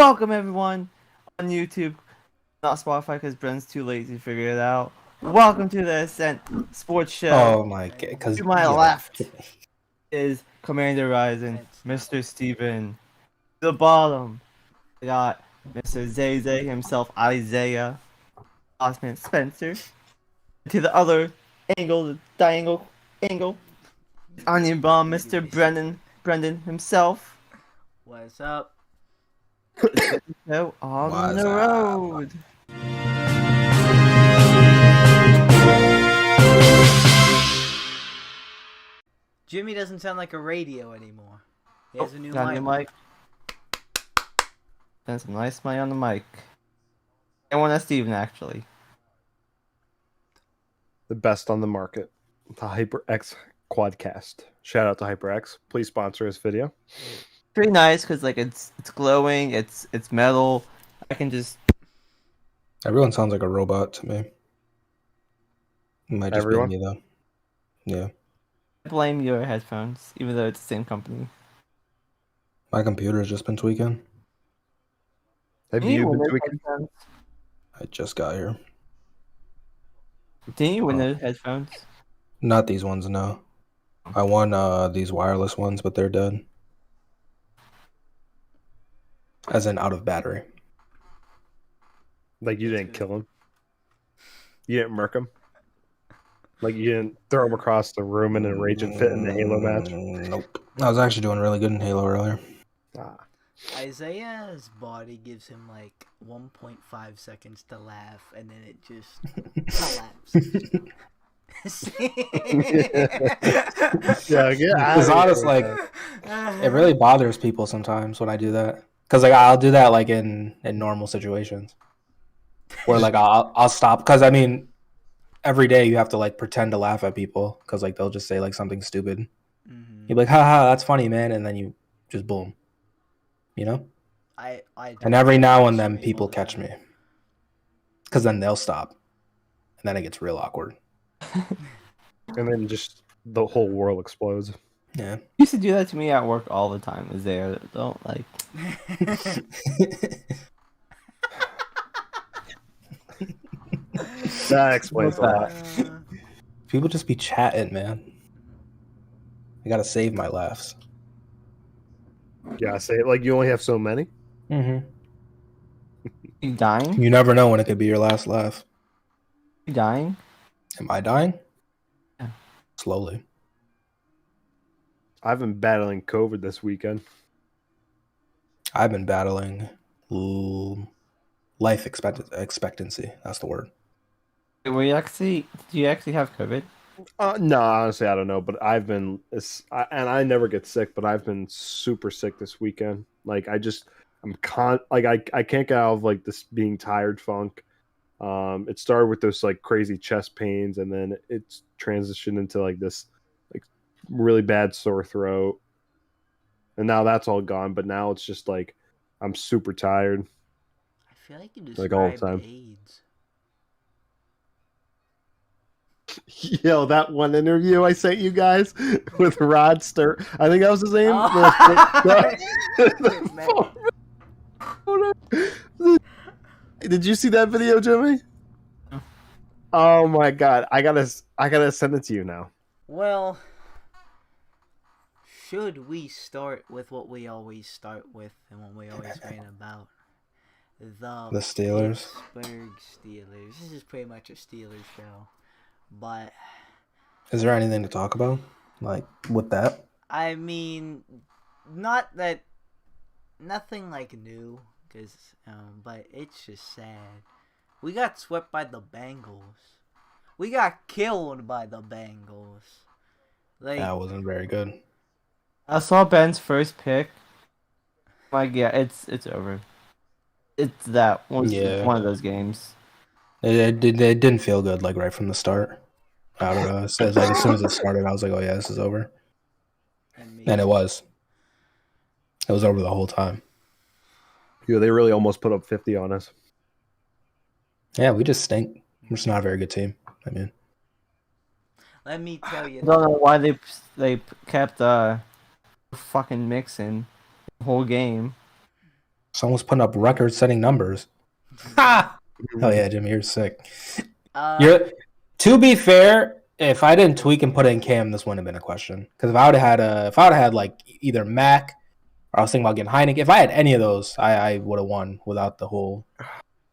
Welcome everyone on YouTube, not Spotify because Bren's too lazy to figure it out. Welcome to the Ascent Sports Show. Oh my god! Because To my left is Commander Rising, Mr. Steven. To the bottom, we got Mr. Zay himself, Isaiah, Osman Spencer. To the other angle, the diagonal angle, Onion Bomb, Mr. Brenden himself. What's up? So on the road. Jimmy doesn't sound like a radio anymore. He has a new mic. And some nice mic on the mic. And one that's Steven, actually. The best on the market. The HyperX Quadcast. Shout out to HyperX. Please sponsor this video. Pretty nice because like it's glowing, it's metal. I can just. Everyone sounds like a robot to me. It might just Everyone? be me though. Yeah. Blame your headphones, even though it's the same company. My computer's just been tweaking. Have you been tweaking? Headphones? I just got here. Didn't you win those headphones? Not these ones, no. I won these wireless ones, but they're dead. As in out of battery. Like you didn't kill him? You didn't murk him? Like you didn't throw him across the room in a rage and fit in the Halo match? Nope. I was actually doing really good in Halo earlier. Isaiah's body gives him like 1.5 seconds to laugh, and then it just collapses. It's honest, like it really bothers people sometimes when I do that. Cause like I'll do that like in normal situations, where like I'll stop. Cause I mean, every day you have to like pretend to laugh at people, cause like they'll just say like something stupid. Mm-hmm. You're like, haha, that's funny, man, and then you just boom. You know? And every now and then people catch me. Cause then they'll stop. And then it gets real awkward. And then just the whole world explodes. Yeah. You used to do that to me at work all the time. Is there? Don't like. That explains a lot. People just be chatting, man. I gotta save my laughs. Yeah, say it like you only have so many. Mm-hmm. You dying? You never know when it could be your last laugh. You dying? Am I dying? Yeah. Slowly. I've been battling COVID this weekend. I've been battling life expectancy. That's the word. Do you actually have COVID? No, honestly, I don't know. But I've been, and I never get sick, but I've been super sick this weekend. Like I can't get out of like this being tired funk. It started with those like crazy chest pains, and then it's transitioned into like this like really bad sore throat, and now that's all gone. But now it's just like I'm super tired. I feel like you Like all the described time. AIDS. Yo, that one interview I sent you guys with Rod Sturt. I think that was his name. Did you see that video, Jimmy? No. Oh my god, I gotta send it to you now. Well, should we start with what we always start with and what we always rant about? The Steelers. Pittsburgh Steelers. This is pretty much a Steelers show. But Is there anything to talk about? Like with that? I mean, not that nothing like new, but it's just sad. We got swept by the Bengals. We got killed by the Bengals. Like That wasn't very good. I saw Ben's first pick. Like yeah, it's over. It's that one. Yeah. One of those games. It didn't feel good like right from the start. I don't know. It says like as soon as it started, I was like, oh yeah, this is over. And it was. It was over the whole time. Yeah, they really almost put up 50 on us. Yeah, we just stink. We're just not a very good team. I mean, let me tell you. I don't know why they kept fucking mixing the whole game. Someone's putting up record-setting numbers. Ha! Hell yeah, Jimmy, you're sick. To be fair, if I didn't tweak and put in Cam, this wouldn't have been a question. Because if I would have had like either Mac or I was thinking about getting Heineken, if I had any of those, I would have won without the whole.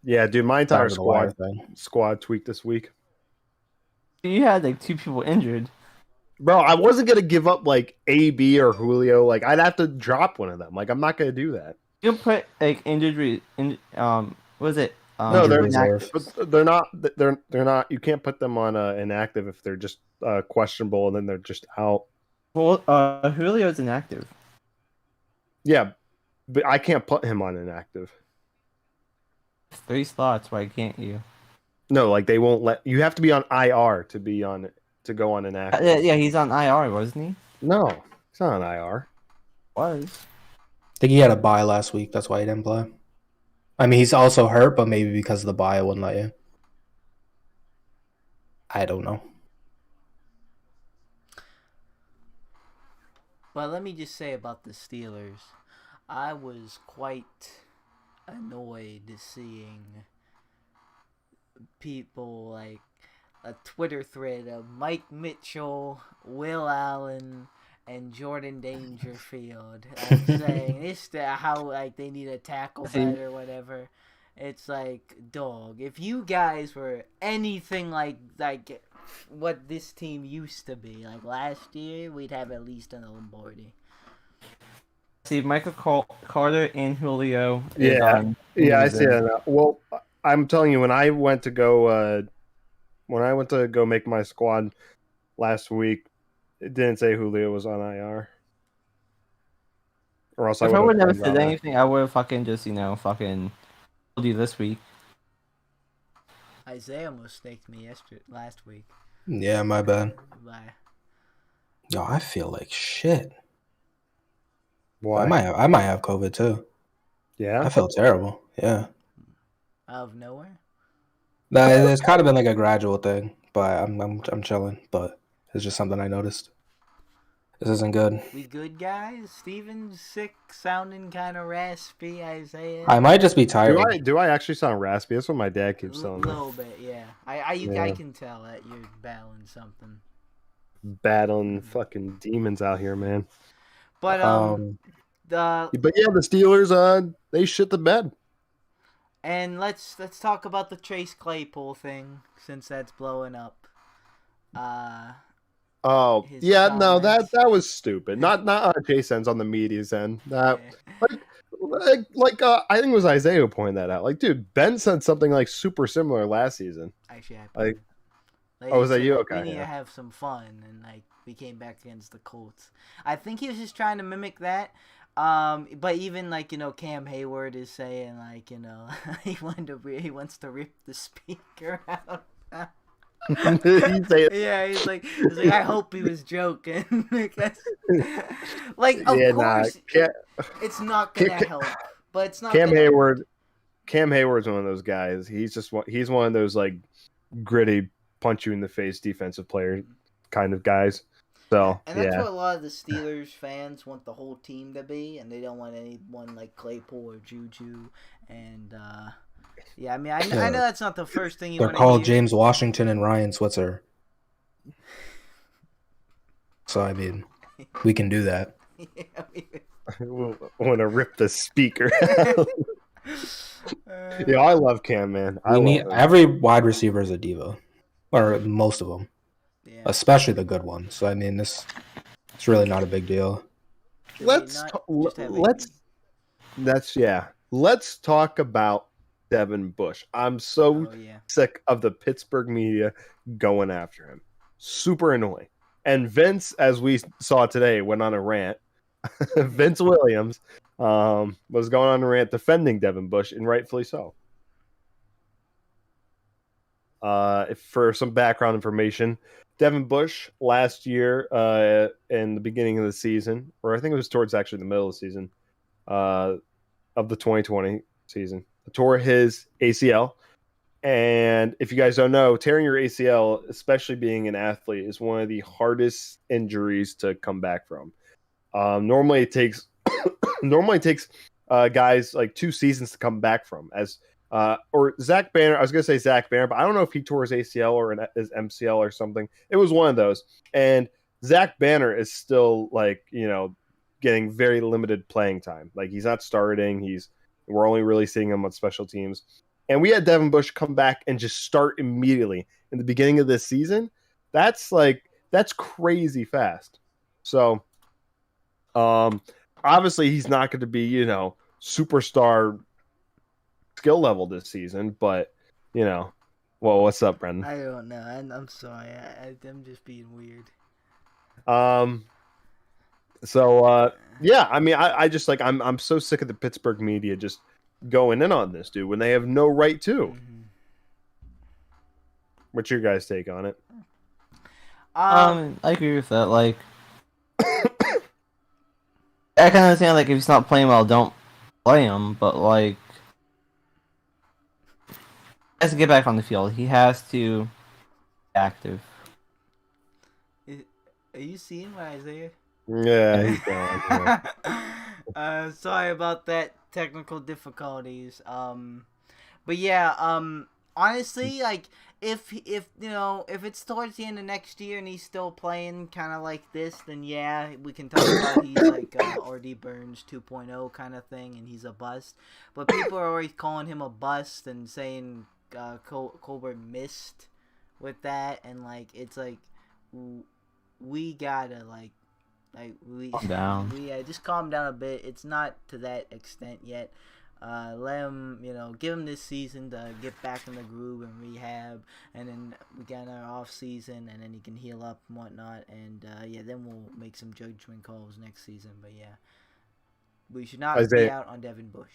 Yeah, dude, my entire Start of the wire thing. squad tweaked this week. You had like 2 people injured. Bro, I wasn't gonna give up like AB or Julio. Like, I'd have to drop one of them. Like, I'm not gonna do that. You can put like injured. What is it? No, they're reserve. but they're not. They're not. You can't put them on inactive if they're just questionable and then they're just out. Well, Julio's inactive. Yeah, but I can't put him on inactive. 3 slots. Why can't you? No, like they won't let you. Have to be on IR to be on to go on inactive. Yeah, he's on IR, wasn't he? No, he's not on IR. Was. I think he had a bye last week. That's why he didn't play. I mean, he's also hurt, but maybe because of the bye, I wouldn't let you. I don't know. But let me just say about the Steelers, I was quite annoyed seeing people like a Twitter thread of Mike Mitchell, Will Allen, and Jordan Dangerfield saying this how like they need a tackle better or whatever. It's like, dog, if you guys were anything like what this team used to be, like last year, we'd have at least an Lombardi. See, Michael Carter and Julio. Yeah, I see that. Well, I'm telling you, when I went to go make my squad last week, it didn't say Julio was on IR. Or else If I would never said said anything, I would have fucking just fucking told you this week. Isaiah mistaked me last week. Yeah, my bad. Bye. Yo, I feel like shit. Why? I might have COVID too. Yeah, I feel terrible. Yeah. Out of nowhere? It's kind of been like a gradual thing, but I'm chilling. But it's just something I noticed. This isn't good. We good, guys? Steven's sick, sounding kind of raspy. Isaiah? I might just be tired. do I actually sound raspy? That's what my dad keeps telling A me. little bit, yeah. I can tell that you're battling something. Battling fucking demons out here, man. But But yeah, the Steelers, they shit the bed. And let's talk about the Chase Claypool thing since that's blowing up. Oh His yeah, no, comments. that was stupid. Not on Chase end's, on the media's end. That I think it was Isaiah who pointed that out. Like, dude, Ben said something like super similar last season. Actually, Like, he was that said, you? We Okay, need yeah. to have some fun, and like we came back against the Colts. I think he was just trying to mimic that. But even like Cam Heyward is saying like he wants to rip the speaker out. He say- Yeah, he's like I hope he was joking. Like of Yeah, course Cam it's not gonna help, but it's not. Hayward's one of those guys. He's one of those like gritty, punch you in the face defensive player kind of guys. So And that's yeah, what a lot of the Steelers fans want the whole team to be, and they don't want anyone like Claypool or Juju. And yeah, I mean, I know that's not the first thing you They're want to called hear. James Washington and Ryan Switzer. So I mean, we can do that. Yeah, I want to rip the speaker. Yeah, I love Cam, man. I We love need him. every wide receiver is a diva, or most of them, yeah. especially the good ones. So I mean, it's really not a big deal. Should we Let's not ta- just have let's talk about Devin Bush. I'm so Oh yeah. sick of the Pittsburgh media going after him. Super annoying. And Vince, as we saw today, went on a rant. Vince Williams was going on a rant defending Devin Bush, and rightfully so. For some background information, Devin Bush last year in the beginning of the season, or I think it was towards actually the middle of the season of the 2020 season, tore his ACL. And if you guys don't know, tearing your ACL, especially being an athlete, is one of the hardest injuries to come back from. Normally it takes guys like 2 seasons to come back from. Or Zach Banner, I was going to say Zach Banner, but I don't know if he tore his ACL or his MCL or something. It was one of those. And Zach Banner is still like, getting very limited playing time. Like he's not starting. We're only really seeing him on special teams. And we had Devin Bush come back and just start immediately in the beginning of this season. That's crazy fast. So, obviously he's not going to be, superstar skill level this season, but well, what's up, Brenden? I don't know. I'm sorry. I'm just being weird. So yeah, I mean, I just like I'm so sick of the Pittsburgh media just going in on this dude when they have no right to. Mm-hmm. What's your guys' take on it? I agree with that. Like, I kind of understand, like, if he's not playing well, don't play him. But like, he has to get back on the field. He has to be active. Are you seeing what Isaiah? Yeah, he's gone. Sorry about that technical difficulties. But yeah, honestly, like if it's towards the end of next year and he's still playing kind of like this, then yeah, we can talk about he's like RD Burns 2.0 kind of thing, and he's a bust. But people are always calling him a bust and saying Colbert missed with that, and like it's like we gotta Calm down. just calm down a bit. It's not to that extent yet. Let him, give him this season to get back in the groove and rehab, and then we got our off season, and then he can heal up and whatnot, and then we'll make some judgment calls next season. But yeah, we should not be out on Devin Bush.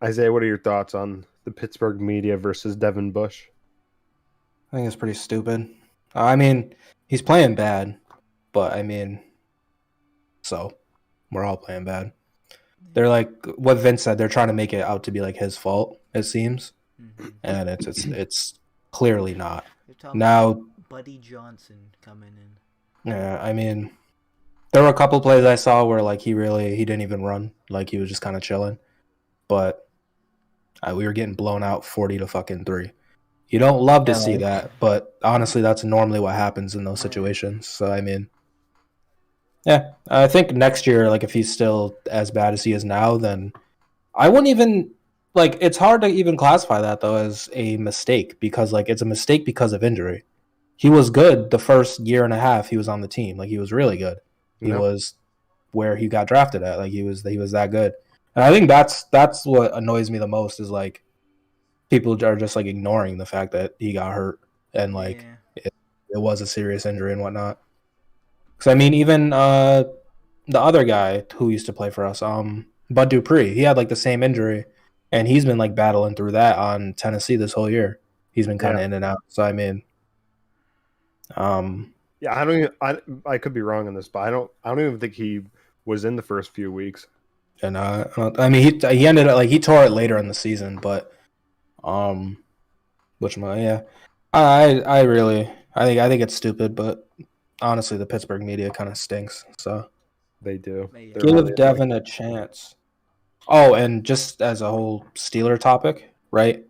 Isaiah, what are your thoughts on the Pittsburgh media versus Devin Bush? I think it's pretty stupid. I mean, he's playing bad, but I mean, so we're all playing bad. They're like what Vince said. They're trying to make it out to be like his fault. It seems, and it's clearly not. Now, Buddy Johnson coming in. Yeah, I mean, there were a couple plays I saw where like he didn't even run. Like he was just kind of chilling, but we were getting blown out 40-3. You don't love to see that, but honestly, that's normally what happens in those situations. So I mean. Yeah, I think next year, like if he's still as bad as he is now, then I wouldn't even like. It's hard to even classify that though as a mistake because like it's a mistake because of injury. He was good the first year and a half he was on the team. Like he was really good. He was where he got drafted at. Like he was that good. And I think that's what annoys me the most is like people are just like ignoring the fact that he got hurt and like it was a serious injury and whatnot. So I mean, even the other guy who used to play for us, Bud Dupree, he had like the same injury, and he's been like battling through that on Tennessee this whole year. He's been kind of in and out. So I mean, yeah, I could be wrong on this, but I don't even think he was in the first few weeks. And I mean, he ended up like he tore it later in the season, but I think it's stupid, but. Honestly, the Pittsburgh media kind of stinks. So they do. Give Devin a chance. Oh, and just as a whole Steeler topic, right?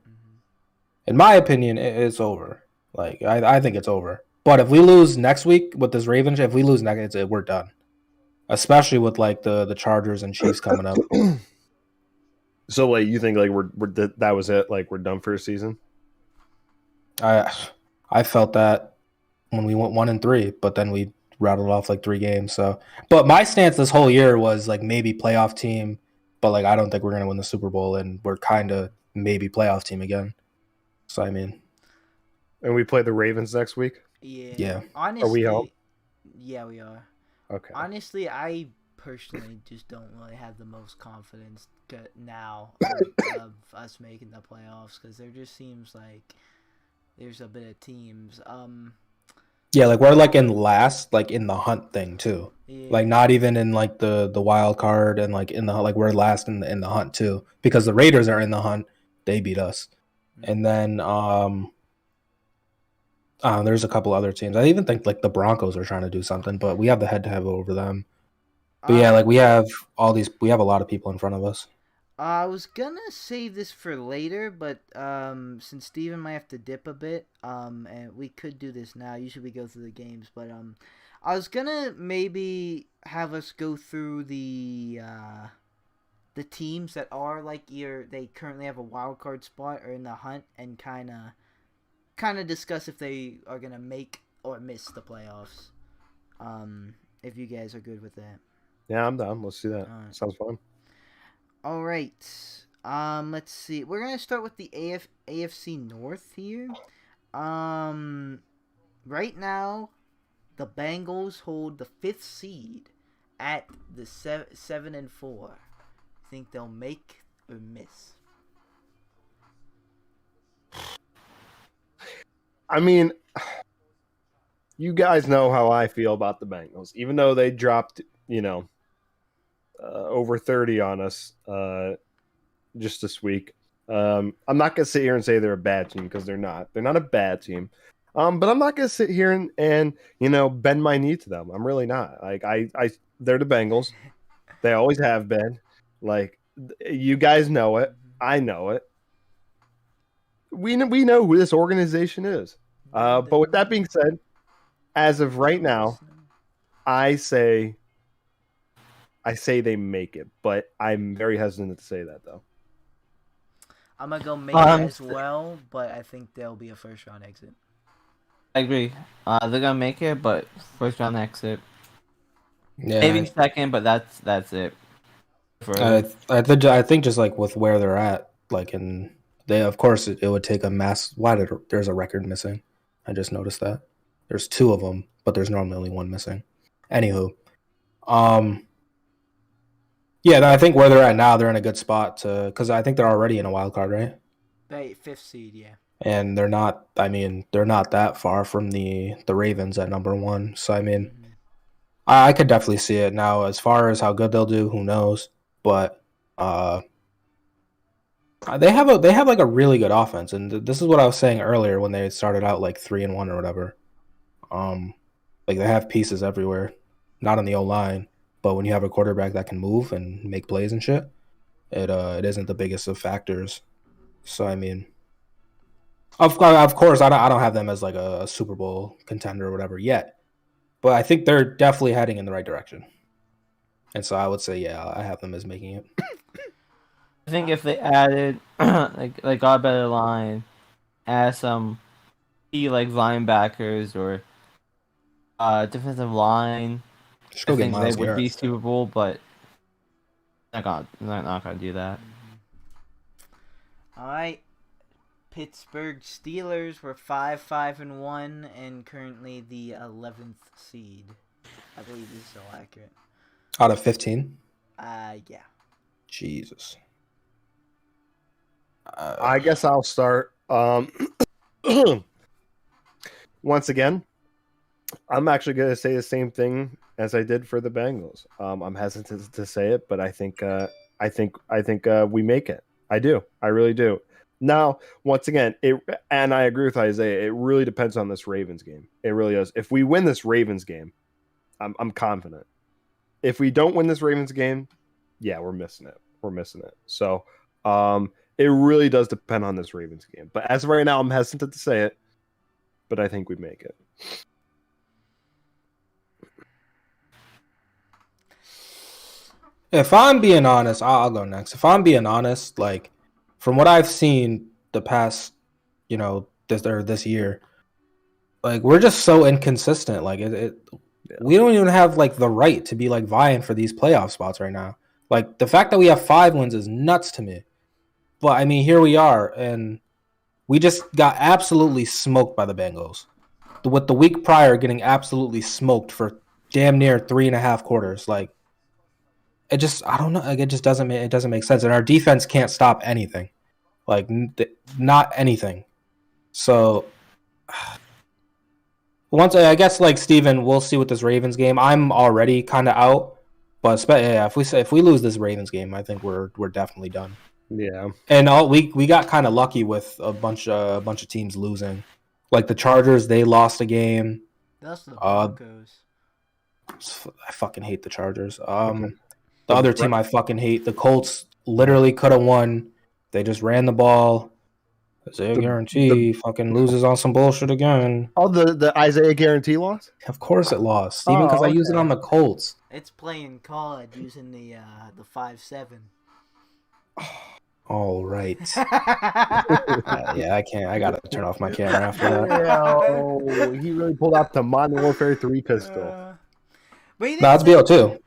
In my opinion, it's over. Like I think it's over. But if we lose next week with this Ravens, if we lose next, we're done. Especially with like the Chargers and Chiefs coming up. So, like, you think like that was it? Like we're done for a season? I felt that. When we went 1-3, but then we rattled off like 3 games. So, but my stance this whole year was like maybe playoff team, but like I don't think we're gonna win the Super Bowl, and we're kind of maybe playoff team again. So I mean, and we play the Ravens next week. Yeah. Honestly, are we home? Yeah, we are. Okay. Honestly, I personally just don't really have the most confidence now of us making the playoffs because there just seems like there's a bit of teams. Yeah, like we're like in last, like in the hunt thing too. Yeah. Like not even in like the wild card and like in the like we're last in the hunt too because the Raiders are in the hunt. They beat us, and then there's a couple other teams. I even think like the Broncos are trying to do something, but we have the head-to-head over them. But yeah, like we have a lot of people in front of us. I was gonna save this for later, but since Steven might have to dip a bit, and we could do this now. Usually we go through the games, but I was gonna maybe have us go through the teams that are like they currently have a wild card spot or in the hunt, and kind of discuss if they are gonna make or miss the playoffs. If you guys are good with that. Yeah, I'm down. Let's do that. Alright. Sounds fun. All right. Let's see. We're gonna start with the AFC North here. Right now, the Bengals hold the 5th seed at the 7-4. Think they'll make or miss? I mean, you guys know how I feel about the Bengals. Even though they dropped, over 30 on us just this week. I'm not going to sit here and say they're a bad team because they're not. They're not a bad team. But I'm not going to sit here and bend my knee to them. I'm really not. Like they're the Bengals. They always have been. Like, you guys know it. I know it. We know who this organization is. But with that being said, as of right now, I say they make it, but I'm very hesitant to say that, though. I'm going to go make it as well, but I think there'll be a first-round exit. I agree. They're going to make it, but first-round exit. Yeah, Maybe second, but that's it. I think just like with where they're at, like of course it would take a mass. There's a record missing? I just noticed that there's 2 of them, but there's normally only 1 missing. Anywho, yeah, I think where they're at now, they're in a good spot because I think they're already in a wild card, right? 5th seed, yeah. And they're not. I mean, they're not that far from the Ravens at number 1. So I mean, I could definitely see it now. As far as how good they'll do, who knows? But they have like a really good offense, and this is what I was saying earlier when they started out like 3-1 or whatever. Like they have pieces everywhere, not on the O-line, but when you have a quarterback that can move and make plays and shit, it isn't the biggest of factors. So I mean, of course, I don't have them as like a Super Bowl contender or whatever yet, but I think they're definitely heading in the right direction. And so I would say, yeah, I have them as making it. I think if they added like got a better line, add some key like linebackers or defensive line, Just go I get think Myles they would be Garrett. Super Bowl, but not gonna do that. All right. Pittsburgh Steelers were 5-1 and currently the 11th seed. I believe this is so accurate. Out of 15? Yeah. Jesus. I guess I'll start. Once again, I'm actually going to say the same thing as I did for the Bengals. I'm hesitant to say it, but I think we make it. I do. I really do. Now, once again, and I agree with Isaiah. It really depends on this Ravens game. It really does. If we win this Ravens game, I'm confident. If we don't win this Ravens game, yeah, we're missing it. So, it really does depend on this Ravens game. But as of right now, I'm hesitant to say it, but I think we make it. If I'm being honest, I'll go next. If I'm being honest, like from what I've seen the past, this year, like we're just so inconsistent. Like we don't even have like the right to be like vying for these playoff spots right now. Like the fact that we have 5 wins is nuts to me. But I mean, here we are, and we just got absolutely smoked by the Bengals. With the week prior getting absolutely smoked for damn near 3.5 quarters. Like it just, I don't know. Like it just doesn't make sense. And our defense can't stop anything. Like not anything. So once I guess like Steven, we'll see with this Ravens game. I'm already kind of out, but yeah, if we lose this Ravens game, I think we're definitely done. Yeah. And we got kind of lucky with a bunch of teams losing. Like the Chargers, they lost a game. That's the Broncos. I fucking hate the Chargers. The other team I fucking hate, the Colts literally could have won. They just ran the ball. Isaiah Guarantee fucking loses on some bullshit again. Oh, the Isaiah guarantee loss? Of course it lost. Even because I use it on the Colts. It's playing COD using the 5.7. All right. Yeah, I can't. I gotta turn off my camera after that. Oh, he really pulled out the Modern Warfare 3 pistol. But he didn't That's say- BO2.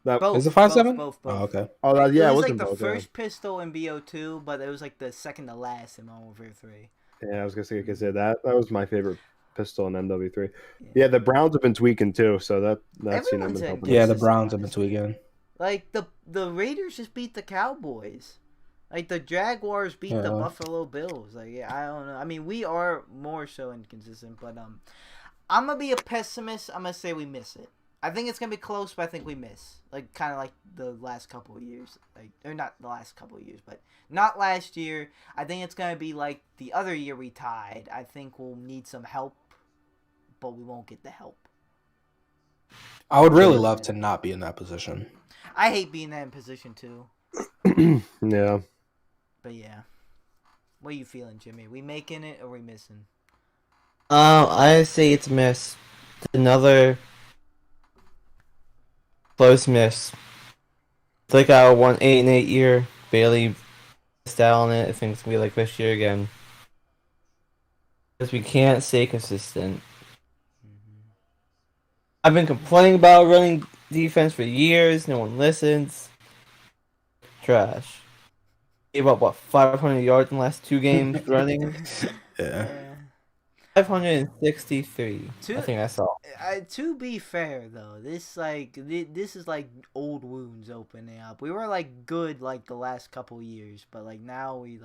Both, Is it 5.7? Both. Oh, okay. Oh, It yeah, it was wasn't like the both, yeah. first pistol in BO2, but it was like the second to last in Modern Warfare 3. Yeah, I was gonna say that was my favorite pistol in MW3. Yeah, the Browns have been tweaking too, so that's Everyone's been in helping. Yeah, the Consistent, Browns have been honestly. tweaking. Like the Raiders just beat the Cowboys. Like the Jaguars beat the Yeah. Buffalo Bills. Like I don't know. I mean, we are more so inconsistent, but I'm gonna be a pessimist. I'm gonna say we miss it. I think it's gonna be close, but I think we miss. Like kind of like the last couple of years, or not the last couple of years, but not last year. I think it's gonna be like the other year we tied. I think we'll need some help, but we won't get the help. I would really love to not be in that position. I hate being in that position too. Yeah. But yeah. What are you feeling, Jimmy? We making it or we missing? I say it's miss. Another close miss. It's like our 1-8-8 year. Bailey missed out on it. I think it's gonna be like this year again. Because we can't stay consistent. I've been complaining about running defense for years. No one listens. Trash. Gave up, 500 yards in the last 2 games running? Yeah. 563. I think I saw. To be fair though, this is like old wounds opening up. We were like good like the last couple years, but like now we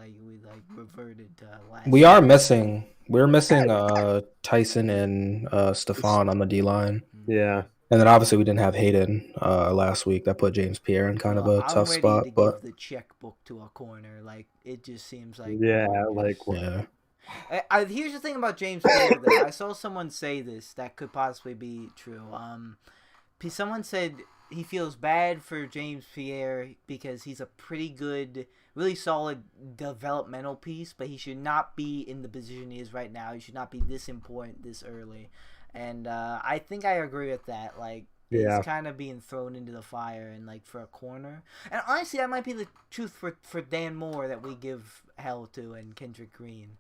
reverted to last. We're missing Tyson and Stefan on the D line. Yeah. And then obviously we didn't have Hayden last week. That put James Pierre in kind of a tough spot. To But give the checkbook to a corner. Like it just seems like Yeah, like yeah. Here's the thing about James Pierre. Though. I saw someone say this that could possibly be true. Someone said he feels bad for James Pierre because he's a pretty good, really solid developmental piece, but he should not be in the position he is right now. He should not be this important this early. And I think I agree with that. Like, Yeah. he's kind of being thrown into the fire and like for a corner. And honestly, that might be the truth for Dan Moore that we give hell to and Kendrick Green.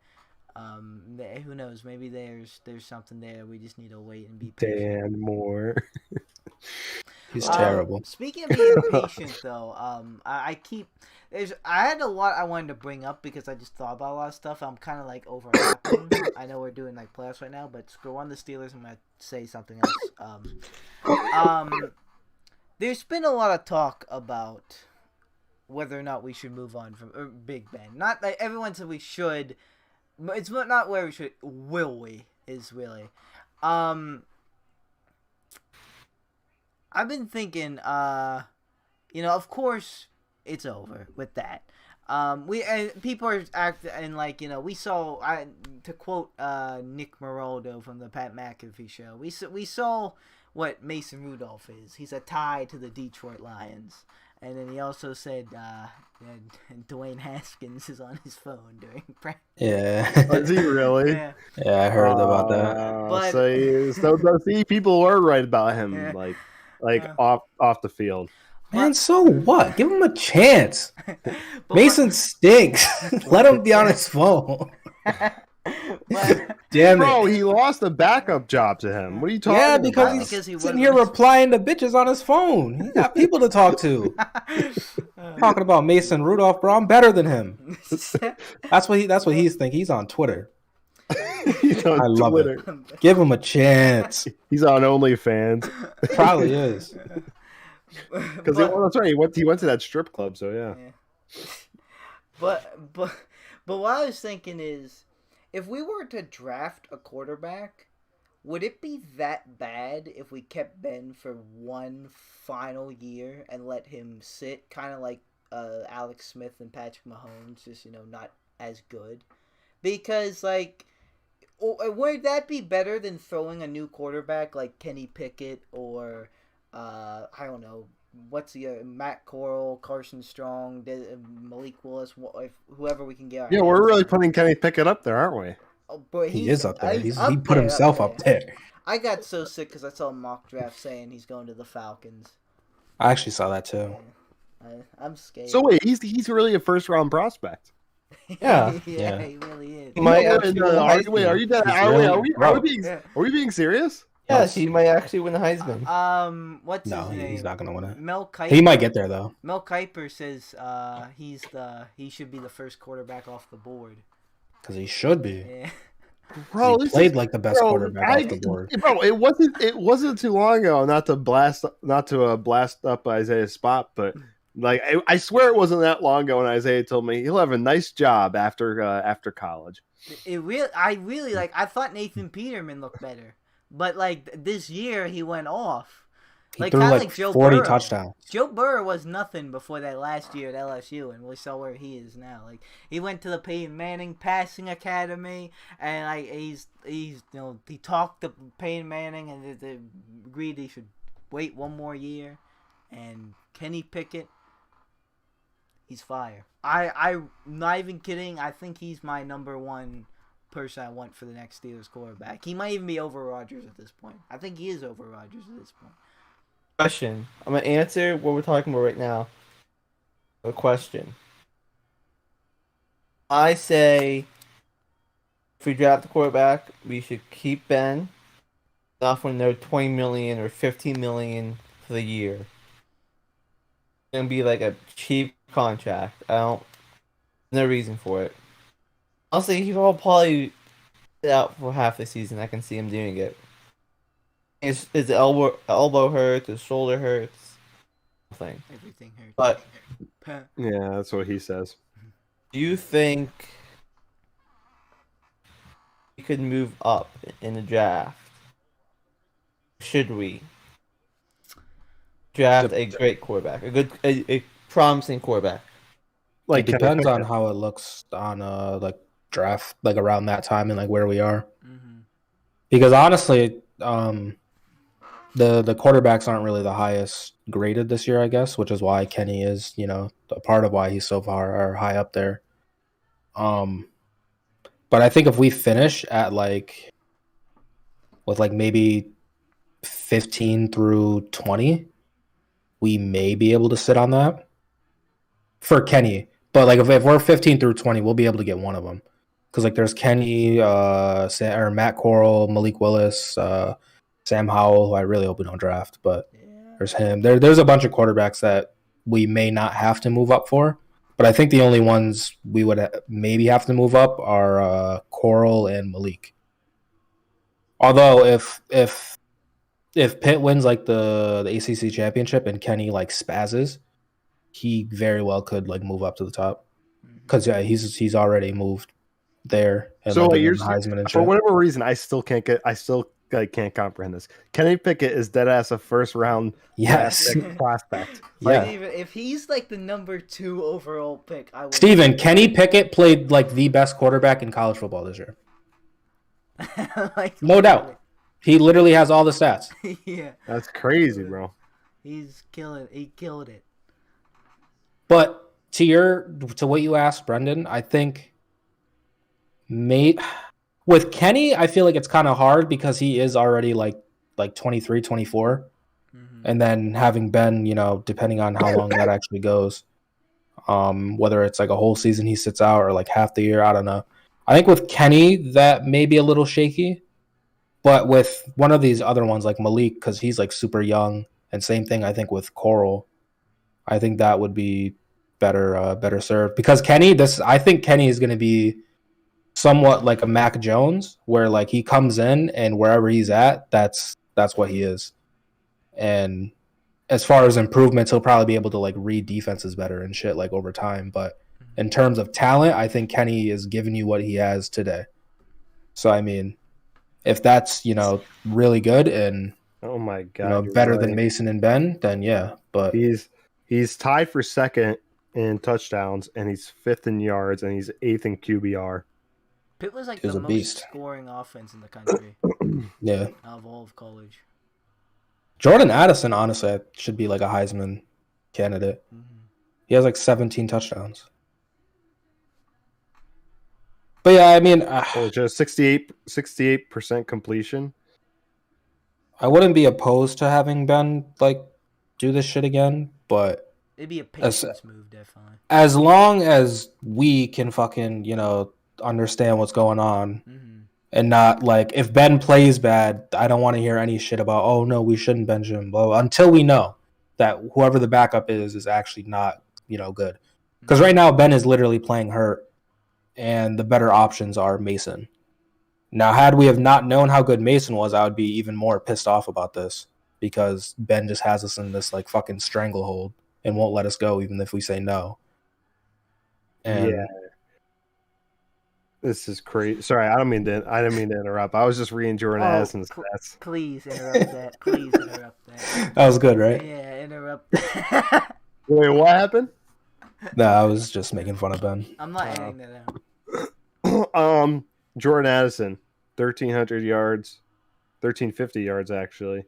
Who knows? Maybe there's something there. We just need to wait and be patient. Dan Moore. He's terrible. Speaking of being patient, though, I had a lot I wanted to bring up because I just thought about a lot of stuff. I'm kind of like overlapping. I know we're doing like playoffs right now, but screw on the Steelers. I'm gonna say something else. There's been a lot of talk about whether or not we should move on from Big Ben. Not that everyone said we should. It's not where we should. Will we? Is really. I've been thinking. Of course, it's over with that. People are acting like we saw. To quote Nick Moraldo from the Pat McAfee show, we saw what Mason Rudolph is. He's a tie to the Detroit Lions. And then he also said Dwayne Haskins is on his phone during practice. Yeah. Is he really? Yeah. Yeah, I heard about that. But- See, people were right about him, Yeah. off the field. Man, so what? Give him a chance. But Mason stinks. Let him be on his phone. Damn Bro, it. he lost a backup job to him. What are you talking Yeah, about? because Because he's he sitting would've here been- replying to bitches on his phone. He got people to talk to. Talking about Mason Rudolph, bro. I'm better than him. That's what he's thinking. He's on Twitter. He's on I love Twitter. it. Give him a chance. He's on OnlyFans. Probably is. Because that's right. He went to that strip club. So yeah. But what I was thinking is, if we were to draft a quarterback, would it be that bad if we kept Ben for one final year and let him sit, kind of like Alex Smith and Patrick Mahomes, just not as good? Because would that be better than throwing a new quarterback like Kenny Pickett or I don't know, Matt Corral, Carson Strong, Malik Willis, whoever we can get. Yeah, we're really putting Kenny Pickett up there, aren't we? Oh, but He is up there. He up put there, himself up there. I got so sick because I saw a mock draft saying he's going to the Falcons. I actually saw that too. I'm scared. So wait, he's really a first round prospect. Yeah. Yeah, he really is. He might No, actually win the Heisman. wait, are you dead? Are we being serious? Yes, he might actually win the Heisman. What's No, his name? he's not gonna win it. Mel Kiper. He might get there though. Mel Kiper says he should be the first quarterback off the board. Because he should be. Yeah. Bro, He played like the best quarterback off the board. Bro, it wasn't too long ago. Not to blast up Isaiah's spot, but like I swear it wasn't that long ago when Isaiah told me he'll have a nice job after college. I thought Nathan Peterman looked better, but like this year he went off. He threw like Joe 40 Burrow. touchdowns. Joe Burrow was nothing before that last year at LSU, and we saw where he is now. Like he went to the Peyton Manning passing academy, and like he's he talked to Peyton Manning, and they agreed he should wait one more year. And Kenny Pickett, he's fire. I'm not even kidding. I think he's my number one person I want for the next Steelers quarterback. He might even be over Rodgers at this point. I think he is over Rodgers at this point. Question. I'm gonna answer what we're talking about right now. A question. I say, if we draft the quarterback, we should keep Ben, offer another $20 million or $15 million for the year. It's gonna be like a cheap contract. No reason for it. I'll say he'll probably sit out for half the season. I can see him doing it. His elbow hurts, his shoulder hurts, nothing. Everything hurts. But Yeah, that's what he says. do you think we could move up in the draft? Should we draft a great quarterback, a promising quarterback? Like It depends on how it looks on like draft, like around that time and like where we are. Mm-hmm. Because honestly, the quarterbacks aren't really the highest graded this year, I guess, which is why Kenny is, a part of why he's so far or high up there. But I think if we finish at with maybe 15 through 20, we may be able to sit on that for Kenny. But if we're 15 through 20, we'll be able to get one of them. Because there's Kenny, or Matt Corral, Malik Willis, Sam Howell, who I really hope we don't draft, but there's him. There's a bunch of quarterbacks that we may not have to move up for, but I think the only ones we would maybe have to move up are Corral and Malik. Although if Pitt wins the ACC championship and Kenny spazzes, he very well could move up to the top because he's already moved there. And, so you're Heisman and for shit. whatever reason, I still can't comprehend this. Kenny Pickett is dead ass a first round Yes. prospect. Yeah. If he's the number 2 overall pick, I would. Steven, Kenny Pickett played the best quarterback in college football this year. No doubt. He literally has all the stats. Yeah. That's crazy, bro. He's killing. He killed it. But to what you asked, Brenden, I think with Kenny, I feel it's kind of hard because he is already 23, 24. Mm-hmm. And then having been, depending on how long that actually goes, whether it's a whole season he sits out or half the year, I don't know. I think with Kenny, that may be a little shaky. But with one of these other ones like Malik, because he's super young, and same thing I think with Corral, I think that would be better served. Because I think Kenny is going to be somewhat like a Mac Jones, where he comes in and wherever he's at, that's what he is. And as far as improvements, he'll probably be able to read defenses better and shit over time. But in terms of talent, I think Kenny is giving you what he has today. So I mean, if that's really good and Oh my god, better than Mason and Ben, then yeah. But he's tied for second in touchdowns, and he's 5th in yards, and he's 8th in QBR. Pitt was He was the a most beast. scoring offense in the country yeah, out of all of college. Jordan Addison honestly should be a Heisman candidate. He has like 17 touchdowns. But yeah, I mean, just 68% completion. I wouldn't be opposed to having Ben like do this shit again, but it'd be a Patriots move, definitely. As long as we can fucking, understand what's going on and not like if Ben plays bad, I don't want to hear any shit about, oh no, we shouldn't bench him, blah, until we know that whoever the backup is actually not, good. Because right now Ben is literally playing hurt and the better options are Mason. Now, had we have not known how good Mason was, I would be even more pissed off about this because Ben just has us in this like fucking stranglehold and won't let us go even if we say no. And yeah. This is crazy. Sorry, I didn't mean to interrupt. I was just reading Jordan Addison's stats. Please interrupt that. Please interrupt that. That was good, right? Yeah, interrupt that. Wait, what happened? No, I was just making fun of Ben. I'm not editing that out. Jordan Addison, 1,300 yards, 1,350 yards actually,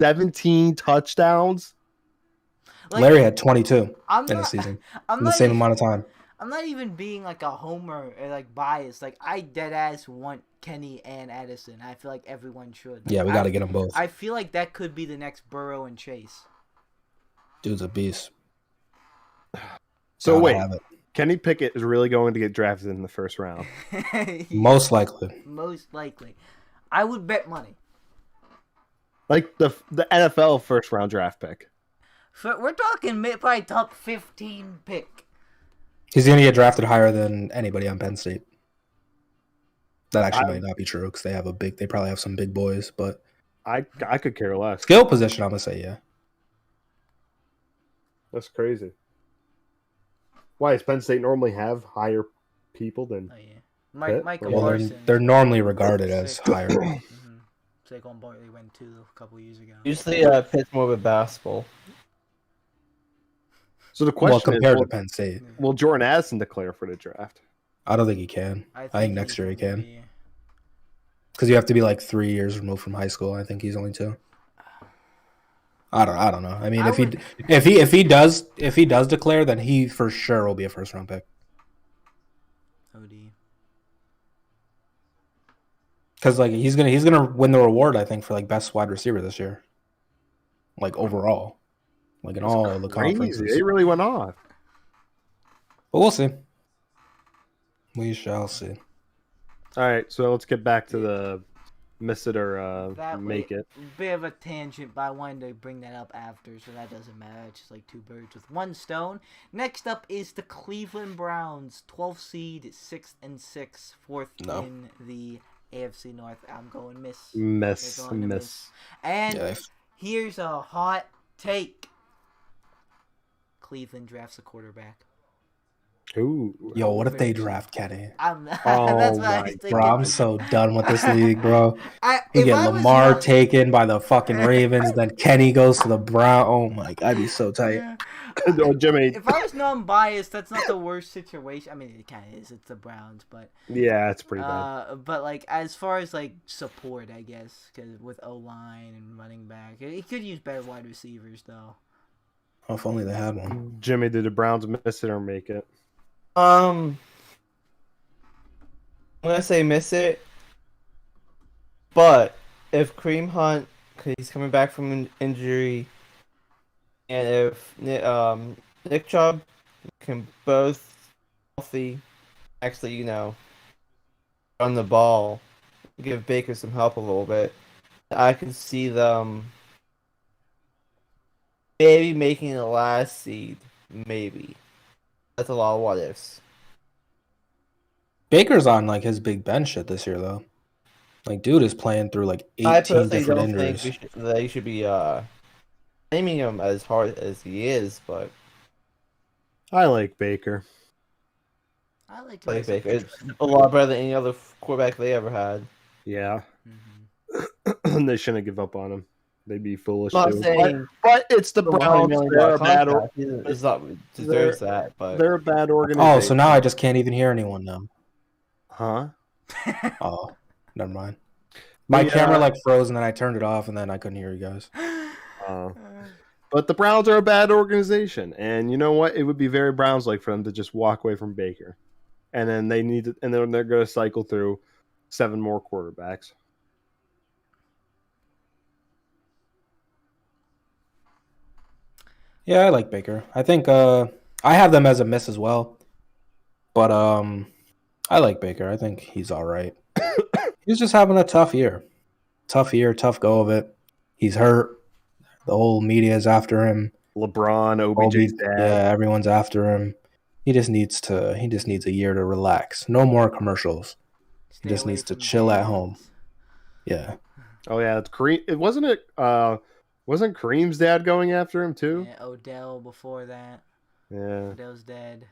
17 touchdowns. Like, Larry had 22 in a season in the same amount of time. I'm not even being like a homer or like biased. Like I dead ass want Kenny and Addison. I feel like everyone should. Like, Yeah, we got to get them both. I feel like that could be the next Burrow and Chase. Dude's a beast. So wait, Kenny Pickett is really going to get drafted in the first round? Most likely. Most likely. I would bet money. Like the NFL first round draft pick. We're talking probably top 15 pick. He's going to get drafted higher than anybody on Penn State. That actually might not be true because they probably have some big boys, but I could care less. Skill position, I'm going to say, yeah. That's crazy. Why does Penn State normally have higher people than? Oh yeah, Michael Well, Parsons. they're normally regarded as higher. Saquon Barkley went too a couple years ago. Usually, Pitt's more with basketball. So the question compared to Penn State, will Jordan Addison declare for the draft? I don't think he can. I think next year he can. Be... Because you have to be like 3 years removed from high school. I think he's only 2. I don't know. I mean, if he does declare, then he for sure will be a first round pick. OD. Because like he's gonna win the reward, I think, for like best wide receiver this year. Like overall, like in all the conferences. They really went off. But we'll see. We shall see. All right, so let's get back to the miss it or make it. Bit of a tangent, but I wanted to bring that up after, so that doesn't matter. It's just like 2 birds with 1 stone. Next up is the Cleveland Browns, 12th seed, 6-6, 4th in the AFC North. I'm going miss. Miss. And here's a hot take. Cleveland drafts a quarterback. Ooh. Yo, what if they draft Kenny? That's what I was thinking. Bro, I'm so done with this league, bro. We get Lamar not... taken by the fucking Ravens, then Kenny goes to the Browns. Oh my God, I'd be so tight. Oh, Jimmy. If I was non-biased, that's not the worst situation. I mean, it kind of is. It's the Browns, but yeah, it's pretty bad. But like as far as like support, I guess, because with O-line and running back, it could use better wide receivers though. Oh, if only they had one. Jimmy, did the Browns miss it or make it? I'm gonna say miss it, but if Kareem Hunt, cause he's coming back from an injury, and if Nick Chubb can both healthy, actually, run the ball, give Baker some help a little bit, I can see them maybe making the last seed, maybe. That's a lot of what ifs. Baker's on like his big Ben shit this year though. Like dude is playing through like 18 different injuries. I think they should be naming him as hard as he is, but I like Baker. I like Baker. It's a lot better than any other quarterback they ever had. Yeah. They shouldn't give up on him. They'd be foolish. I'm not saying, but it's the Browns. They're a bad It's not deserves that, but they're a bad organization. Oh, so now I just can't even hear anyone now. Huh? Oh, never mind. My camera like froze and then I turned it off and then I couldn't hear you guys. But the Browns are a bad organization, and you know what? It would be very Browns-like for them to just walk away from Baker, and then and then they're going to cycle through 7 more quarterbacks. Yeah, I like Baker. I think I have them as a miss as well, but I like Baker. I think he's all right. He's just having a tough year, tough go of it. He's hurt. The whole media is after him. LeBron, OBJ's dad. Yeah, everyone's after him. He just needs a year to relax. No more commercials. He just needs to chill at home. Yeah. Oh yeah, it's Kareem. It wasn't it. Wasn't Kareem's dad going after him too? Yeah, Odell before that. Yeah. Odell's dead.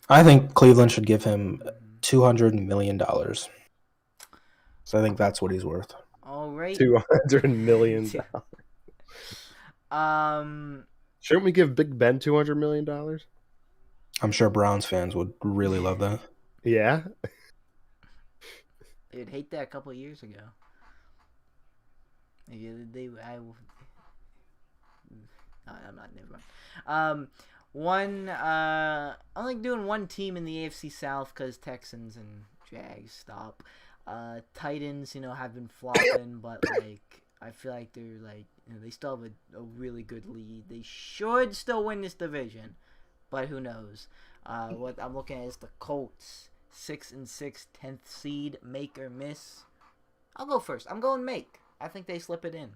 I think Cleveland should give him $200 million. So I think that's what he's worth. All right. $200 million. Shouldn't we give Big Ben $200 million? I'm sure Browns fans would really love that. Yeah. They'd hate that a couple of years ago. I'm not. Never mind. I'm like doing one team in the AFC South because Texans and Jags stop. Titans, have been flopping, but I feel like they're they still have a really good lead. They should still win this division, but who knows? What I'm looking at is the Colts, 6-6, 10th seed, make or miss. I'll go first. I'm going make. I think they slip it in.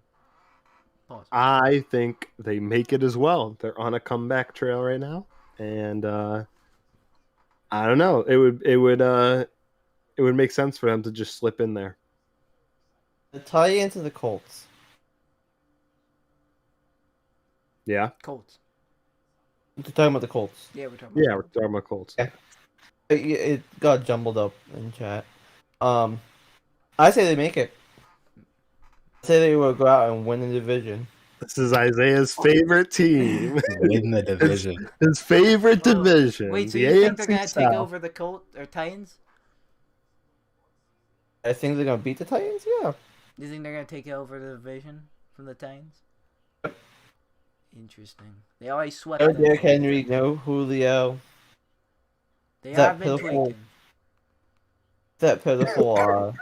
Pause. I think they make it as well. They're on a comeback trail right now, and I don't know. It would make sense for them to just slip in there. The tie-in to the Colts. Yeah. Colts. We're talking about the Colts. Yeah, we're talking about Colts. Yeah. It got jumbled up in chat. I say they make it. I say they will go out and win the division. This is Isaiah's favorite team. Win the division. His favorite division. Wait, so the you think AFC they're going to South. take over the Colts or Titans? I think they're gonna beat the Titans. Yeah. Do you think they're going to take over the division from the Titans? Interesting. They always swept No them. Derrick Henry, no Julio. They that have been pitiful- tweaking. That pitiful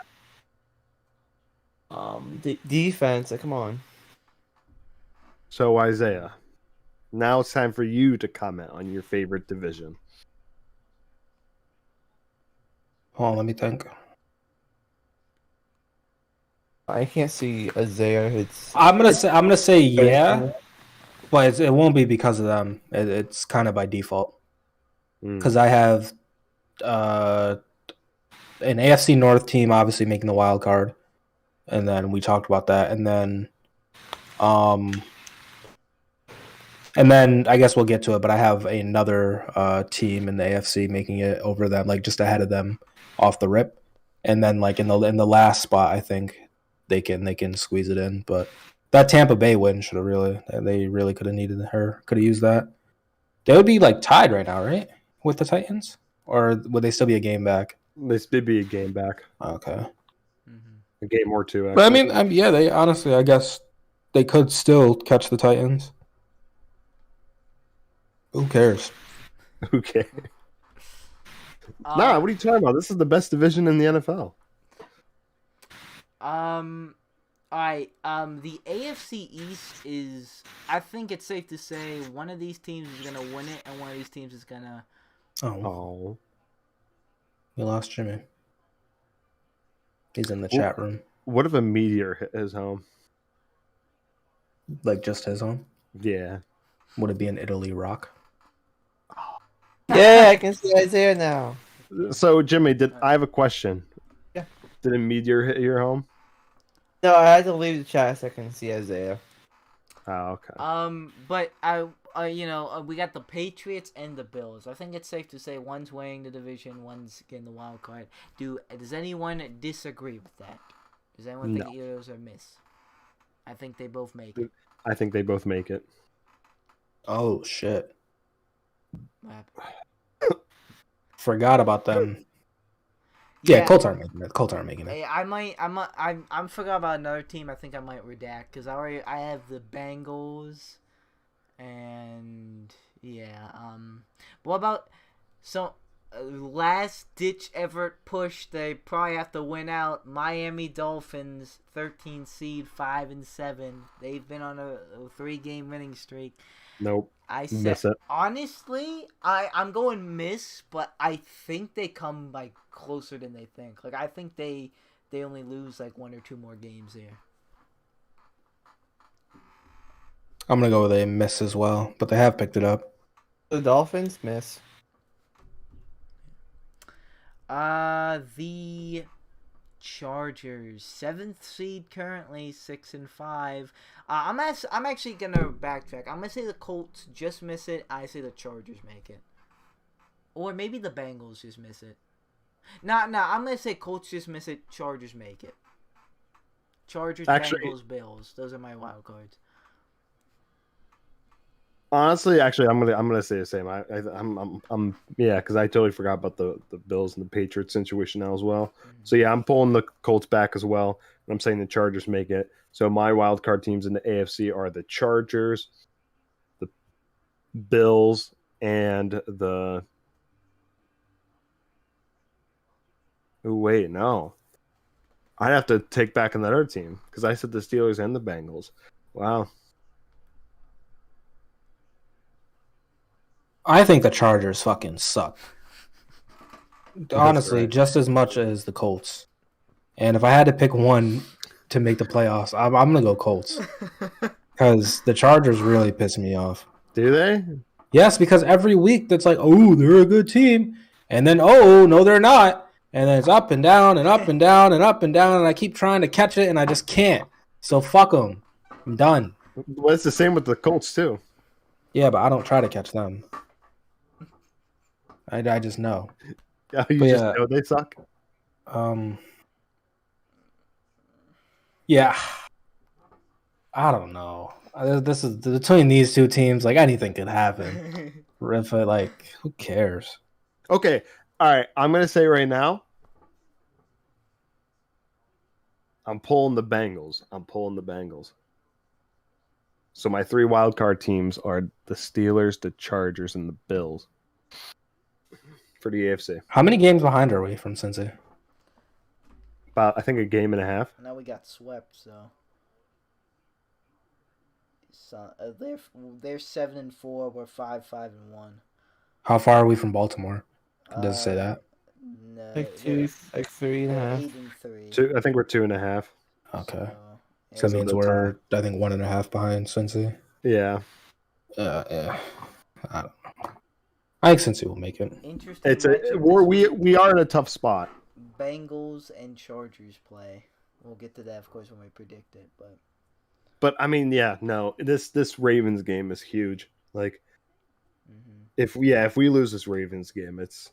defense. Come on. So Isaiah, now it's time for you to comment on your favorite division. Hold on, let me think. I can't see Isaiah. I'm gonna say yeah, but it won't be because of them. It's kind of by default because I have an AFC North team obviously making the wild card, and then we talked about that, and then I guess we'll get to it. But I have another team in the AFC making it over them, just ahead of them off the rip, and then in the last spot, I think they can squeeze it in. But that Tampa Bay win they really could have used that. They would be tied right now, right, with the Titans, or would they still be a game back? This would be a game back. Okay, a game or two. Actually. but yeah, they honestly, I guess they could still catch the Titans. Who cares? Who cares? Nah, what are you talking about? This is the best division in the NFL. Alright, the AFC East is, I think it's safe to say one of these teams is going to win it and one of these teams is going to... Oh. We lost Jimmy. He's in the chat room. What if a meteor hit his home? Just his home? Yeah. Would it be an Italy rock? Yeah, I can see Isaiah now. So, Jimmy, I have a question. Yeah. Did a meteor hit your home? No, I had to leave the chat so I can see Isaiah. Oh, okay. But we got the Patriots and the Bills. I think it's safe to say one's winning the division, one's getting the wild card. Does anyone disagree with that? Does anyone think either of those are miss? I think they both make it. I think they both make it. Oh shit! Forgot about them. Yeah, Colts aren't making it. Colts aren't making it. Hey, I'm forgot about another team. I think I might redact because I have the Bengals, and yeah. What about last ditch effort push? They probably have to win out. Miami Dolphins, 13 seed, 5-7. They've been on a 3-game winning streak. Nope. I said Miss it. honestly, I'm going miss, but I think they come like closer than they think. Like I think they only lose like 1 or 2 more games here. I'm gonna go with a miss as well, but they have picked it up. The Dolphins miss. The Chargers, 7th seed currently, 6-5. I'm actually gonna backtrack. I'm gonna say the Colts just miss it. I say the Chargers make it, or maybe the Bengals just miss it. I'm gonna say Colts just miss it. Chargers make it. Chargers, Bengals, Bills. Those are my wild cards. Honestly, actually, I'm gonna say the same. I'm yeah, because I totally forgot about the Bills and the Patriots situation now as well. So yeah, I'm pulling the Colts back as well, and I'm saying the Chargers make it. So my wild card teams in the AFC are the Chargers, the Bills, and the. Oh wait, no. I'd have to take back another team because I said the Steelers and the Bengals. Wow. I think the Chargers fucking suck. Honestly, right. just as much as the Colts. And if I had to pick one to make the playoffs, I'm gonna go Colts because the Chargers really piss me off. Do they? Yes, because every week that's like, oh, they're a good team, and then oh no, they're not, and then it's up and down and up and down and up and down, and I keep trying to catch it and I just can't. So fuck them. I'm done. Well, it's the same with the Colts too. Yeah, but I don't try to catch them. I just know. Yeah, you But just yeah. know they suck. Yeah. I don't know. This is between these two teams. Like anything could happen. If who cares? Okay, all right. I'm gonna say right now, I'm pulling the Bengals. So my 3 wild card teams are the Steelers, the Chargers, and the Bills for the AFC. How many games behind are we from Cincy? About I think a game and a half. Now we got swept, so they're 7-4. We're 5-1. How far are we from Baltimore? Does it say that? No, Like 3.5. 8-3. I think we're 2.5. Okay. So So that means we're, I think, 1.5 behind Cincy. Yeah. Yeah. I don't know. I think Cincy will make it. Interesting. It's matchup this week. we are in a tough spot. Bengals and Chargers play. We'll get to that, of course, when we predict it. But I mean, yeah, no. This Ravens game is huge. Like, if we lose this Ravens game, it's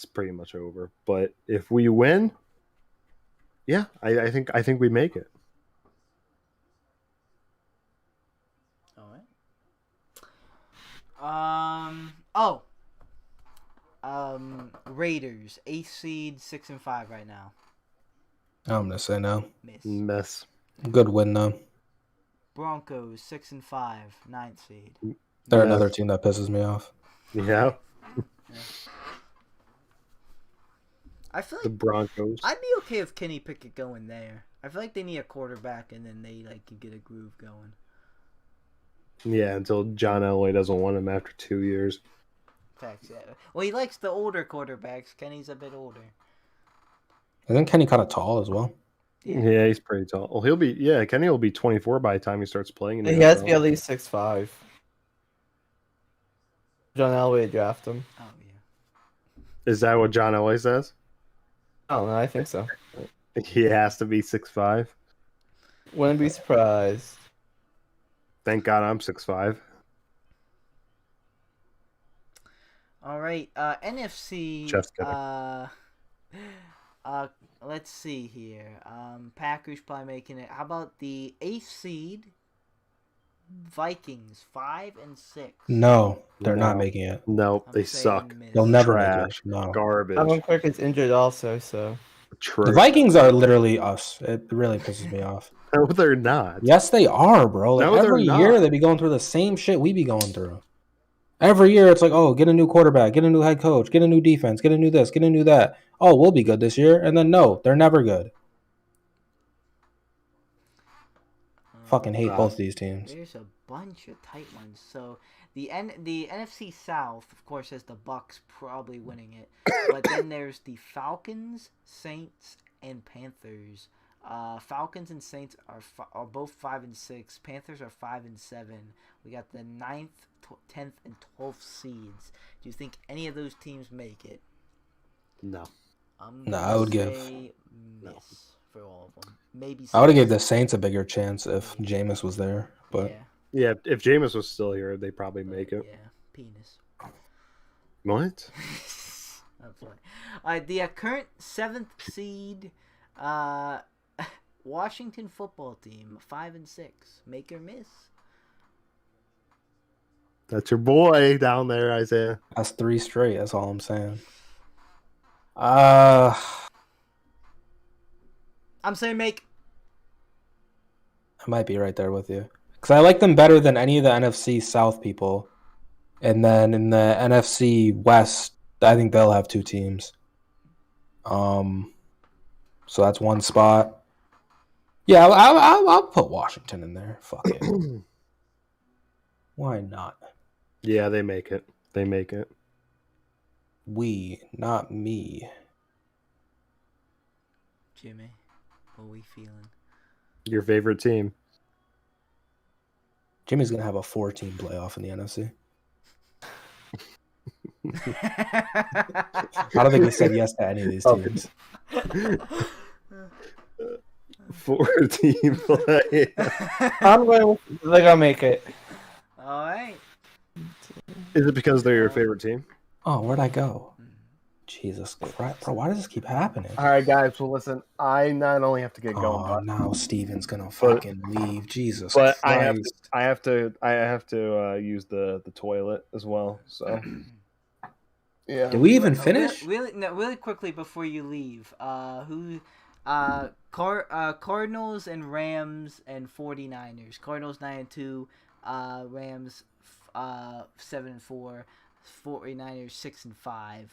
pretty much over. But if we win, yeah, I think we make it. All right. Raiders, 8th seed, 6-5 right now. I'm gonna say no. Miss. Good win though. Broncos, 6-5, 9th seed. They're Miss. another team that pisses me off. Yeah. I feel The like Broncos. I'd be okay if Kenny Pickett going there. I feel like they need a quarterback, and then they can get a groove going. Yeah, until John Elway doesn't want him after 2 years. Facts, yeah. Well, he likes the older quarterbacks. Kenny's a bit older. Isn't Kenny kind of tall as well? Yeah, he's pretty tall. Well, Kenny will be 24 by the time he starts playing. In the He has to be NFL. at least 6'5". John Elway draft him. Oh yeah. Is that what John Elway says? I don't know. I think so. He has to be 6'5". Wouldn't be surprised. Thank God I'm 6'5". All right. NFC. Just kidding. Let's see here. Packers probably making it. How about the 8th seed? Vikings 5-6. No, they're not No. making it. No, I'm they saying suck. miss. They'll never make Trash. it. No. Garbage. Alan Quick is injured also, so True. The Vikings are literally us. It really pisses me off. No, they're not. Yes, they are, bro. Like No, they're every not. year they be going through the same shit we be going through. Every year it's like, oh, get a new quarterback, get a new head coach, get a new defense, get a new this, get a new that. Oh, we'll be good this year. And then no, they're never good. Fucking hate both these teams. There's a bunch of tight ones. So the NFC South, of course, has the Bucks probably winning it, but then there's the Falcons, Saints, and Panthers. Falcons and Saints are both 5-6. Panthers are 5-7. We got the 9th, 10th, and 12th seeds. Do you think any of those teams make it? No. No, I would give miss for all of them. Maybe I would have Saints. gave the Saints a bigger chance if Jameis was there. But Yeah, if Jameis was still here, they probably make it. Yeah, penis. What? That's funny. The current 7th seed, Washington football team, 5-6. Make or miss? That's your boy down there, Isaiah. that's 3 straight, that's all I'm saying. I'm saying make. I might be right there with you. Because I like them better than any of the NFC South people. And then in the NFC West, I think they'll have 2 teams. So that's one spot. Yeah, I'll put Washington in there. Fuck it. Why not? Yeah, they make it. They make it. We, not me. Jimmy, what we feeling? Your favorite team. Jimmy's going to have a 4-team playoff in the NFC. I don't think he said yes to any of these teams. 4-team play. I'm going. They're gonna make it. All right. Is it because they're your favorite team? Oh, where'd I go? Jesus Christ, bro! Why does this keep happening? All right, guys. Well, listen. I not only have to get going, Oh, but now Steven's gonna fucking leave. Jesus But Christ! I have to use the toilet as well. So yeah. Did we even finish? Really quickly before you leave, Cardinals and Rams and 49ers. Cardinals 9-2, Rams 7-4, 49ers 6-5.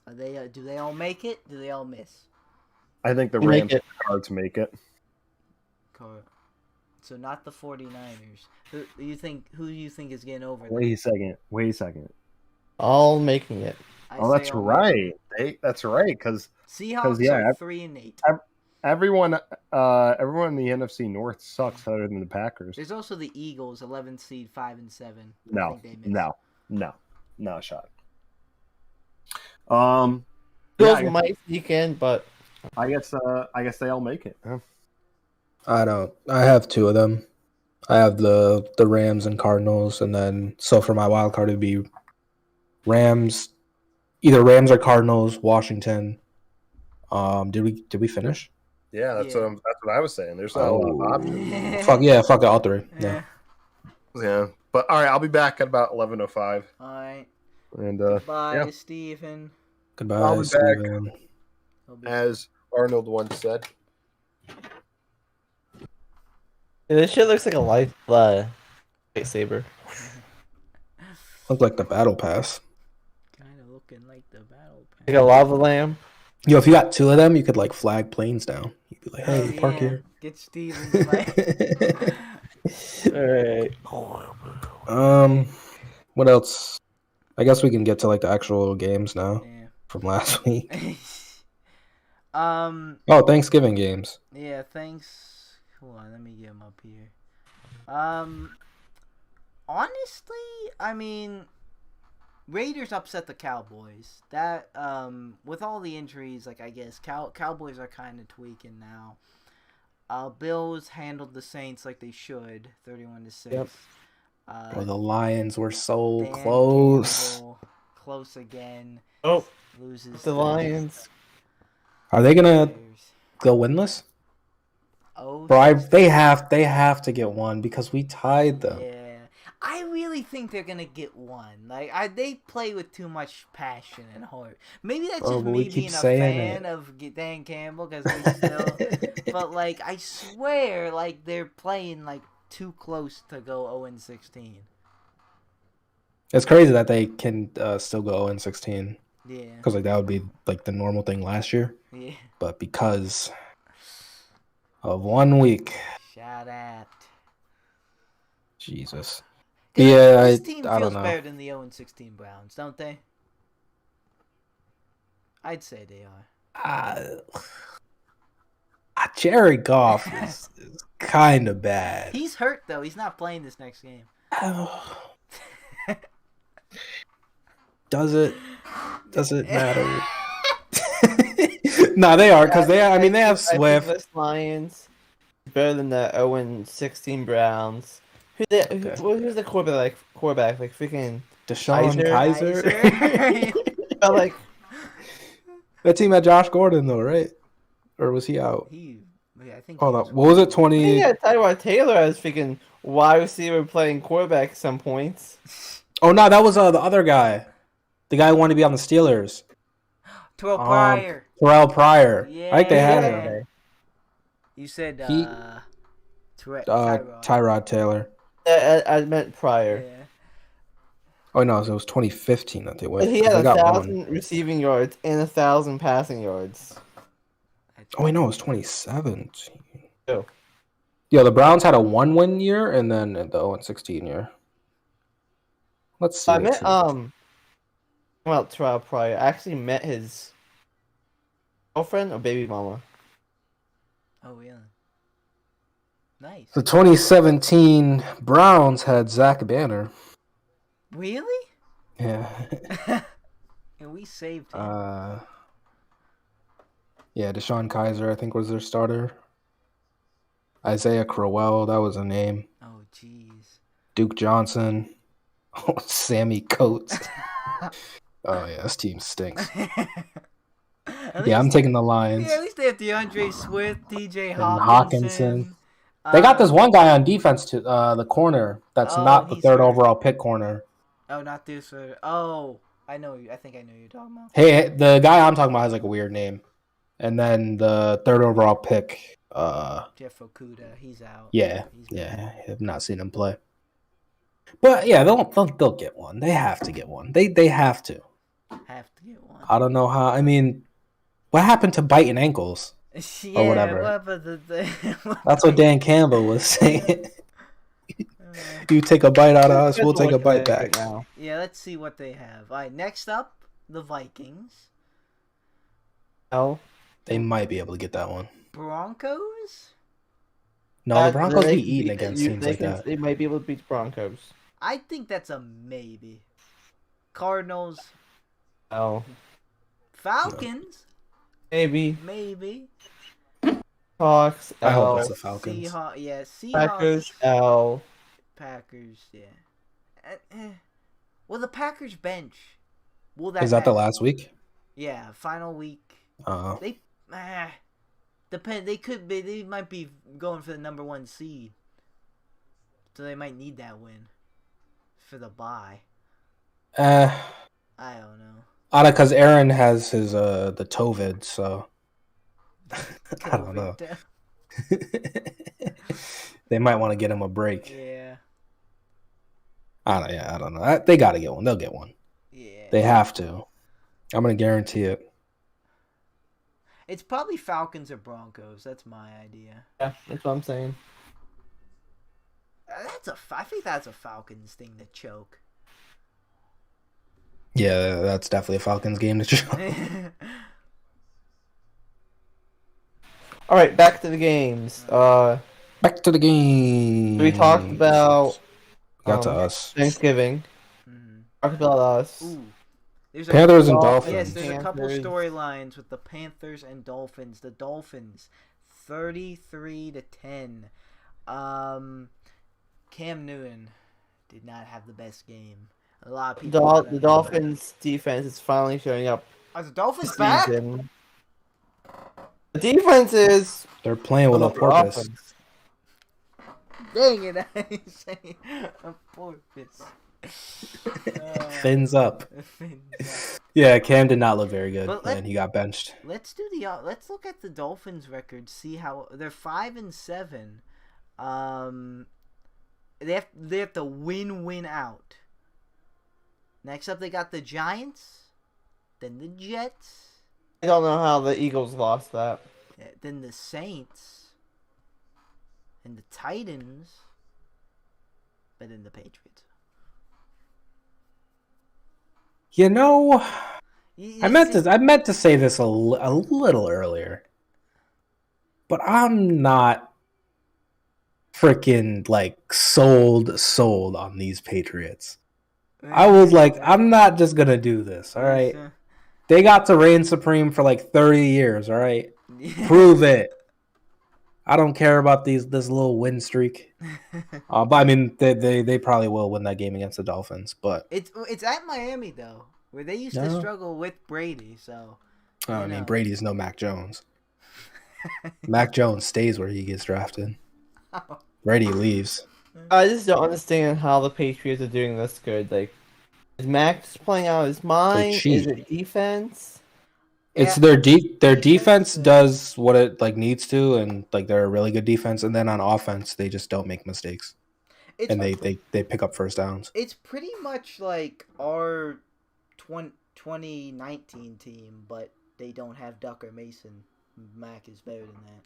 Are they? Do they all make it? Do they all miss? I think the You make Rams it. are to make it. So not the 49ers. Who do you think is getting over? Wait a second. All making it. Oh, that's right. That's right. Because Seahawks yeah, are 3-8. everyone in the NFC North sucks other than the Packers. There's also the Eagles, 11th seed, 5-7. I No, think they miss. no shot. Bills Yeah, might sneak in, but I guess they all make it. Huh? I don't. I have 2 of them. I have the Rams and Cardinals, and then so for my wild card it'd be Rams, either Rams or Cardinals, Washington. Did we finish? Yeah, that's Yeah. what I was saying. There's not a lot of options. Fuck it, all 3. Yeah. Yeah, but all right, I'll be back at about 11:05. All right. And Bye, yeah. Stephen. Goodbye, I'll be back. Steven. As Arnold once said, this shit looks like a lightsaber. Look like the battle pass. Kind of looking like the battle pass. Like a lava lamp. Yo, if you got 2 of them, you could like flag planes down. You'd be like, hey, Oh, park yeah. here. Get Steven's like. Alright. What else? I guess we can get to like the actual games now Yeah. from last week. Oh, Thanksgiving games. yeah, thanks. Hold on, let me get him up here. Honestly, I mean, Raiders upset the Cowboys. That, with all the injuries, like, I guess, Cowboys are kind of tweaking now. Bills handled the Saints like they should, 31-6. Yep. Bro, the Lions were so Dan close. Campbell, close again. Oh, Loses the to Lions. Are they gonna Bears. go winless? Oh, Bro, they have to get one because we tied them. yeah. I really think they're gonna get one. Like they play with too much passion and heart. Maybe that's Bro, just but we me keep being a saying fan it. of Dan Campbell because we still. But like I swear, like they're playing like too close to go 0-16. It's crazy that they can still go 0-16 Yeah. because like that would be like the normal thing last year. Yeah. But because of 1 week, Shout out. Jesus. 'Cause Yeah, this team I feels don't know. better than the 0-16 Browns, don't they? I'd say they are. Jared Goff is kind of bad. He's hurt though. He's not playing this next game. Does it matter? No, they are because they have I think Swift. this Lions better than the 0-16 Browns. Who's the quarterback? Like freaking Deshaun Kaiser? Kaiser. like That team had Josh Gordon though, right? Or was he out? I think. Hold up. What was it? 20? yeah, Tyrod Taylor as freaking wide receiver playing quarterback at some points. Oh no, that was the other guy. The guy who wanted to be on the Steelers. Terrell Pryor. Terrell Pryor. Yeah. I think they had Yeah. him. You said He- Tyrod. Tyrod Taylor. I meant prior. Yeah. Oh no, so it was 2015 that they went. But he had They got 1,000 receiving yards and 1,000 passing yards. Oh wait, no, it was 2017. Oh. Yeah, the Browns had a 1-win year and then the 0-16 year. Let's see. I met well, Terrell Pryor. I actually met his girlfriend or baby mama. Oh really? Nice. The 2017 Browns had Zach Banner. Really? Yeah. And we saved him. Yeah, Deshaun Kaiser, I think, was their starter. Isaiah Crowell, that was a name. Oh jeez. Duke Johnson. Oh, Sammy Coates. Oh, yeah, this team stinks. Yeah, I'm taking the Lions. Yeah, at least they have DeAndre Swift, DJ And Hawkinson. They got this one guy on defense, too, the corner. That's not the he's third hurt. overall pick corner. Oh, not this. Oh, I know. I think I know who you're talking about. Hey, the guy I'm talking about has like a weird name. And then the third overall pick, Jeff Okuda, he's out. yeah, He's yeah, I have not seen him play. But yeah, they'll get one. They have to get one. They have to. have to get one. I don't know how. I mean, what happened to biting ankles? Yeah, whatever. What That's what Dan Campbell was saying. You take a bite out of us, we'll take a bite back. now. Yeah, let's see what they have. All right, next up, the Vikings. No. They might be able to get that one. Broncos? No, the Broncos They be can eating beat- against you- teams they like can- that. They might be able to beat the Broncos. I think that's a maybe. Cardinals? No. Falcons? Maybe. Maybe. Hawks. I hope L. it's the Falcons. Seahawks. Packers. L. Packers, yeah. Will the Packers bench? Will that Is that the happen? last week? Yeah, final week. They depend. They could be. They might be going for the number 1 seed, so they might need that win for the bye. I don't know. Because Aaron has his the TOVID, so I don't know. They might want to get him a break. Yeah. I don't know. They got to get one. They'll get one. Yeah. They have to. I'm gonna guarantee it. It's probably Falcons or Broncos. That's my idea. Yeah, that's what I'm saying. I think that's a Falcons thing to choke. Yeah, that's definitely a Falcons game to show. All right, back to the games. Back to the game. We talked about Got to us. Thanksgiving. Talked about us. Ooh. There's Panthers and Yes, Dolphins. Yes, there's a couple Panthers. storylines with the Panthers and Dolphins. The Dolphins, 33-10. Cam Newton did not have the best game. A lot of people. The Dolphins defense is finally showing up Are the Dolphins this back? season. The The defense is They're playing with a purpose. offense. Dang it! I ain't saying a porpoise. Fins up. Fins up. Yeah, Cam did not look very good, But and he got benched. Let's do the. Let's look at the Dolphins' record. See how they're 5-7. They have to win out. Next up, they got the Giants, then the Jets, I don't know how the Eagles lost that. then the Saints, and the Titans, but then the Patriots. You know, You I meant see- to say this a little earlier, but I'm not freaking like sold on these Patriots. I was like, I'm not just gonna do this. All right, they got to reign supreme for like 30 years. All right, prove it. I don't care about this little win streak. But I mean, they probably will win that game against the Dolphins. But It's at Miami though, where they used to No. struggle with Brady. So I You mean, know. Brady's no Mac Jones. Mac Jones stays where he gets drafted. Brady leaves. I just don't understand how the Patriots are doing this good. Like, is Max playing out of his mind? cheat. Is it defense? It's Yeah. their defense does what it like needs to, and like they're a really good defense. And then on offense, they just don't make mistakes, it's and they pick up first downs. it's pretty much like our 2019 team, but they don't have Duck or Mason. Mac is better than that.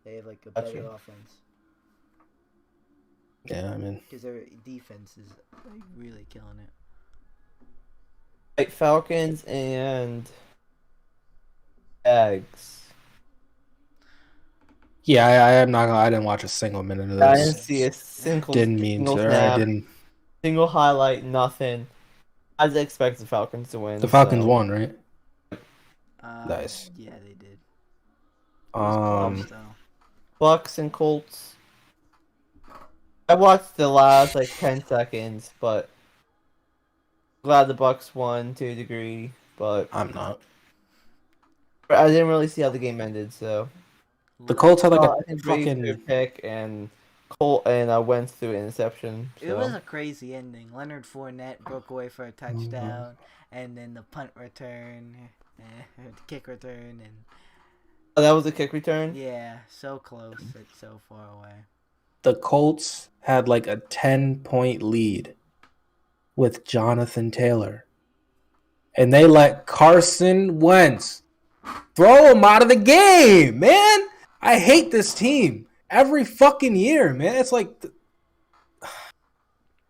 They have like a better Gotcha. offense Yeah, I mean, because their defense is like really killing it. Like Falcons and Jags. yeah, I'm not gonna. I didn't watch a single minute of I didn't this. see a single, Didn't mean single to. I snap, didn't. single highlight, nothing. I just expect the Falcons to win. The Falcons so. won, right? Nice. Yeah, they did. It was close, though. Bucks and Colts. I watched the last like 10 seconds, but glad the Bucks won to a degree. But I'm not. I didn't really see how the game ended, so. The Colts had like I a think Brady threw a fucking. pick and Colt and Wentz threw an interception. It So. was a crazy ending. Leonard Fournette broke away for a touchdown, and then the punt return, the kick return, and Oh, that was a kick return. yeah, so close, it's so far away. The Colts had like a 10-point lead with Jonathan Taylor. And they let Carson Wentz throw him out of the game, man. I hate this team every fucking year, man. It's like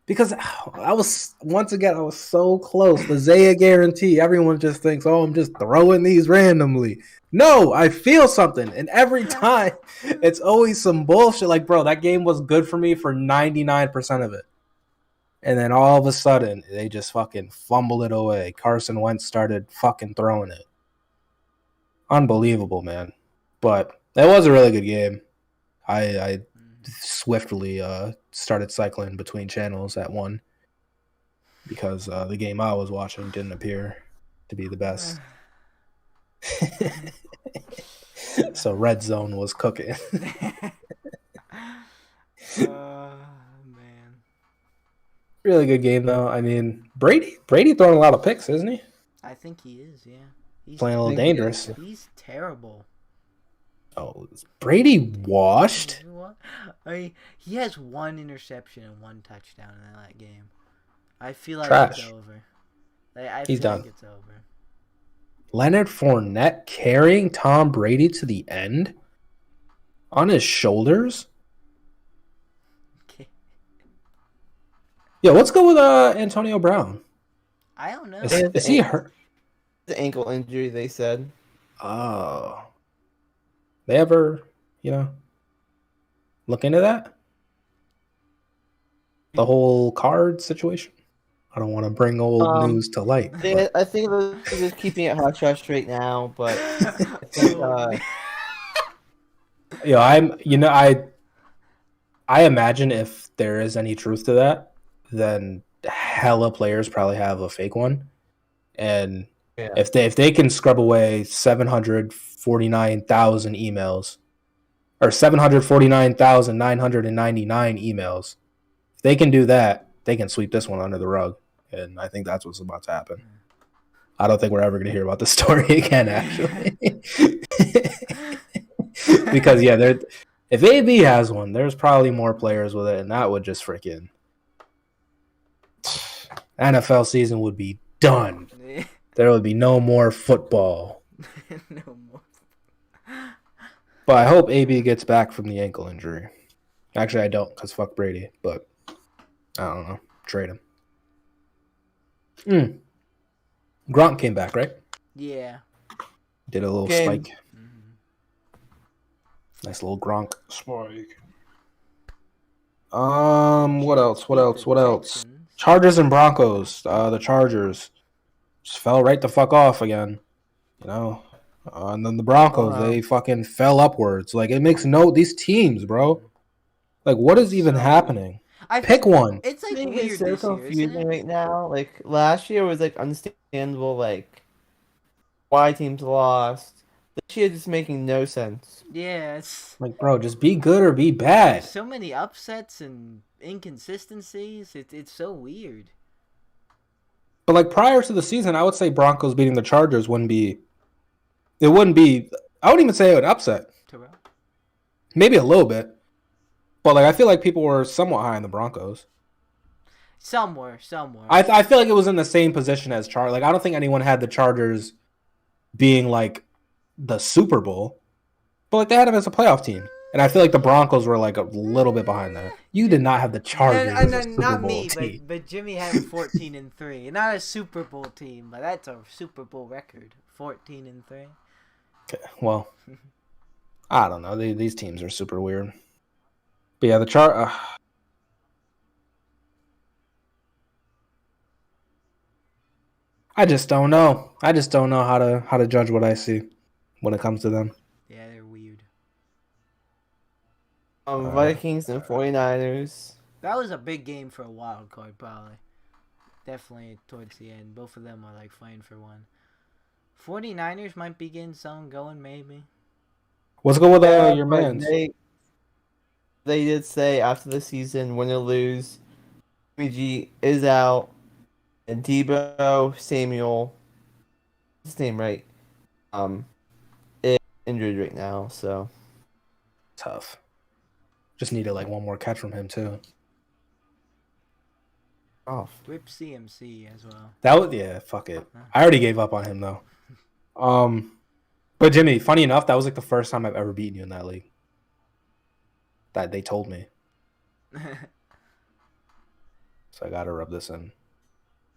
because I was so close. The Zaya guarantee. Everyone just thinks, oh, I'm just throwing these randomly. No, I feel something. And every time it's always some bullshit. Like, bro, that game was good for me for 99% of it. And then all of a sudden, they just fucking fumbled it away. Carson Wentz started fucking throwing it. Unbelievable, man. But that was a really good game. I swiftly started cycling between channels at one because the game I was watching didn't appear to be the best. So Red Zone was cooking. Man. Really good game though. I mean, Brady throwing a lot of picks, isn't he? I think he is, yeah. He's Playing a little dangerous. He's terrible. Oh, is Brady washed? What? I mean, he has one interception and one touchdown in that game. I feel like Trash. it's over. I He's feel done. like it's over. Leonard Fournette carrying Tom Brady to the end on his shoulders. Okay. Yeah, what's good with Antonio Brown? I don't know. Is he hurt? The ankle injury, they said. Oh. They ever, look into that? The whole card situation? I don't want to bring old news to light. I think they're just keeping it hush hush right now, but I think, I imagine if there is any truth to that, then hella players probably have a fake one. And Yeah. If they can scrub away 749,000 emails or 749,999 emails, if they can do that, they can sweep this one under the rug. And I think that's what's about to happen. I don't think we're ever going to hear about this story again, actually. Because, yeah, if AB has one, there's probably more players with it, and that would just freaking NFL season would be done. There would be no more football. No more. But I hope AB gets back from the ankle injury. Actually, I don't, because fuck Brady. But I don't know. Trade him. Gronk came back, right? Yeah. Did a little Game. spike. Nice little Gronk spike. What else? Texans. Chargers and Broncos. The Chargers just fell right the fuck off again. You know? And then the Broncos, they fucking fell upwards. Like, it makes these teams, bro. Like, what is even happening? Pick one. It's like I think weird it's so this year, isn't confusing it? right now. Like last year was like understandable, like why teams lost. This year just making no sense. Yeah, it's Like, bro, just be good or be bad. there's so many upsets and inconsistencies. It's so weird. But, like, prior to the season, I would say Broncos beating the Chargers wouldn't be... I wouldn't even say it would upset. Terrell? Maybe a little bit. But, like, I feel like people were somewhat high on the Broncos. Somewhere. I feel like it was in the same position as Chargers. Like, I don't think anyone had the Chargers being, like, the Super Bowl. But, like, they had them as a playoff team. And I feel like the Broncos were, like, a little bit behind that. You did not have the Chargers as a Super not Bowl me, team. but Jimmy had 14-3. Not a Super Bowl team, but that's a Super Bowl record. 14-3. Okay, well, I don't know. These teams are super weird. But yeah, the I just don't know. I just don't know how to judge what I see when it comes to them. Yeah, they're weird. Vikings and 49ers. That was a big game for a wild card, probably. Definitely towards the end. Both of them are like fighting for one. 49ers might be getting something going, maybe. Let's go with your but mans. They did say after the season, win or lose, Jimmy G is out, and Debo Samuel, his name right, is injured right now. So Tough. Just needed like one more catch from him too. off. Rip CMC as well. Fuck it. I already gave up on him though. But Jimmy, funny enough, that was like the first time I've ever beaten you in that league. That they told me. So I gotta rub this in.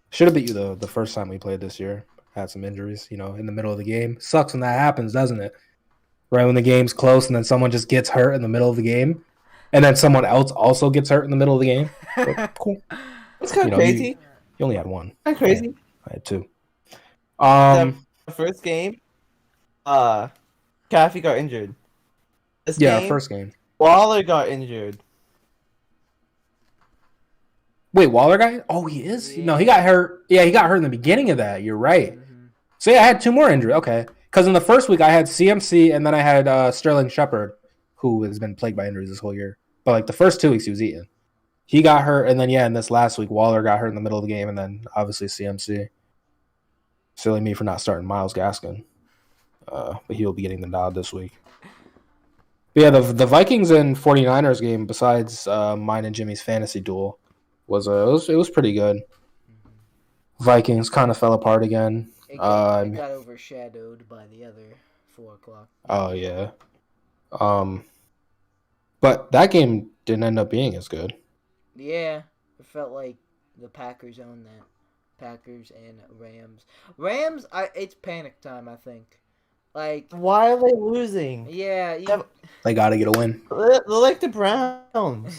Should have beat you the first time we played this year. Had some injuries, in the middle of the game. Sucks when that happens, doesn't it? Right when the game's close and then someone just gets hurt in the middle of the game. And then someone else also gets hurt in the middle of the game. But cool. It's kind of crazy. You only had one. Kind of crazy. I had two. The first game, Caffey got injured. This Yeah, game, first game. Waller got injured. Wait, Waller got? Oh, he is. Yeah. No, he got hurt. Yeah, he got hurt in the beginning of that. You're right. Mhm. So yeah, I had two more injuries. Okay, because in the first week I had CMC and then I had Sterling Shepard, who has been plagued by injuries this whole year. But like the first 2 weeks he was eating. He got hurt, and then in this last week Waller got hurt in the middle of the game, and then obviously CMC. Silly me for not starting Myles Gaskin, but he'll be getting the nod this week. But yeah, the Vikings and 49ers game, besides mine and Jimmy's fantasy duel, was it was pretty good. Vikings kind of fell apart again. It got overshadowed by the other 4 o'clock. Oh yeah. But that game didn't end up being as good. Yeah, it felt like the Packers owned that. Packers and Rams, it's panic time, I think. Like, Why are they losing? yeah, They got to get a win. They're like the Browns.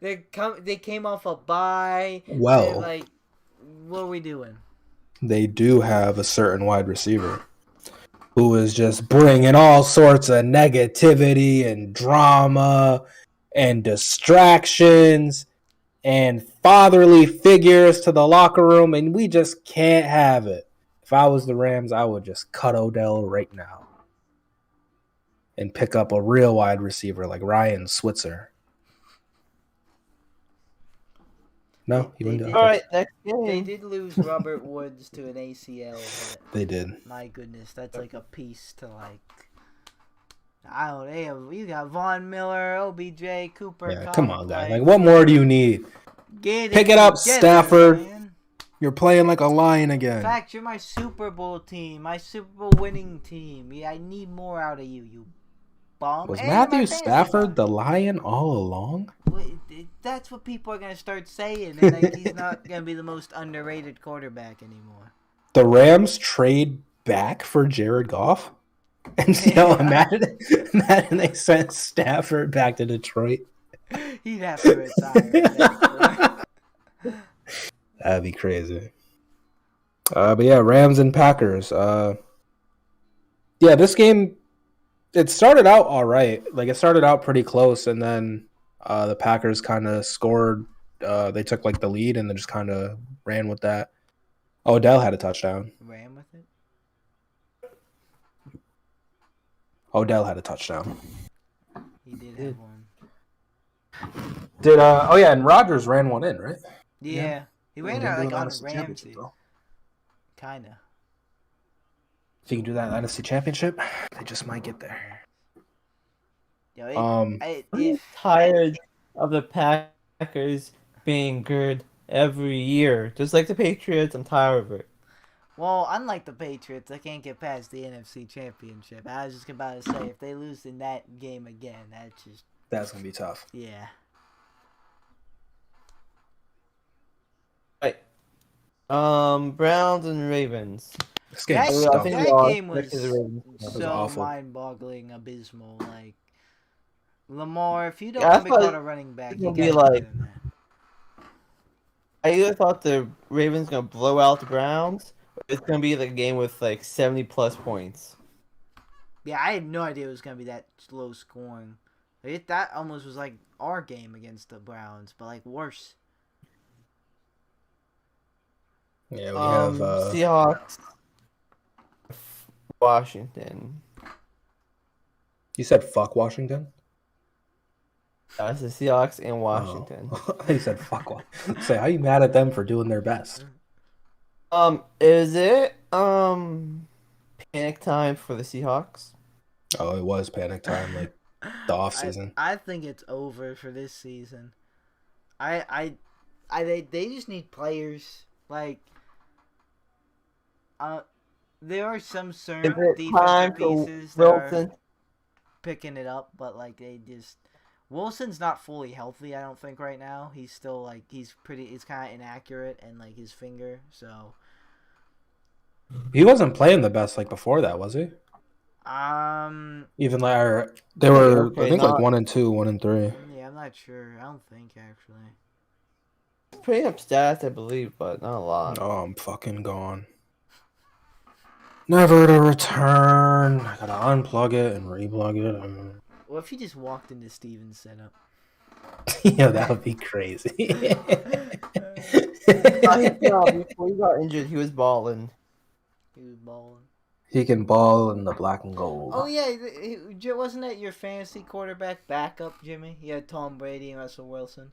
they came off a bye. Well. They're like, what are we doing? They do have a certain wide receiver who is just bringing all sorts of negativity and drama and distractions and fatherly figures to the locker room, and we just can't have it. If I was the Rams, I would just cut Odell right now and pick up a real wide receiver like Ryan Switzer. No, you wouldn't do it. All right, next They game. did lose Robert Woods to an ACL, but They did. my goodness, that's like a piece to like. I don't know. You got Von Miller, OBJ, Cooper. Yeah, come on, guys. Conklin. Like, what more do you need? Pick it up, together, Stafford. man. You're playing like a lion In again. fact, you're my Super Bowl team, my Super Bowl winning team. Yeah, I need more out of you, you bum. Was And you're my Matthew fantasy Stafford the bum. lion all along? That's what people are gonna start saying, and like, he's not gonna be the most underrated quarterback anymore. The Rams trade back for Jared Goff? And imagine they sent Stafford back to Detroit. He'd have to retire. That'd be crazy. But yeah, Rams and Packers. Yeah, this game, it started out all right. Like, it started out pretty close, and then the Packers kind of scored. They took like the lead and then just kind of ran with that. Odell had a touchdown. Ran with it. Odell had a touchdown. He did have one. Did oh yeah, and Rodgers ran one in, right? Yeah. He ran out like on Ramsey. Kinda. If you can do that NFC Championship, they just might get there. Yo, I'm if tired of the Packers being good every year, just like the Patriots. I'm tired of it. well, unlike the Patriots, they can't get past the NFC Championship. I was just about to say, if they lose in that game again, That's gonna be tough. yeah. Right. Browns and Ravens. This game That, stunk. I think that we all game was expected the Ravens. was so awful. mind-boggling, abysmal. Like, Lamar, if you don't Yeah, I want to be thought called a running back, it's you gonna gotta be do like- better than that. I either thought the Ravens gonna blow out the Browns, or it's gonna be like a game with like 70+ points. Yeah, I had no idea it was gonna be that low scoring. That almost was like our game against the Browns, but like worse. Yeah, we have Seahawks, Washington. You said fuck Washington? That's the Seahawks and Washington. Oh. You said fuck Washington. Say, how you mad at them for doing their best? Is it panic time for the Seahawks? Oh, it was panic time, like the off season. I think it's over for this season. They just need players. Like, there are some certain Is it defensive time for pieces that are Wilson? picking it up, but like Wilson's not fully healthy. I don't think right now. He's still like he's kind of inaccurate and like his finger. So He wasn't playing the best like before that, was he? Even like they were, Okay, I think not- like 1-2, 1-3. Yeah, I'm not sure. I don't think actually. Putting up stats, I believe, but not a lot. Oh, I'm fucking gone. Never to return. I gotta unplug it and replug it. Well, if he just walked into Steven's setup. Yeah, that would be crazy. Before he got injured, he was balling. He was balling. He can ball in the black and gold. Oh yeah, wasn't that your fantasy quarterback backup, Jimmy? You had Tom Brady and Russell Wilson.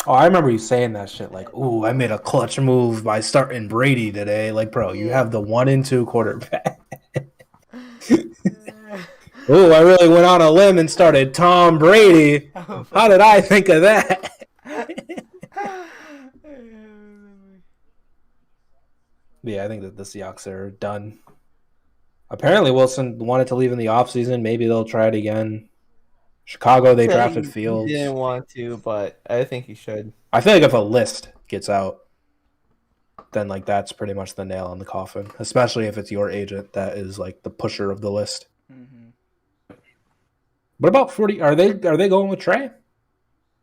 Oh, I remember you saying that shit. Like, ooh, I made a clutch move by starting Brady today. Like, bro, you have the 1-2 quarterback. Ooh, I really went on a limb and started Tom Brady. How did I think of that? Yeah, I think that the Seahawks are done. Apparently, Wilson wanted to leave in the offseason. Maybe they'll try it again. Chicago, they drafted Fields. He didn't want to, but I think he should. I feel like if a list gets out, then like that's pretty much the nail in the coffin. Especially if it's your agent that is like the pusher of the list. Mm-hmm. What about 40? Are they going with Trey?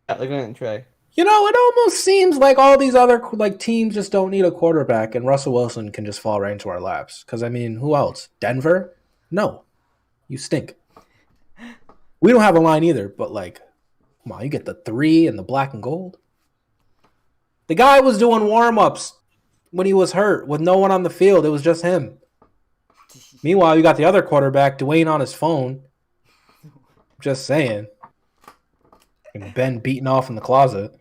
Yeah, they're going to try. You know, it almost seems like all these other like teams just don't need a quarterback, and Russell Wilson can just fall right into our laps. Because I mean, who else? Denver? No, you stink. We don't have a line either, but like, come on, you get the 3 and the black and gold. The guy was doing warm-ups when he was hurt with no one on the field. It was just him. Meanwhile, you got the other quarterback, Dwayne, on his phone. Just saying. And Ben beating off in the closet.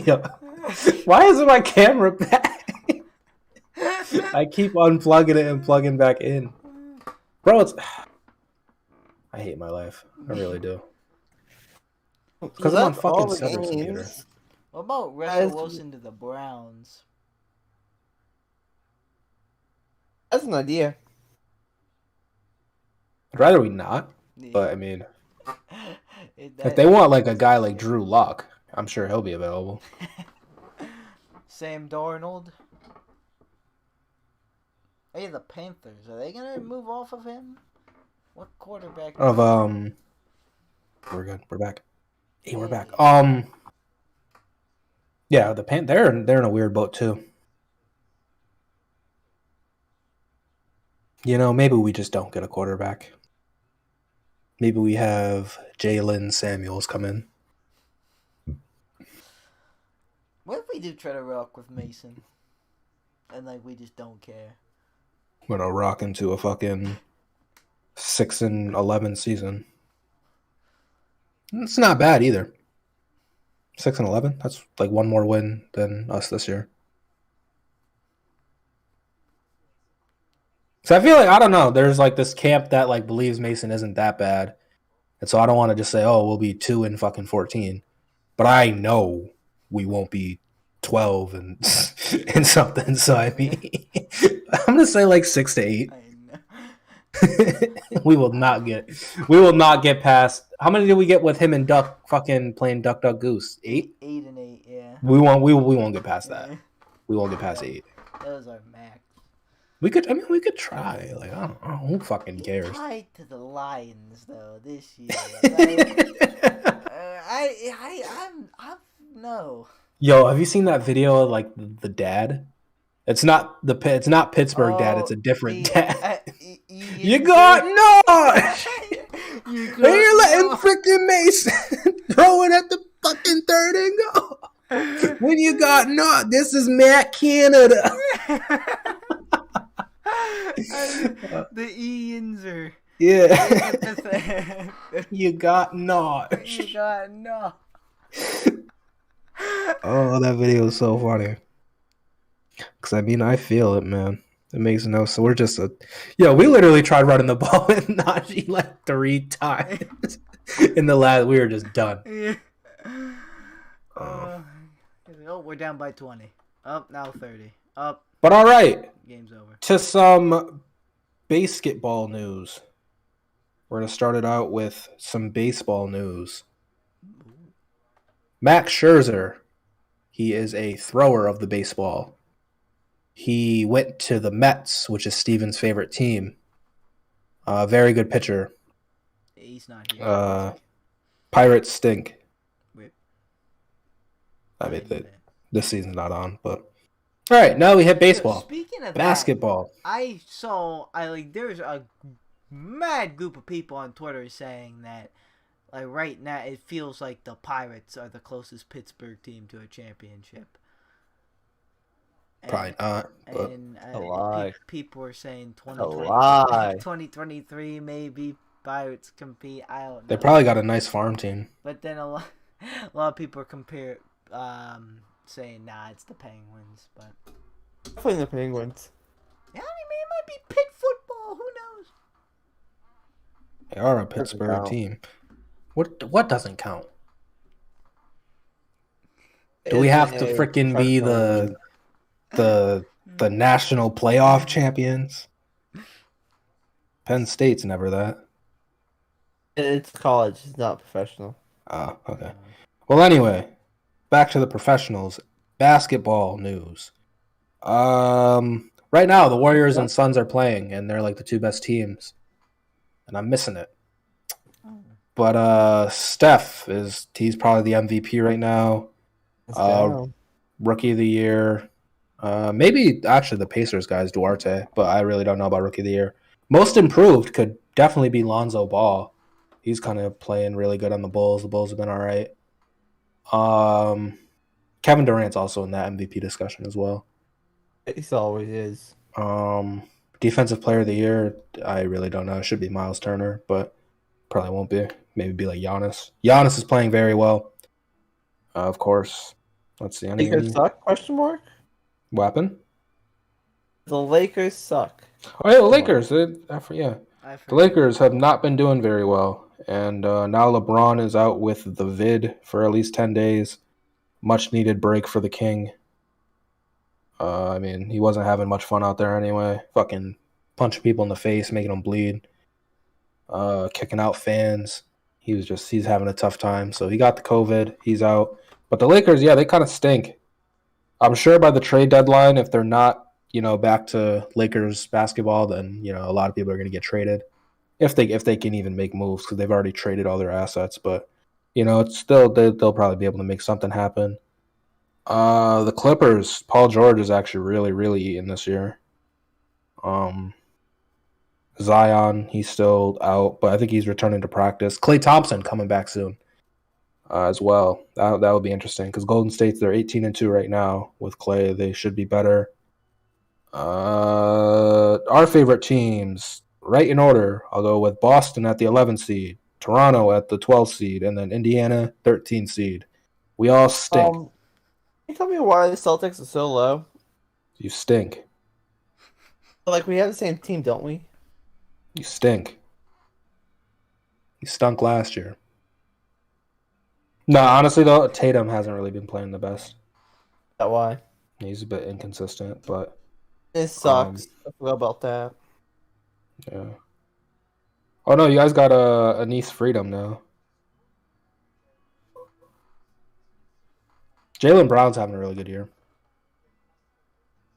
Yo, why isn't my camera back? I keep unplugging it and plugging back in. Bro, I hate my life. I really do. Because I'm on fucking Sever's computer. What about Russell Wilson to the Browns? That's an idea. I'd rather we not. But, I mean, if they want like a guy like Drew Lock, I'm sure he'll be available. Sam Darnold. Hey, the Panthers. Are they going to move off of him? What quarterback? We're good. We're back. Hey, we're back. Yeah, they're in a weird boat too. You know, maybe we just don't get a quarterback. Maybe we have Jalen Samuels come in. What if we do try to rock with Mason? And, like, we just don't care. We're gonna rock into a fucking 6-11 season. It's not bad either. 6-11. That's like one more win than us this year. So I feel like, I don't know, there's like this camp that like believes Mason isn't that bad. And so I don't want to just say, oh, we'll be 2-14. But I know we won't be 12 and something. So I mean, I'm gonna say like 6-8. We will not get past. How many did we get with him and Duck fucking playing Duck Duck Goose? 8? 8 and 8, yeah. We won't get past that. We won't get past 8. That was our max. We could try. Like, I don't know. Who fucking cares? Tied to the Lions though this year. Like, I'm no. Yo, have you seen that video of like the dad? It's not Pittsburgh dad. It's a different dad. You got Nosh. You're letting freaking Mason throw it at the fucking 3rd and go. When you got Nosh, this is Matt Canada. The Ians are. Yeah. You got Nosh. You got Nosh. Oh, that video is so funny. Because, I mean, I feel it, man. It makes no sense. We're just we literally tried running the ball with Najee like 3 times. In the last, we were just done. Yeah. We're down by 20. Up, now 30. Up. But all right. Game's over. To some basketball news. We're going to start it out with some baseball news. Max Scherzer. He is a thrower of the baseball. He went to the Mets, which is Steven's favorite team. Very good pitcher. He's not here. Pirates stink. Wait. I mean, this season's not on, but all right. Now we hit baseball. Speaking of basketball, there's a mad group of people on Twitter saying that, like, right now it feels like the Pirates are the closest Pittsburgh team to a championship. Probably not. But a lie. People are saying 2023 maybe Pirates compete. I don't know. They probably got a nice farm team. But then a lot of people are saying, nah, it's the Penguins. But definitely the Penguins. Yeah, I mean, it might be Pitt football. Who knows? They are a Pittsburgh team. What doesn't count? Do we have to freaking be the national playoff champions? Penn State's never that. It's college. It's not professional. Oh, okay. Well, anyway, back to the professionals. Basketball news. Right now, the Warriors and Suns are playing, and they're like the 2 best teams. And I'm missing it. But Steph he's probably the MVP right now. Rookie of the year. Maybe actually the Pacers guys, Duarte, but I really don't know about Rookie of the Year. Most improved could definitely be Lonzo Ball. He's kind of playing really good on the Bulls. The Bulls have been all right. Kevin Durant's also in that MVP discussion as well. He always is. Defensive Player of the Year, I really don't know. It should be Miles Turner, but probably won't be. Maybe be like Giannis. Giannis is playing very well. Of course. Let's see. Lakers suck? Question mark. What happened? The Lakers suck. Oh yeah, the Lakers. The Lakers have not been doing very well, and now LeBron is out with the vid for at least 10 days. Much needed break for the King. I mean, he wasn't having much fun out there anyway. Fucking punching people in the face, making them bleed. Kicking out fans. He's having a tough time. So he got the COVID. He's out. But the Lakers, yeah, they kind of stink. I'm sure by the trade deadline, if they're not, back to Lakers basketball, then, a lot of people are going to get traded. If they can even make moves, because they've already traded all their assets. But, it's still, they'll probably be able to make something happen. The Clippers, Paul George is actually really, really eating this year. Zion, he's still out, but I think he's returning to practice. Klay Thompson coming back soon as well. That would be interesting because Golden State's, they're 18-2 right now with Klay. They should be better. Our favorite teams, right in order, I'll go with Boston at the 11th seed, Toronto at the 12th seed, and then Indiana, 13th seed. We all stink. Can you tell me why the Celtics are so low? You stink. Like, we have the same team, don't we? You stink. You stunk last year. No, honestly, though, Tatum hasn't really been playing the best. Is that why? He's a bit inconsistent, but... It sucks. I forgot about that. Yeah. Oh, no, you guys got a Nice Freedom now. Jaylen Brown's having a really good year.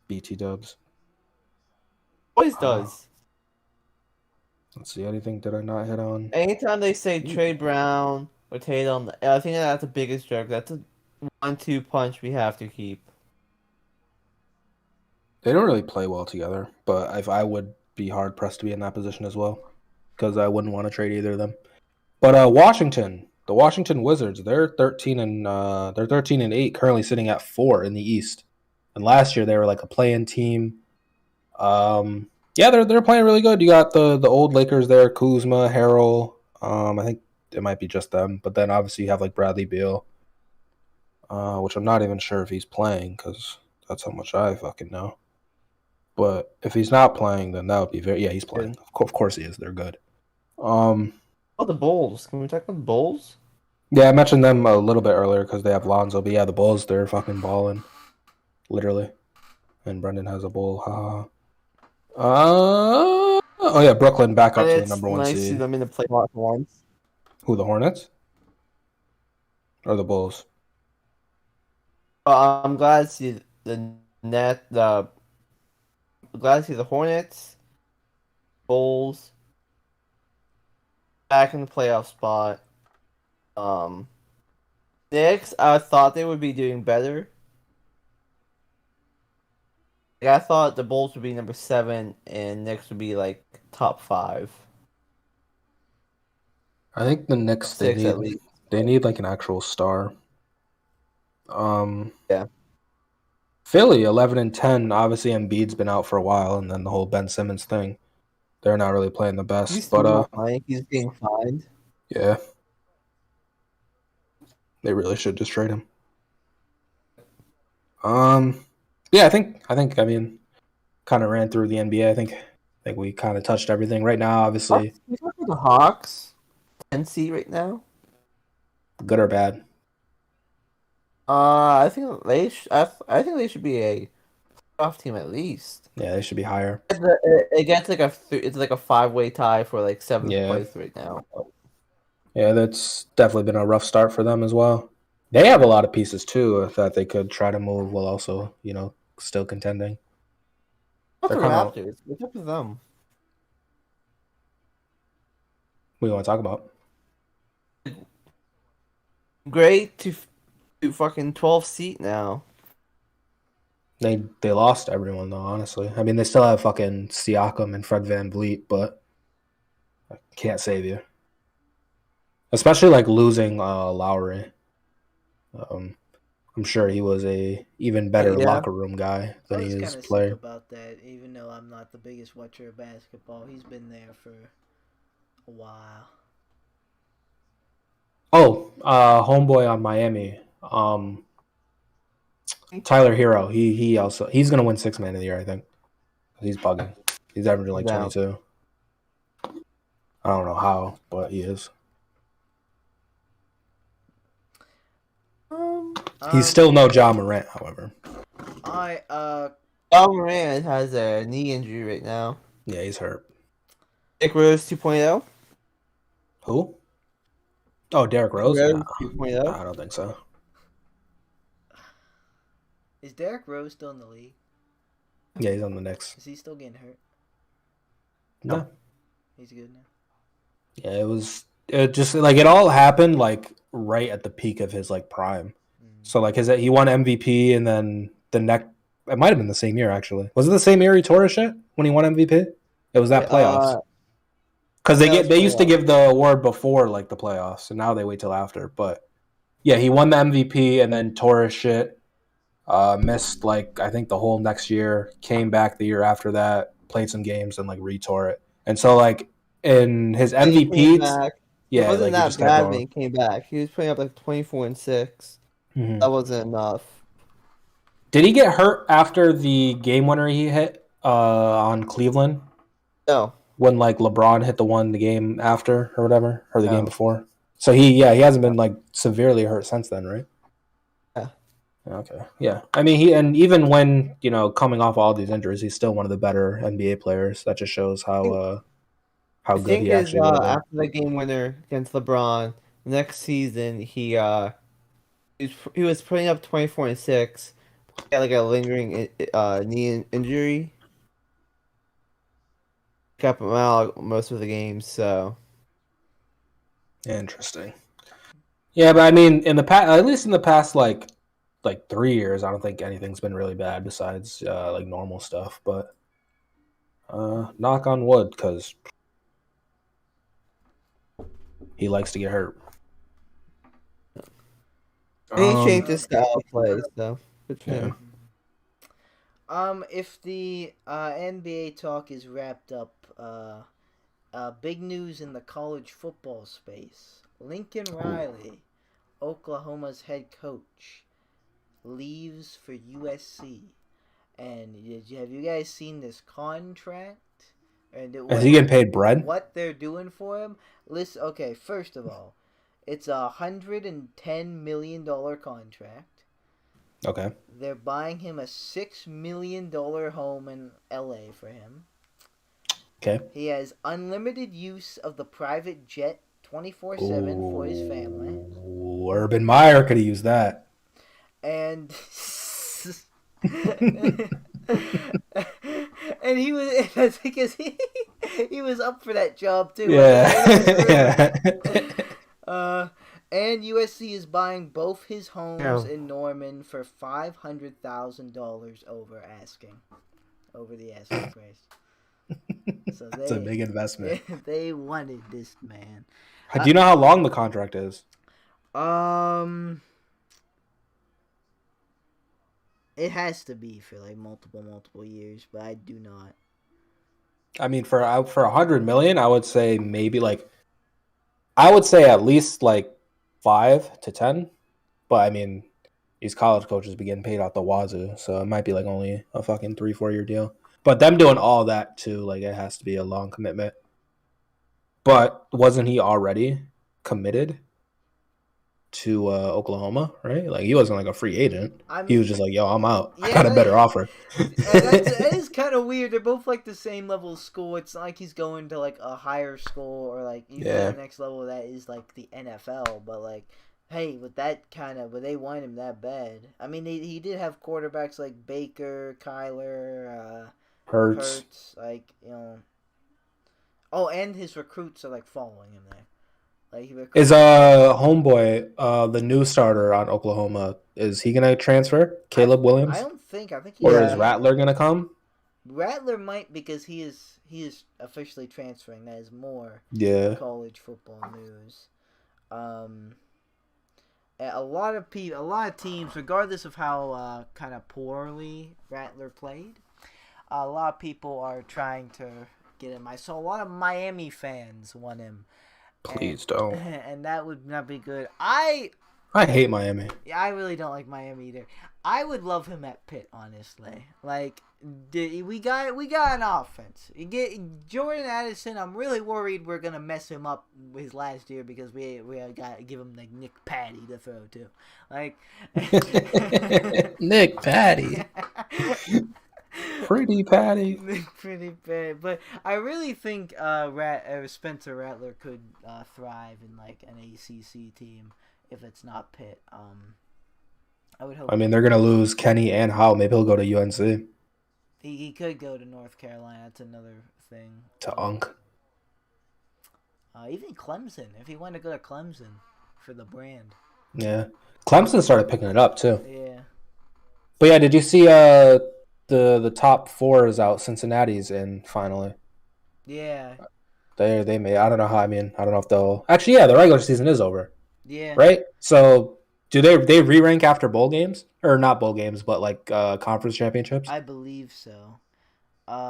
BT dubs. Always does. Let's see, anything did I not hit on? Anytime they say Trey Brown or Tatum, I think that's the biggest joke. That's a 1-2 punch we have to keep. They don't really play well together, but if I would be hard pressed to be in that position as well, because I wouldn't want to trade either of them. But Washington, the Washington Wizards, they're 13-8, currently sitting at 4 in the East. And last year they were like a play-in team. Yeah, they're playing really good. You got the old Lakers there, Kuzma, Harrell. I think it might be just them, but then obviously you have like Bradley Beal, which I'm not even sure if he's playing because that's how much I fucking know. But if he's not playing, then that would be he's playing. Of course he is. They're good. Oh, the Bulls. Can we talk about the Bulls? Yeah, I mentioned them a little bit earlier because they have Lonzo. But yeah, the Bulls, they're fucking balling, literally. And Brenden has a bull. Ha. Oh yeah, Brooklyn back up to the number 1 nice seed. to see them in the playoff once. Who, the Hornets? Or the Bulls? I'm glad to see glad to see the Hornets, Bulls back in the playoff spot. Knicks, I thought they would be doing better. Like, I thought the Bulls would be number 7 and Knicks would be like top 5. I think the Knicks 6 at least. they need like an actual star. Yeah. Philly 11-10. Obviously, Embiid's been out for a while, and then the whole Ben Simmons thing. They're not really playing the best, He's being fined. Yeah, they really should just trade him. Yeah, I think I mean, kind of ran through the NBA. I think we kind of touched everything right now. Obviously, Can we talk about the Hawks? 10 seed right now. good or bad. I think they should be a playoff team at least. Yeah, they should be higher. It gets like it's like a 5-way tie for like 7th Yeah. place right now. Yeah, that's definitely been a rough start for them as well. They have a lot of pieces too that they could try to move while also, still contending. Not the They're kinda- Raptors. What's up with them? What do you want to talk about? Great to fucking 12 seat now. They lost everyone though, honestly. I mean, they still have fucking Siakam and Fred VanVleet, but I can't save you. Especially like losing Lowry. I'm sure he was a even better Yeah. locker room guy I than was he kind is of sick player. about that, even though I'm not the biggest watcher of basketball. He's been there for a while. Oh, homeboy on Miami. Tyler Hero. He's gonna win 6th man of the year, I think. He's bugging. He's averaging like No. 22. I don't know how, but he is. He's still no John Morant, however. John Moran has a knee injury right now. Yeah, he's hurt. Nick Rose 2.0. Who? Oh, Derrick Rose? Rose Nah, 2.0. I don't think so. Is Derrick Rose still in the league? Yeah, he's on the Knicks. Is he still getting hurt? No. He's good now. Yeah, it just like it all happened like right at the peak of his like prime. So like he won MVP and then it might have been the same year actually. Was it the same year he tore his shit when he won MVP? It was that playoffs. Because they used to give the award before like the playoffs, and now they wait till after. But yeah, he won the MVP and then tore his shit. Missed like I think the whole next year. Came back the year after that, played some games and like retore it. And so like in his MVP, Yeah, it wasn't like, that bad when he came back. He was putting up like 24 and 6. Mm-hmm. That wasn't enough. Did he get hurt after the game winner he hit on Cleveland? No. When like LeBron hit the game after or whatever, or the game before. So he hasn't been like severely hurt since then, right? Yeah. Okay. Yeah. I mean even when, coming off all these injuries, he's still one of the better NBA players. That just shows how good he actually was. After the game winner against LeBron, next season he was putting up 24 and 6. He had like a lingering knee injury. Kept him out most of the games, so. Interesting. Yeah, but I mean, at least in the past like 3 years, I don't think anything's been really bad besides like normal stuff. But knock on wood, because he likes to get hurt. He changed his style of play, so good for him. If the NBA talk is wrapped up, big news in the college football space. Lincoln Riley, Oklahoma's head coach, leaves for USC. And have you guys seen this contract? Is he getting paid bread? What they're doing for him? Listen, okay, first of all, it's a $110 million contract. Okay. They're buying him a $6 million home in LA for him. Okay. He has unlimited use of the private jet 24/7 for his family. Urban Meyer could have used that. And and he was because he was up for that job too. Yeah. And USC is buying both his homes in Norman for $500,000 over the asking price. So That's a big investment. They wanted this man. Do you know how long the contract is? It has to be for like multiple years, but I do not. I mean, for $100 million, I would say at least like 5 to 10. But I mean, these college coaches be getting paid out the wazoo, so it might be like only a fucking 3-4 year deal. But them doing all that too, like it has to be a long commitment. But wasn't he already committed to Oklahoma, right? Like he wasn't like a free agent. He was just like, "Yo, I'm out. I got a better offer." That is kind of weird. They're both like the same level of school. It's not like he's going to like a higher school or like the next level that is like the NFL. But like, hey, with that but they want him that bad. I mean, he did have quarterbacks like Baker, Kyler, Hurts, like Oh, and his recruits are like following him there. Is homeboy the new starter on Oklahoma? Is he gonna transfer? Caleb Williams? I don't think. I think. Or is Rattler gonna come? Rattler might, because he is officially transferring. That is more college football news. a lot of teams, regardless of how kind of poorly Rattler played, a lot of people are trying to get him. I saw a lot of Miami fans want him. Please don't. And that would not be good. I hate Miami. I really don't like Miami either. I would love him at Pitt, honestly. Like, we got an offense. You get Jordan Addison. I'm really worried we're gonna mess him up his last year because we got to give him like Nick Patty to throw to. Like Nick Patty. Pretty Patty. Pretty bad. But I really think Spencer Rattler could thrive in like an ACC team if it's not Pitt. I would hope. I mean, they're gonna lose Kenny and Howe. Maybe he'll go to UNC. He could go to North Carolina. That's another thing. To Unk. Even Clemson. If he wanted to go to Clemson for the brand. Yeah, Clemson started picking it up too. Yeah. But yeah, did you see the top 4 is out? Cincinnati's in finally. Yeah. They may. I don't know how. I mean, I don't know if they'll. Actually, yeah, the regular season is over. Yeah. Right. So do they re-rank after bowl games or not bowl games, but like conference championships? I believe so.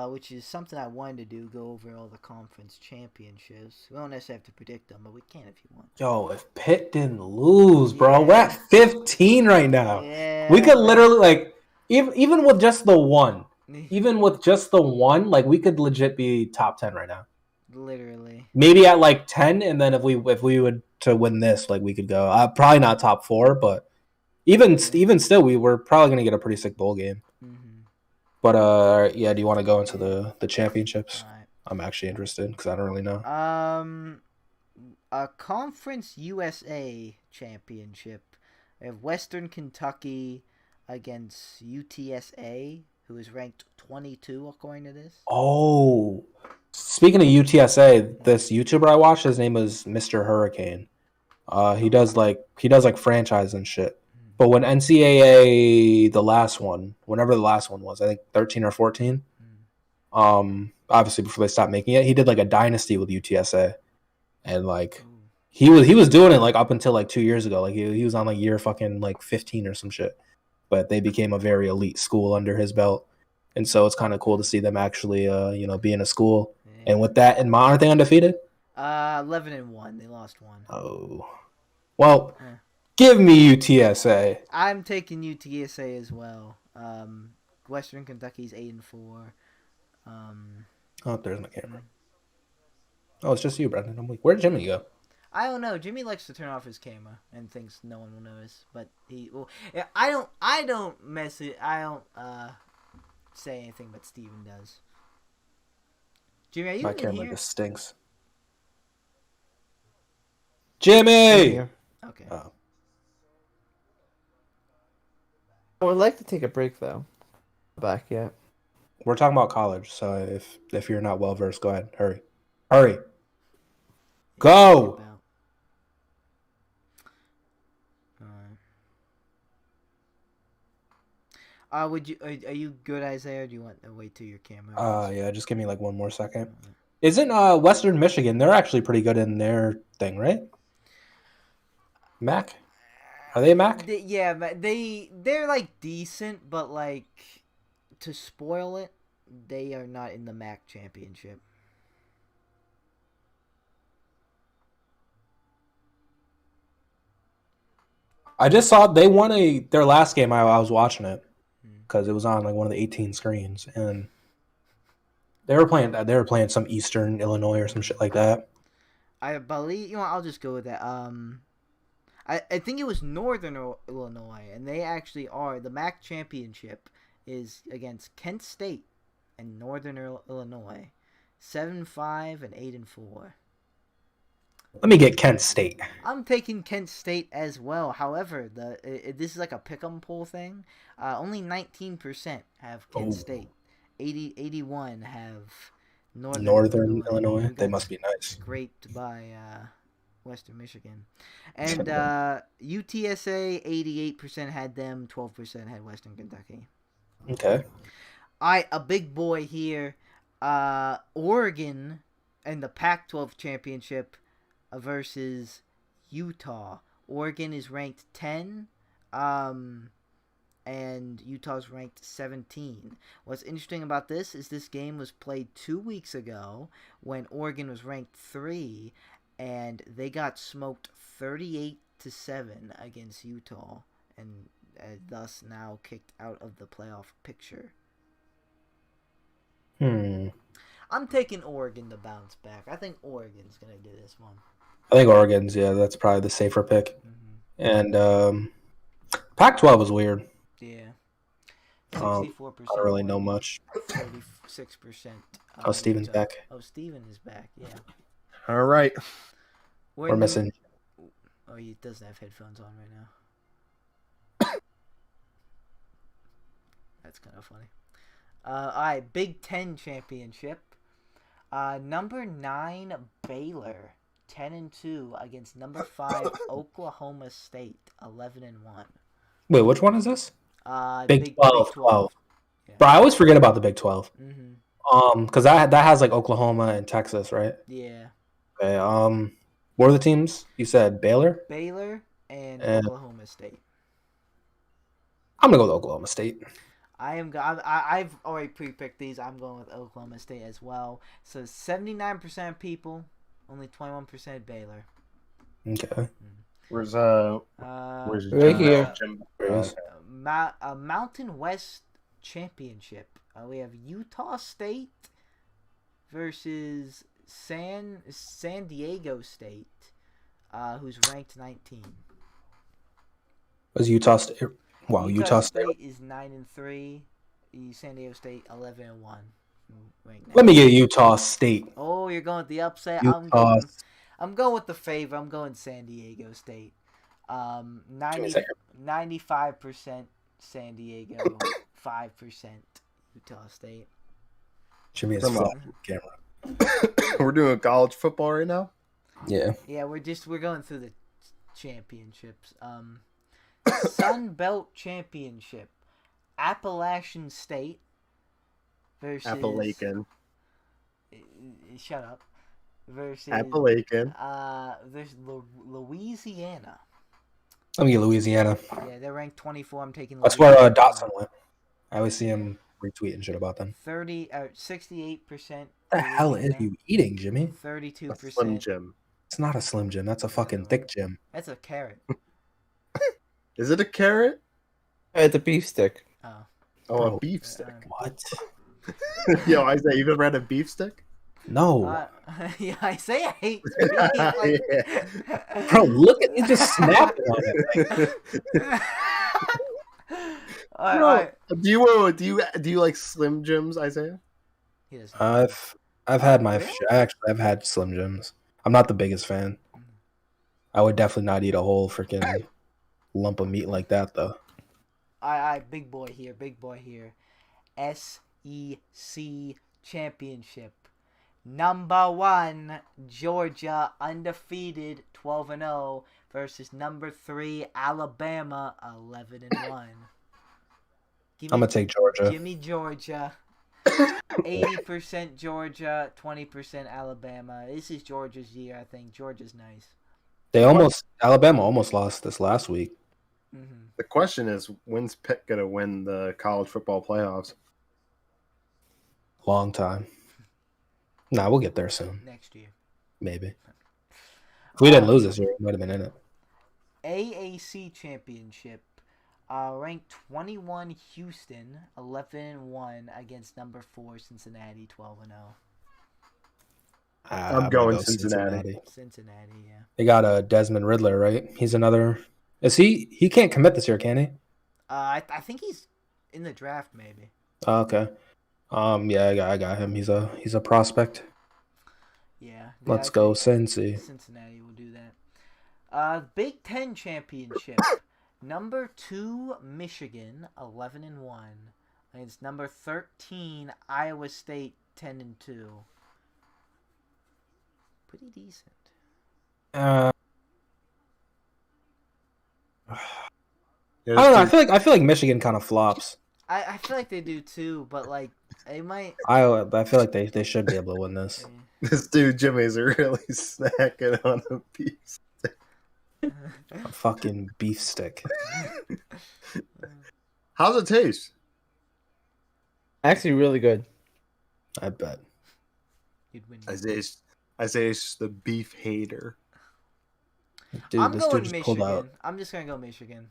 Which is something I wanted to do, go over all the conference championships. We don't necessarily have to predict them, but we can if you want. Yo, if Pitt didn't lose, bro, Yeah. we're at 15 right now. Yeah. We could literally like even with just the one, like we could legit be top 10 right now. Literally. Maybe at like 10, and then if we would to win this, like we could go. Probably not top 4, but even still, we were probably gonna get a pretty sick bowl game. Mm-hmm. But yeah, do you want to go into the championships? All right. I'm actually interested because I don't really know. A Conference USA championship. We have Western Kentucky against UTSA, who is ranked 22 according to this. Oh, speaking of UTSA, this YouTuber I watched, his name is Mr. Hurricane. He does like franchise and shit. But when NCAA, whenever the last one was, I think 13 or 14, obviously before they stopped making it, he did like a dynasty with UTSA, and like he was doing it like up until like 2 years ago. Like he was on like year fucking like 15 or some shit, but they became a very elite school under his belt, and so it's kind of cool to see them actually be in a school. Yeah. And with that in mind, aren't they undefeated? 11-1. They lost one. Oh, well. Give me UTSA. I'm taking UTSA as well. Western Kentucky's 8-4. Oh, there's my camera. Oh, it's just you, Brenden. I'm like, where'd Jimmy go? I don't know. Jimmy likes to turn off his camera and thinks no one will notice, but I don't mess it. I don't say anything, but Steven does. Jimmy, are you My in camera here? just stinks. Jimmy. Okay. Oh. I would like to take a break though. Back yet? We're talking about college, so if you're not well versed, go ahead. Hurry. Go. Are you good, Isaiah? Or do you want to wait till your camera? Yeah, just give me like one more second. Isn't Western Michigan? They're actually pretty good in their thing, right? MAC? Are they a MAC? Yeah, but they're like decent, but like to spoil it, they are not in the MAC championship. I just saw they won their last game. I was watching it because it was on like one of the 18 screens, and they were playing some Eastern Illinois or some shit like that. I believe I'll just go with that. I think it was Northern Illinois, and they actually are the MAC championship is against Kent State and Northern Illinois, 7-5 and 8-4. Let me get Kent State. I'm taking Kent State as well. However, this is like a pick'em pool thing. Only 19% have Kent State. 81 have Northern Illinois. They must be nice. Scraped by Western Michigan. And UTSA, 88% had them. 12% had Western Kentucky. Okay. A big boy here. Oregon and the Pac-12 championship versus Utah. Oregon is ranked 10. And Utah's ranked 17. What's interesting about this is this game was played 2 weeks ago when Oregon was ranked 3, and they got smoked 38-7 against Utah, and thus now kicked out of the playoff picture. I'm taking Oregon to bounce back. I think Oregon's going to do this one. I think Oregon's, that's probably the safer pick. And Pac-12 was weird. Yeah. I 64%. don't really know much. 36%. Oh, Steven's Utah. back. Oh, Steven is back, yeah. All right. We're missing. Oh, he doesn't have headphones on right now. That's kind of funny. All right, Big Ten championship. Number 9 Baylor, 10-2 against number 5 Oklahoma State, 11-1. Wait, which one is this? Big 12. Yeah. Bro, I always forget about the Big 12. Mm-hmm. Because that has like Oklahoma and Texas, right? Yeah. Okay. What are the teams? You said Baylor and And- Oklahoma State. I'm gonna go with Oklahoma State. I've already pre-picked these. I'm going with Oklahoma State as well. So 79% people, only 21% Baylor. Okay. Where's Right here. Jim? There it is. Mountain West Championship. We have Utah State versus San Diego State, who's ranked 19. Was Utah State? Wow, Utah State. is 9-3. San Diego State 11-1. Let me get Utah State. Oh, you're going with the upset. Utah. I'm going with the favor. I'm going San Diego State. 95% San Diego, 5% Utah State. Jimmy is Come on. flashing the camera. We're doing college football right now. Yeah. Yeah, we're going through the championships. Sun Belt Championship. Appalachian State versus Appalachian. Shut up. Versus Appalachian. there's Louisiana. Let me get Louisiana. Yeah, they're ranked 24. I'm taking That's Louisiana. where Dotson went. I always see him retweeting shit about them. 68%. What the hell is you eating, Jimmy? 32%. A Slim Jim. It's not a Slim Jim. That's a fucking thick Jim. That's a carrot. Is it a carrot? It's a beef stick. Oh. Oh, Bro. a beef stick. What? Yo, Isaiah, you ever had a beef stick? No. Yeah, I say I hate beef. Like... Bro, look at you just snapping on it. All right. Do you like Slim Jims, Isaiah? He doesn't. I've had my Really? actually I've had Slim Jims. I'm not the biggest fan. I would definitely not eat a whole freaking lump of meat like that though. Big boy here. SEC Championship. Number 1, Georgia, undefeated, 12-0, versus number 3, Alabama, 11-1. I'm gonna take Georgia. Give me Georgia. 80% Georgia, 20% Alabama. This is Georgia's year, I think. Georgia's nice. Alabama almost lost this last week. Mm-hmm. The question is, when's Pitt gonna win the college football playoffs? Long time. Nah, we'll get there soon. Next year. Maybe. If we didn't lose this year, we might have been in it. AAC Championship. Ranked 21 Houston, 11-1 against number 4 Cincinnati, 12-0. I'm going Cincinnati. Cincinnati, yeah. They got a Desmond Riddler, right? He's another. Is he? He can't commit this year, can he? I think he's in the draft, maybe. Oh, okay. Yeah, I got him. He's a prospect. Yeah. Let's I go, think Cincy. Cincinnati will do that. Big Ten Championship. Number 2 Michigan, 11-1, against number 13 Iowa State, 10-2. Pretty decent. I don't know. I feel like Michigan kind of flops. I feel like they do too, but like they might. I feel like they should be able to win this. This dude Jimmy's really snacking on a beef stick. A fucking beef stick. How's it taste? Actually, really good. I bet. You'd win. Isaiah's the beef hater. Dude, I'm this dude going just pulled out. Michigan. I'm just gonna go Michigan.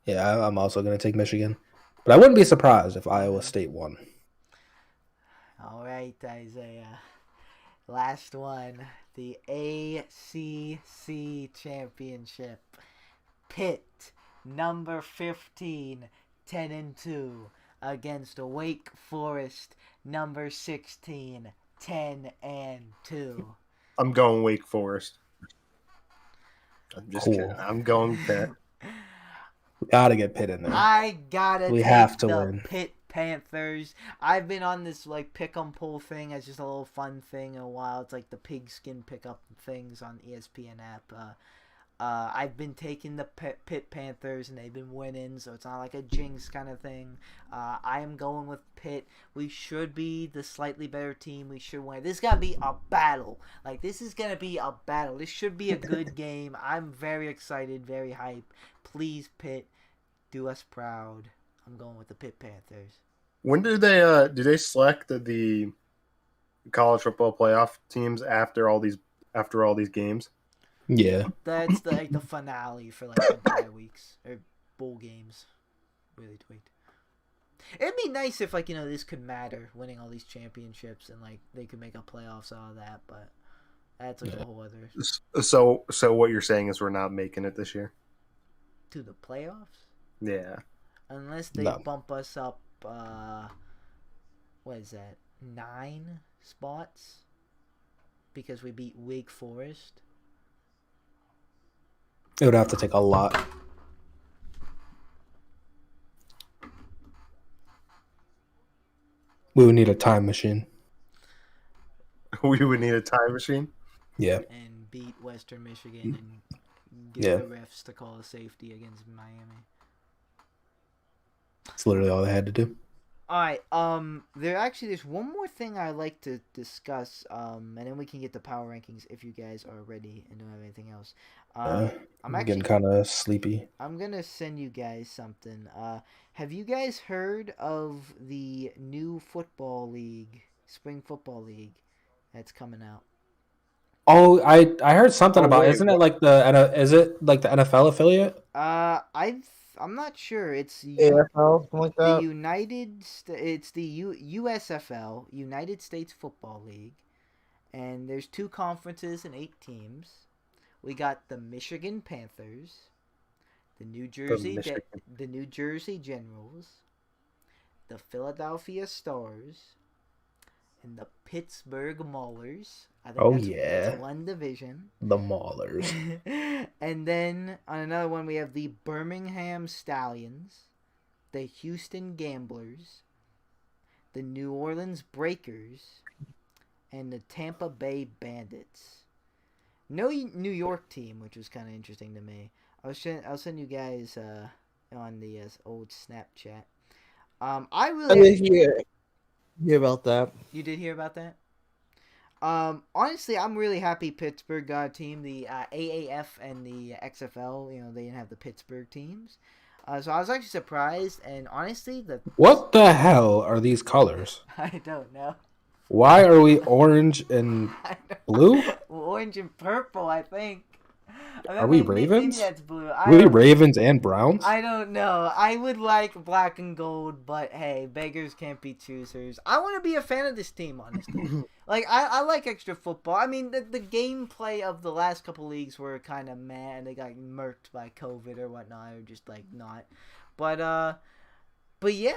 Yeah, I'm also going to take Michigan. But I wouldn't be surprised if Iowa State won. All right, Isaiah. Last one. The ACC Championship. Pitt, number 15, 10-2, against Wake Forest, number 16, 10-2. I'm going Wake Forest. I'm just Cool. kidding. I'm going Pitt. We got to get Pitt in there. I gotta We take have to the win. Pitt Panthers. I've been on this like pick 'em pull thing as just a little fun thing in a while. It's like the pigskin pickup things on ESPN app. I've been taking the Pitt Panthers and they've been winning, so it's not like a jinx kind of thing. I am going with Pitt. We should be the slightly better team. We should win. This is gonna be a battle. Like, this is gonna be a battle. This should be a good game. I'm very excited, very hyped. Please, Pitt, do us proud. I'm going with the Pitt Panthers. When do they select the college football playoff teams after all these games? Yeah. That's the finale for like the bye weeks or bowl games. Really tweaked. It'd be nice if this could matter, winning all these championships, and like they could make a playoffs out of that, but that's like a whole other. So what you're saying is we're not making it this year? To the playoffs? Yeah. Unless they bump us up, what is that, 9 spots? Because we beat Wake Forest. It would have to take a lot. We would need a time machine. We would need a time machine? Yeah. And beat Western Michigan and get the refs to call a safety against Miami. That's literally all they had to do. Alright, there's one more thing I'd like to discuss, and then we can get the power rankings if you guys are ready and don't have anything else. I'm getting kind of sleepy. I'm gonna send you guys something. Have you guys heard of the new football league, spring football league, that's coming out? Oh, I heard something about. Wait, Isn't it like the NFL affiliate? I'm not sure. It's AFL, something like the that. It's the USFL, United States Football League, and there's 2 conferences and 8 teams. We got the Michigan Panthers, the New Jersey Generals, the Philadelphia Stars, and the Pittsburgh Maulers. I think that's one division. The Maulers. And then on another one we have the Birmingham Stallions, the Houston Gamblers, the New Orleans Breakers, and the Tampa Bay Bandits. No New York team, which was kind of interesting to me. I'll send you guys on the old Snapchat. I did hear about that. You did hear about that? Honestly, I'm really happy Pittsburgh got a team. The AAF and the XFL, they didn't have the Pittsburgh teams. So I was actually surprised, and honestly, What the hell are these colors? I don't know. Why are we orange and blue? Orange and purple, I think. Are we Ravens? Maybe that's blue. Are we Ravens and Browns? I don't know. I would like black and gold, but hey, beggars can't be choosers. I want to be a fan of this team, honestly. I like extra football. I mean, the gameplay of the last couple leagues were kind of meh, and they got murked by COVID or whatnot, or just not. But yeah,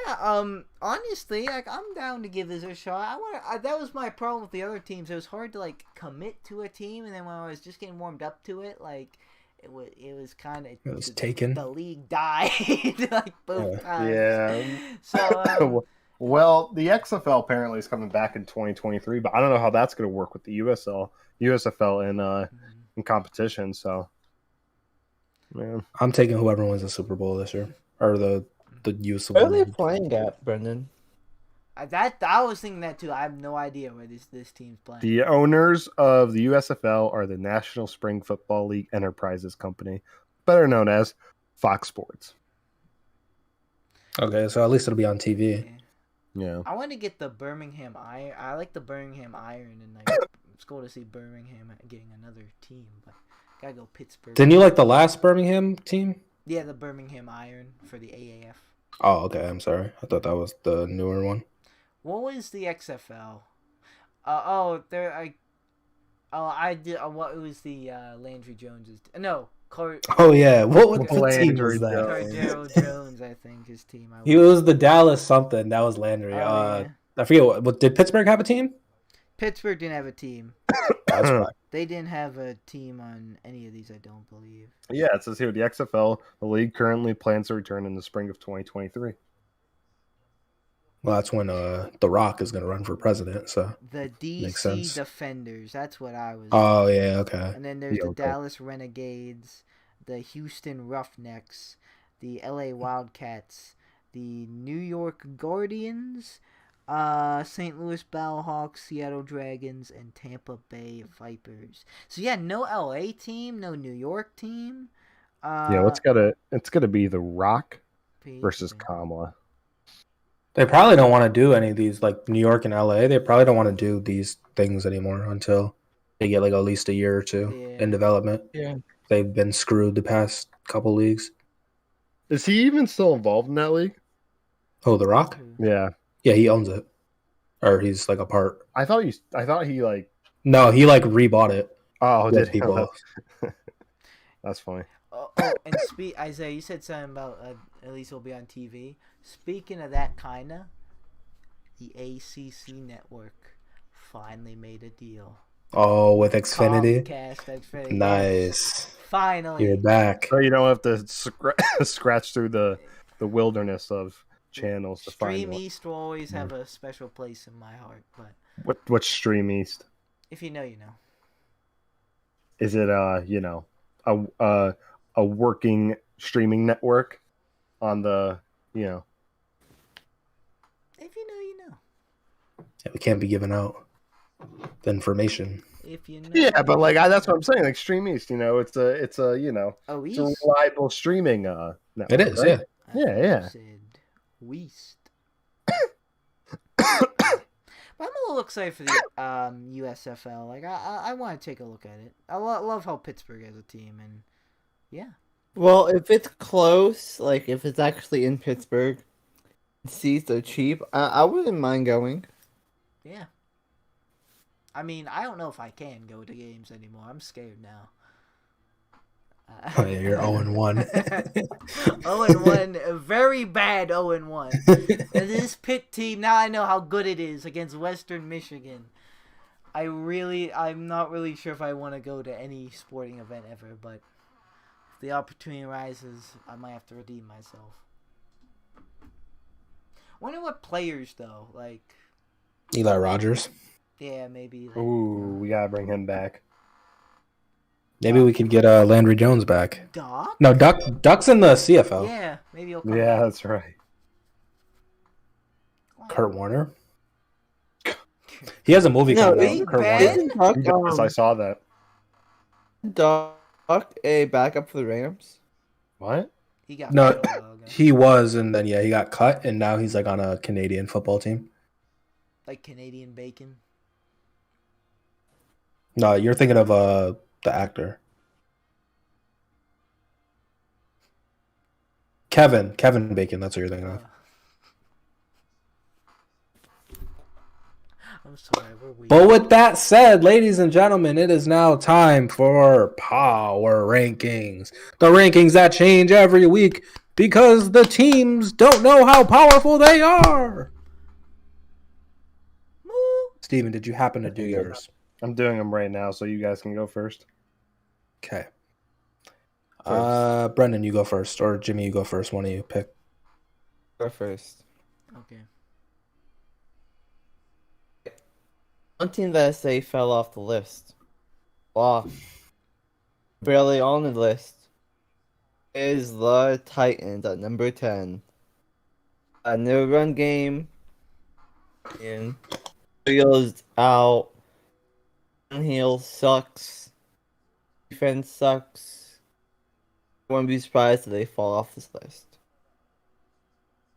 honestly, I'm down to give this a shot. That was my problem with the other teams. It was hard to commit to a team, and then when I was just getting warmed up to it, it was kind of it was taken. The league died both times. Yeah. So well, the XFL apparently is coming back in 2023, but I don't know how that's going to work with the USFL in competition. So, man, I'm taking whoever wins the Super Bowl this year or the use of. Where are they playing at, Brenden? I was thinking that too. I have no idea where this team's playing. The owners of the USFL are the National Spring Football League Enterprises Company, better known as Fox Sports. Okay, so at least it'll be on TV. Yeah. I want to get the Birmingham Iron. I like the Birmingham Iron, and it's cool to see Birmingham getting another team. But gotta go Pittsburgh. Didn't you like the last Birmingham team? Yeah, the Birmingham Iron for the AAF. Oh, okay. I'm sorry. I thought that was the newer one. What was the XFL? I did. What was the Landry Jones's? No, Oh yeah, what team Landry was that? Cardell Jones, I think his team. He was the Dallas something. That was Landry. Yeah. I forget what. Did Pittsburgh have a team? Pittsburgh didn't have a team. That's right. They didn't have a team on any of these, I don't believe. Yeah, it says here the XFL, the league currently plans to return in the spring of 2023. Well, that's when The Rock is going to run for president. So The Makes DC sense. Defenders, that's what I was. Oh yeah, okay. And then there's Yeah, the okay. Dallas Renegades, the Houston Roughnecks, the LA Wildcats, the New York Guardians, St. Louis Battlehawks, Seattle Dragons, and Tampa Bay Vipers. So yeah, no LA team, no New York team. Yeah, it's gotta be The Rock versus Kamala. They probably don't want to do any of these, like New York and LA. They probably don't want to do these things anymore until they get like at least a year or two in development. Yeah. They've been screwed the past couple leagues. Is he even still involved in that league? Oh, The Rock? Yeah. Yeah, he owns it, or he's like a part. I thought he like. No, he like rebought it. Oh, with did people? That's funny. And Isaiah, you said something about at least he'll be on TV. Speaking of that, kinda, the ACC network finally made a deal. Oh, with Xfinity. Comcast, Xfinity. Nice. Finally. You're back. So you don't have to scratch through the wilderness of channels to find Stream one. East will always have a special place in my heart, but What's Stream East? if you know, you know. Is it a working streaming network on the If you know, you know. Yeah, we can't be giving out the information. If you know. Yeah, but like that's what I'm saying. Like Stream East, it's a it's a reliable streaming network. It is, right? yeah. Yeah. Said Weast. But I'm a little excited for the USFL. Like I want to take a look at it. I love how Pittsburgh has a team, and yeah. Well, if it's close, like if it's actually in Pittsburgh, seats are cheap. I wouldn't mind going. Yeah. I mean, I don't know if I can go to games anymore. I'm scared now. Oh, yeah, you're 0-1. 0-1, a very bad 0-1. And this Pitt team, now I know how good it is against Western Michigan. I'm not really sure if I want to go to any sporting event ever, but if the opportunity arises, I might have to redeem myself. Wonder what players though, like Eli Rogers. yeah, maybe. Like, Ooh, we gotta bring him back. Maybe we could get Landry Jones back. Doc? No, Duck's in the CFL. Yeah, maybe he'll come Yeah, back. that's right. Kurt Warner. He has a movie No, coming Big out. Kurt Ben? Warner. Isn't Duck, Yes, I saw that. Duck a backup for the Rams? What? He got No, cut a while ago. he was, and then he got cut, and now he's like on a Canadian football team. Like Canadian bacon. No, you're thinking of the actor. Kevin Bacon, that's what you're thinking of. I'm sorry, we're weak. But with that said, ladies and gentlemen, it is now time for Power Rankings. The rankings that change every week because the teams don't know how powerful they are. Steven, did you happen to do yours? I'm doing them right now, so you guys can go first. Okay. Brenden, you go first, or Jimmy, you go first. One of you pick. Go first. Okay. One team that I say fell off the list. Barely on the list is the Titans at number 10. A new run game, And Julio's out. Hill sucks. Defense sucks. I wouldn't be surprised if they fall off this list.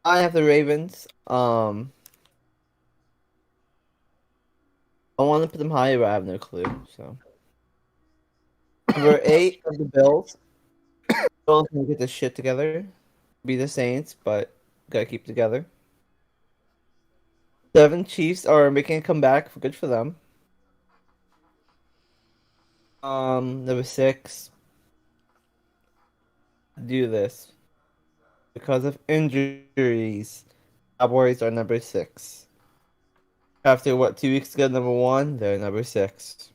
I have the Ravens. I want to put them higher, but I have no clue. So number 8 of the Bills. Bills can get this shit together. Be the Saints, but gotta keep together. 7 Chiefs are making a comeback. Good for them. Number 6. Do this because of injuries. Cowboys are number 6. After 2 weeks ago, number 1, they're number 6.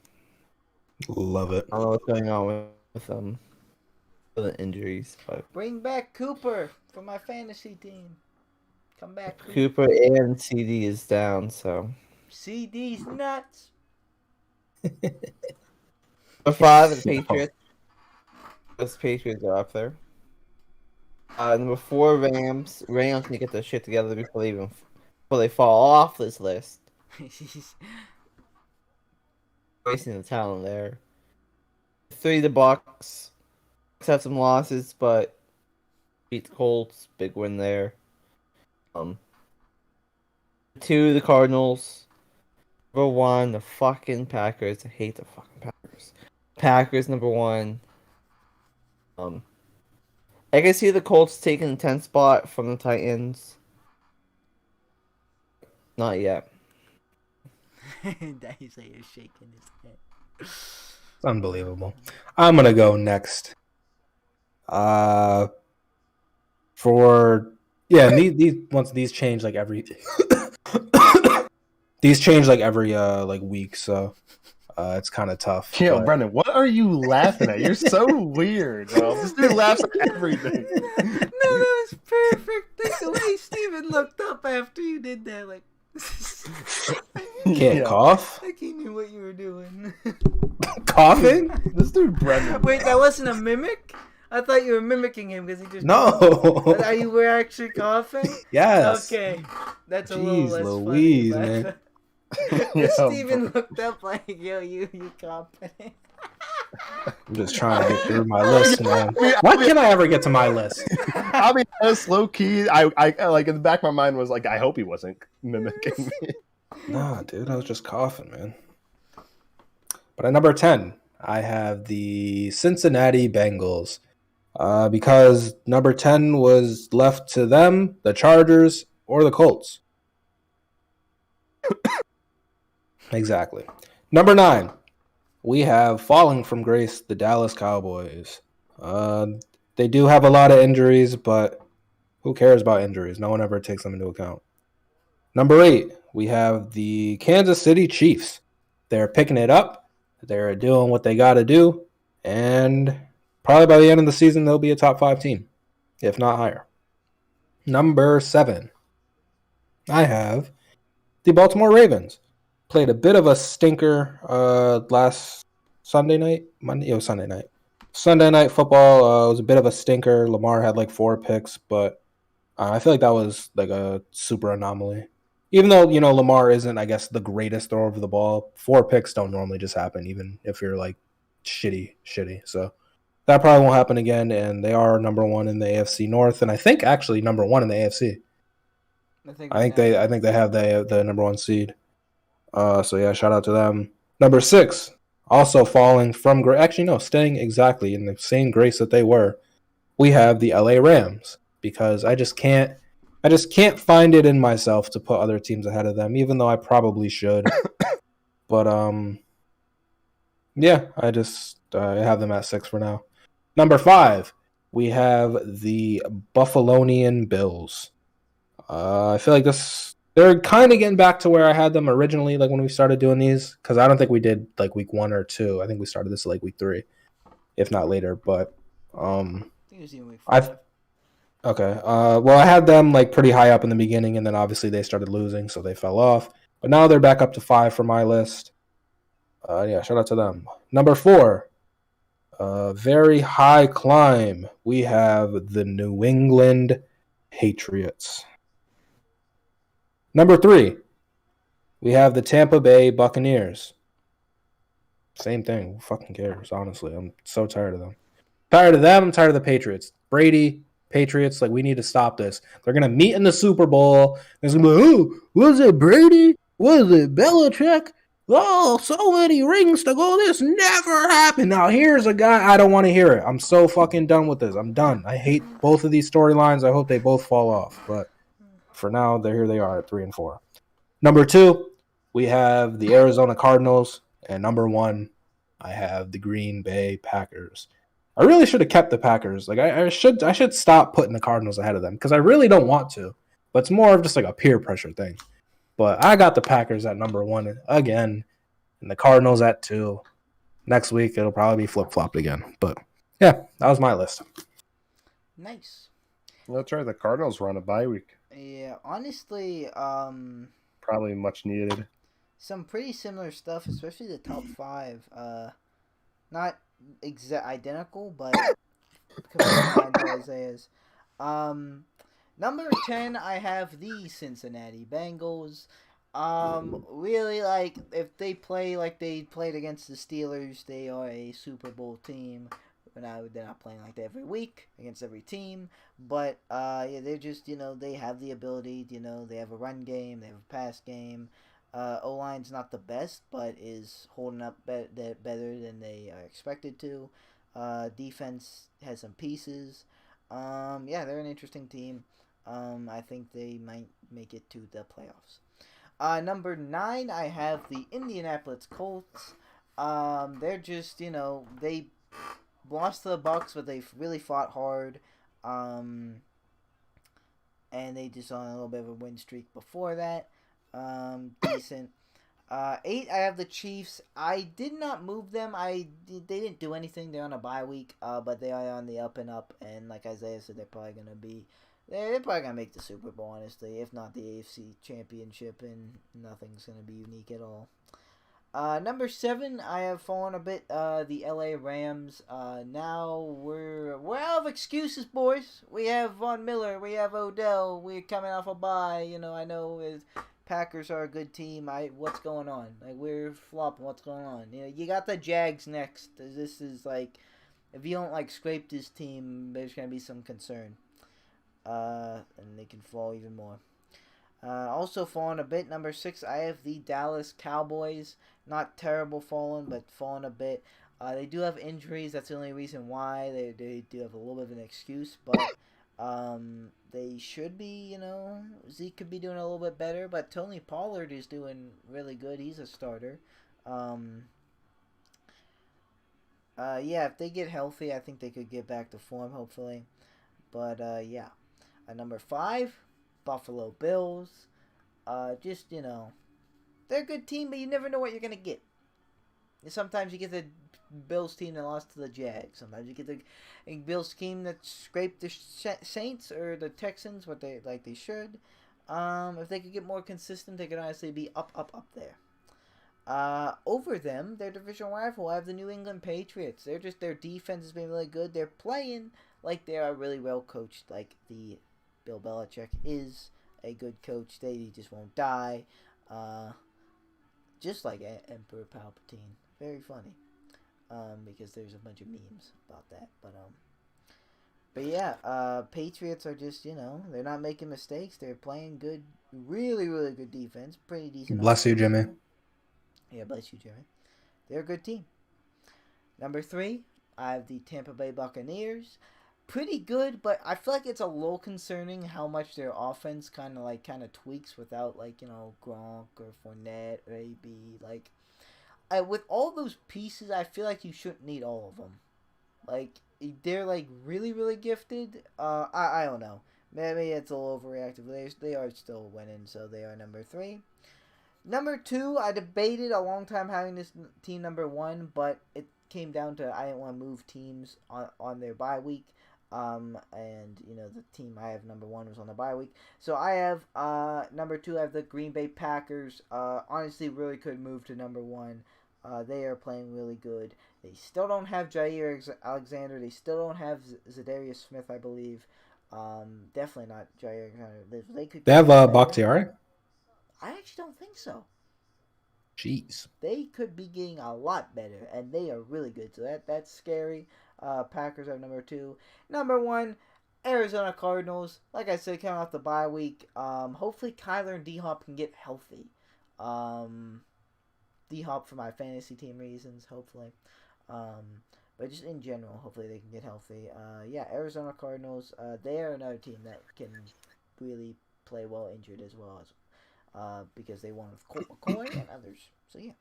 Love it. I don't know what's going on with them. For the injuries, but Bring back Cooper for my fantasy team. Come back, Cooper and CD is down, so. CD's nuts. Number 5, the Patriots. Those Patriots are up there. Number 4, Rams. Rams need to get their shit together before they fall off this list. Wasting the talent there. 3, the Bucks. Bucks have some losses, but beat the Colts. Big win there. 2, the Cardinals. Number 1, the fucking Packers. I hate the fucking Packers. Packers number 1. I can see the Colts taking the 10th spot from the Titans. Not yet. Dice is shaking his head. It's unbelievable. I'm gonna go next. These change like every like week, so it's kind of tough. Yo, but- Brenden, what are you laughing at? You're so weird, bro. This dude laughs at everything. No, that was perfect. Like the way Steven looked up after you did that, like Can't cough. like he knew what you were doing. Coughing? This dude, Brenden. Wait, that wasn't a mimic? I thought you were mimicking him because he just. No. But are you were actually coughing? Yes. Okay, that's a Jeez little less Louise, funny. man. Yo, Steven looked up like, yo, you confident? I'm just trying to get through my list, man. Why can't I ever get to my list? I'll be honest, low key. I like in the back of my mind was like, I hope he wasn't mimicking me. Nah, dude, I was just coughing, man. But at number 10, I have the Cincinnati Bengals. Because number 10 was left to them, the Chargers, or the Colts. Exactly. Number 9, we have falling from grace, the Dallas Cowboys. They do have a lot of injuries, but who cares about injuries? No one ever takes them into account. Number 8, we have the Kansas City Chiefs. They're picking it up. They're doing what they got to do. And probably by the end of the season, they'll be a top 5 team, if not higher. Number 7, I have the Baltimore Ravens. Played a bit of a stinker last Sunday night. Monday, it was Sunday night. Sunday night football was a bit of a stinker. Lamar had like 4 picks, but I feel like that was like a super anomaly. Even though, you know, Lamar isn't, I guess, the greatest thrower of the ball, 4 picks don't normally just happen, even if you're like shitty. So that probably won't happen again, and they are number 1 in the AFC North, and I think actually number 1 in the AFC. I think they have the number 1 seed. So yeah, shout out to them. Number 6, also falling from grace. Actually, no, staying exactly in the same grace that they were. We have the LA Rams, because I just can't find it in myself to put other teams ahead of them, even though I probably should. But yeah, I just have them at 6 for now. Number 5, we have the Buffalonian Bills. I feel like they're kind of getting back to where I had them originally, like when we started doing these, because I don't think we did like week 1 or 2. I think we started this like week 3, if not later. But I think it was even week 5. Okay. Well, I had them like pretty high up in the beginning, and then obviously they started losing, so they fell off. But now they're back up to 5 for my list. Yeah, shout out to them. Number 4, very high climb. We have the New England Patriots. Number 3, we have the Tampa Bay Buccaneers. Same thing. Who fucking cares, honestly. I'm so tired of them. Tired of them. I'm tired of the Patriots. Brady, Patriots, like, we need to stop this. They're going to meet in the Super Bowl. There's going to be, oh, was it Brady? Was it Belichick? Oh, so many rings to go. This never happened. Now, here's a guy. I don't want to hear it. I'm so fucking done with this. I'm done. I hate both of these storylines. I hope they both fall off. But for now, here they are at 3-4. Number 2, we have the Arizona Cardinals. And number 1, I have the Green Bay Packers. I really should have kept the Packers. Like, I should stop putting the Cardinals ahead of them because I really don't want to. But it's more of just like a peer pressure thing. But I got the Packers at number 1 again, and the Cardinals at 2. Next week it'll probably be flip-flopped again. But yeah, that was my list. Nice. That's right. The Cardinals were on a bye week. Yeah, honestly, Probably much needed. some pretty similar stuff, especially the top 5. Not identical, but combined to Isaiah's. Number 10, I have the Cincinnati Bengals. Really, like, if they play like they played against the Steelers, they are a Super Bowl team. They're not playing like that every week against every team, but yeah, they're just, they have the ability. They have a run game, they have a pass game. O-line's not the best, but is holding up better than they are expected to. Defense has some pieces. Yeah, they're an interesting team. I think they might make it to the playoffs. Number 9, I have the Indianapolis Colts. They're just, they lost to the Bucs, but they really fought hard. And they just on a little bit of a win streak before that. Decent. 8, I have the Chiefs. I did not move them. They didn't do anything. They're on a bye week, but they are on the up and up. And like Isaiah said, they're probably gonna make the Super Bowl, honestly, if not the AFC Championship, and nothing's gonna be unique at all. Number 7, I have fallen a bit. The LA Rams. Now we're out of excuses, boys. We have Von Miller. We have Odell. We're coming off a bye. I know Packers are a good team. What's going on? Like, we're flopping. What's going on? You got the Jags next. This is like, if you don't scrape this team, there's gonna be some concern. And they can fall even more. Also falling a bit. Number 6, I have the Dallas Cowboys. Not terrible falling, but falling a bit. They do have injuries. That's the only reason why. They do have a little bit of an excuse, but they should be, Zeke could be doing a little bit better, but Tony Pollard is doing really good. He's a starter. Yeah, if they get healthy, I think they could get back to form, hopefully. But, yeah. Number 5, Buffalo Bills. Just, they're a good team, but you never know what you're going to get. Sometimes you get the Bills team that lost to the Jags. Sometimes you get the Bills team that scraped the Saints or the Texans, what they should. If they could get more consistent, they could honestly be up there. Over them, their division rival, I have the New England Patriots. Their defense has been really good. They're playing like they are really well coached. Like the Bill Belichick is a good coach. They just won't die. Just like Emperor Palpatine. Very funny. Because there's a bunch of memes about that. But yeah, Patriots are just, they're not making mistakes. They're playing good, really, really good defense. Pretty decent. Bless you, Jimmy. Yeah, bless you, Jimmy. They're a good team. Number 3, I have the Tampa Bay Buccaneers. Pretty good, but I feel like it's a little concerning how much their offense kind of tweaks without Gronk or Fournette or AB. With all those pieces, I feel like you shouldn't need all of them. They're really, really gifted. I don't know. Maybe it's a little overreactive. They are still winning, so they are number 3. Number 2, I debated a long time having this team number 1, but it came down to I didn't want to move teams on their bye week. And the team I have number 1 was on the bye week. So I have number 2, I have the Green Bay Packers. Honestly, really could move to number 1. They are playing really good. They still don't have Jair Alexander. They still don't have Zadarius Smith, I believe. Definitely not Jair Alexander. They have Bakhtiari? I actually don't think so. Jeez. They could be getting a lot better, and they are really good. So that's scary. Packers are number 2. Number 1, Arizona Cardinals. Like I said, coming off the bye week. Hopefully Kyler and D-Hop can get healthy. D-Hop for my fantasy team reasons, hopefully. But just in general, hopefully they can get healthy. Arizona Cardinals, they are another team that can really play well injured as well as because they won with Colt McCoy and others. So yeah,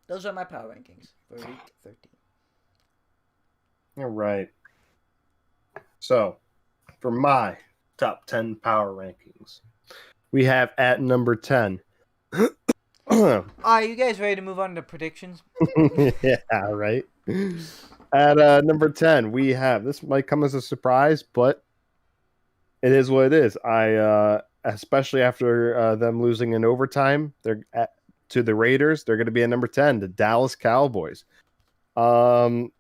those are my power rankings for week 13. All right. So, for my top 10 power rankings, we have at number 10. Are you guys ready to move on to predictions? Yeah, right. At number 10, we have, this might come as a surprise, but it is what it is. Especially after them losing in overtime, to the Raiders, they're going to be at number 10, the Dallas Cowboys. From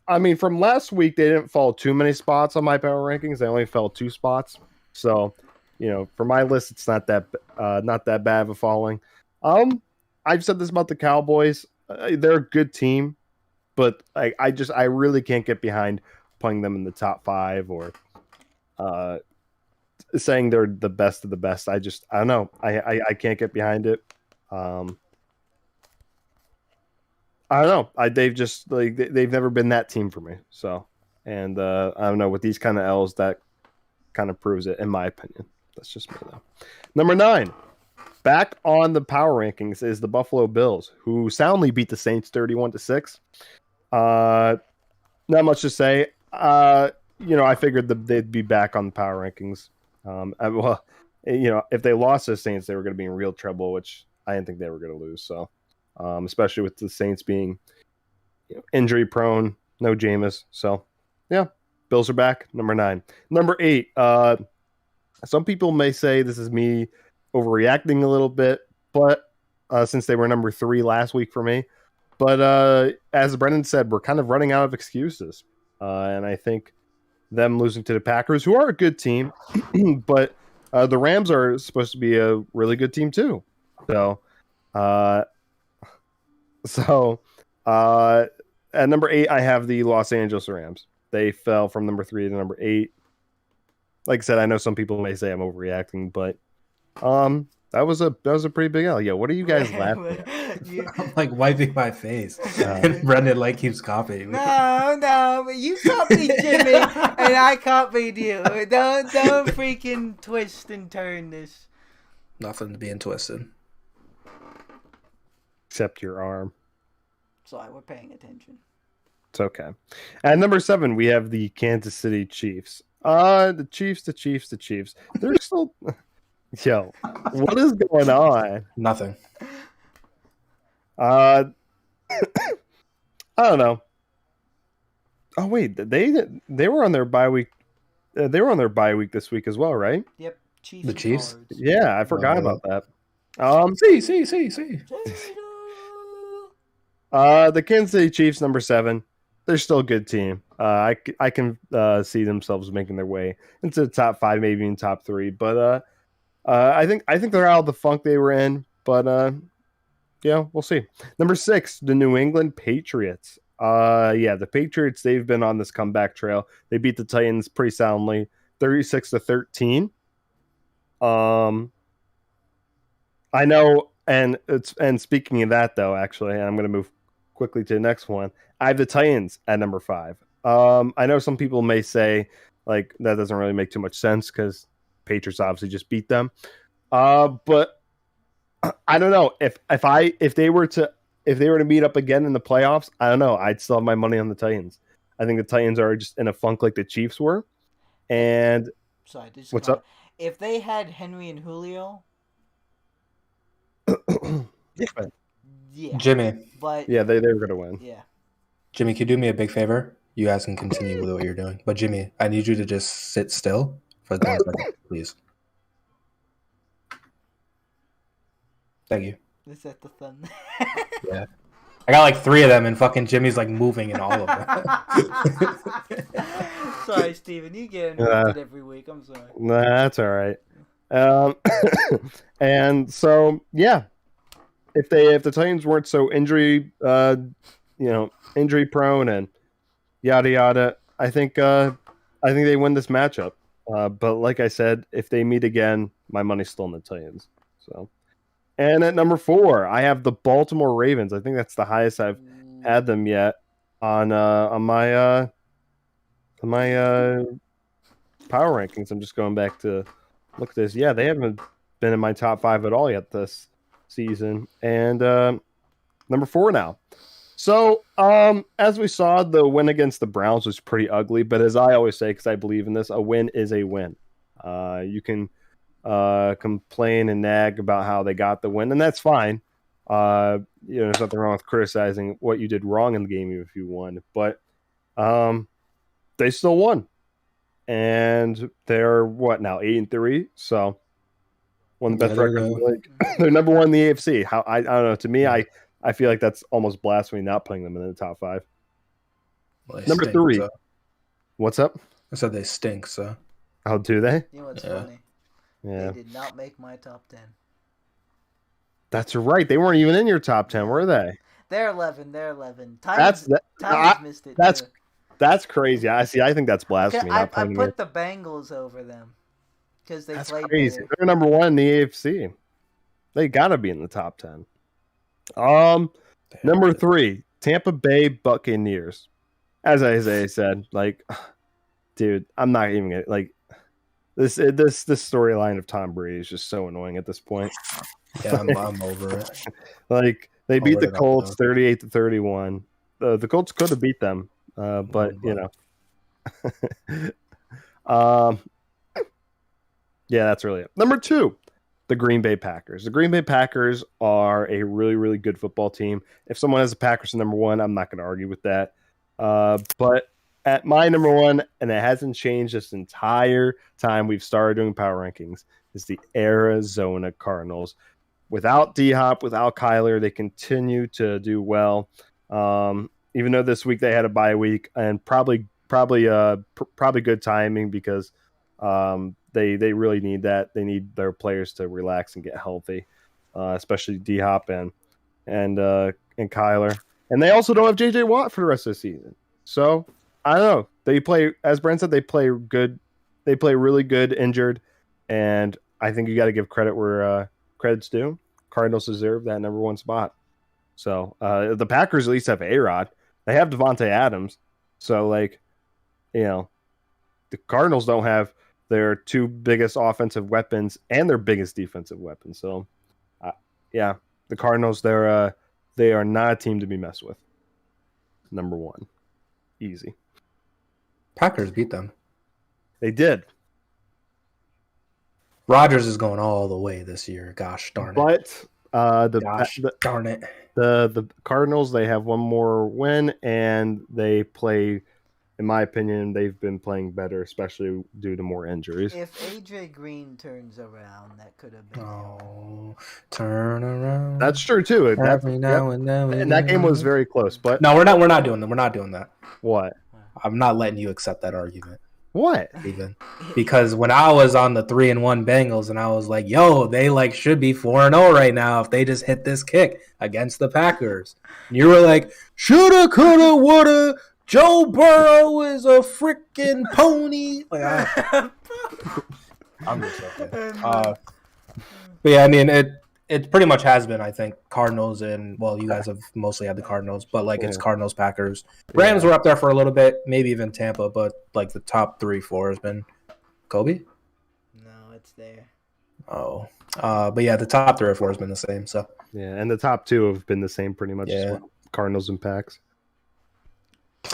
last week, they didn't fall too many spots on my power rankings. They only fell 2 spots. So, for my list, it's not that bad of a falling. I've said this about the Cowboys. They're a good team, but I really can't get behind putting them in the top 5 or saying they're the best of the best. I don't know. I can't get behind it. I don't know. They've never been that team for me. So, and I don't know, with these kind of L's, that kind of proves it, in my opinion. That's just me though. Number 9. Back on the power rankings is the Buffalo Bills, who soundly beat the Saints 31-6. Not much to say. I figured they'd be back on the power rankings. If they lost to the Saints, they were going to be in real trouble, which I didn't think they were going to lose. So, especially with the Saints being injury prone, no Jameis. So, yeah, Bills are back. Number 9. Number 8. Some people may say this is me overreacting a little bit, but since they were number 3 last week for me, but as Brenden said, we're kind of running out of excuses, and I think them losing to the Packers, who are a good team, but the Rams are supposed to be a really good team too. So at number 8, I have the Los Angeles Rams. They fell from number 3 to number 8. Like I said, I know some people may say I'm overreacting, but that was a pretty big L. Yeah, what are you guys laughing at? I'm like wiping my face. And Brenden keeps copying me. No, but you copied Jimmy and I copied you. Don't freaking twist and turn this. Nothing being twisted. Except your arm. Sorry, we're paying attention. It's okay. At number 7, we have the Kansas City Chiefs. The Chiefs. They're still... Yo, what is going on? Nothing. I don't know. Oh wait, they were on their bye week. They were on their bye week this week as well, right? Yep, Chiefs. The Chiefs? Cards. Yeah, I forgot about that. See. The Kansas City Chiefs, number 7. They're still a good team. I can see themselves making their way into the top 5, maybe in top 3. But I think they're out of the funk they were in. But we'll see. Number 6, the New England Patriots. The Patriots, they've been on this comeback trail. They beat the Titans pretty soundly, 36-13. I know, and speaking of that though, actually, and I'm going to move quickly to the next one. I have the Titans at number 5. I know some people may say that doesn't really make too much sense because Patriots obviously just beat them. But I don't know if they were to meet up again in the playoffs. I don't know. I'd still have my money on the Titans. I think the Titans are just in a funk like the Chiefs were. And sorry, what's up? If they had Henry and Julio, yeah, Jimmy. But yeah, they were going to win. Yeah, Jimmy, could you do me a big favor? You guys can continue with what you're doing, but Jimmy, I need you to just sit still for 1 second, please. Thank you. Is that the fun? Yeah. I got 3 of them, and fucking Jimmy's moving in all of them. Sorry, Steven. You get interrupted every week. I'm sorry. Nah, that's all right. And so, yeah. if the Titans weren't so injury prone and yada yada, I think they win this matchup. But like I said, if they meet again, my money's still on the Titans. So, and at number 4, I have the Baltimore Ravens. I think that's the highest I've had them yet on my power rankings. I'm just going back to look at this. Yeah, they haven't been in my top 5 at all yet this season, and number 4 now. So, as we saw, the win against the Browns was pretty ugly, but as I always say, because I believe in this, a win is a win. You can complain and nag about how they got the win, and that's fine. There's nothing wrong with criticizing what you did wrong in the game if you won, but they still won. And they're what now, 8-3? So one of the best records in the league. They're number 1 in the AFC. How I don't know. To me, I feel like that's almost blasphemy not putting them in the top 5. Well, number stink, 3. So. What's up? I said they stink. So. Oh, do they? You know what's funny? Yeah. They did not make my top 10. That's right. They weren't even in your top 10, were they? They're 11. Titans missed it. That's crazy. I think that's blasphemy. I put the Bengals over them because they played crazy. better. They're number 1 in the AFC. They gotta be in the top 10. Number 3, Tampa Bay Buccaneers. As Isaiah said, like, dude, I'm not even gonna like this storyline of Tom Brady is just so annoying at this point. Yeah, I'm over it. Like, they beat the Colts 38-31. The Colts could have beat them, but yeah, that's really it. Number 2, the Green Bay Packers. The Green Bay Packers are a really, really good football team. If someone has the Packers at number 1, I'm not going to argue with that. But at my number 1, and it hasn't changed this entire time we've started doing power rankings, is the Arizona Cardinals. Without D-Hop, without Kyler, they continue to do well. Even though this week they had a bye week, and probably good timing because they really need that. They need their players to relax and get healthy, especially D-Hop and Kyler. And they also don't have J.J. Watt for the rest of the season. So I don't know. They play, as Brent said, they play good. They play really good injured, and I think you got to give credit where credit's due. Cardinals deserve that number 1 spot. So the Packers at least have A-Rod. They have Devontae Adams. So, like, the Cardinals don't have their 2 biggest offensive weapons and their biggest defensive weapons. So, the Cardinals, they are not a team to be messed with. Number 1. Easy. Packers beat them. They did. Rodgers is going all the way this year. Gosh darn it. But darn it. The Cardinals, they have one more win, and they play, in my opinion, they've been playing better, especially due to more injuries. If AJ Green turns around, that could have been. Oh, turn around. That's true too. And that game was very close. But no, we're not doing that. We're not doing that. What? I'm not letting you accept that argument. What? Even because when I was on the 3-1 Bengals and I was like, yo, they should be 4-0 right now if they just hit this kick against the Packers. And you were like, shoulda, coulda, woulda. Joe Burrow is a freaking pony. I'm just joking. But yeah, I mean, it pretty much has been, I think, Cardinals and, well, you guys have mostly had the Cardinals, but, it's Cardinals, Packers. Rams were up there for a little bit, maybe even Tampa, but, the top 3-4 has been Kobe? No, it's there. Oh. But, yeah, the top 3 or 4 has been the same, so. Yeah, and the top 2 have been the same pretty much as well. Cardinals and Packs.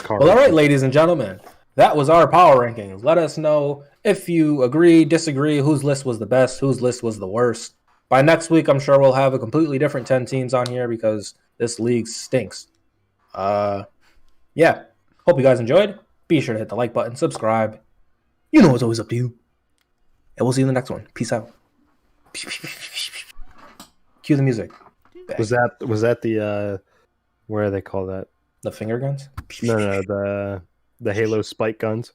Well, all right, ladies and gentlemen, that was our power rankings. Let us know if you agree, disagree, whose list was the best, whose list was the worst. By next week, I'm sure we'll have a completely different 10 teams on here because this league stinks. Yeah. Hope you guys enjoyed. Be sure to hit the like button, subscribe. You know it's always up to you. And we'll see you in the next one. Peace out. Cue the music. Bang. Was that the where do they call that? The finger guns? No, the Halo spike guns.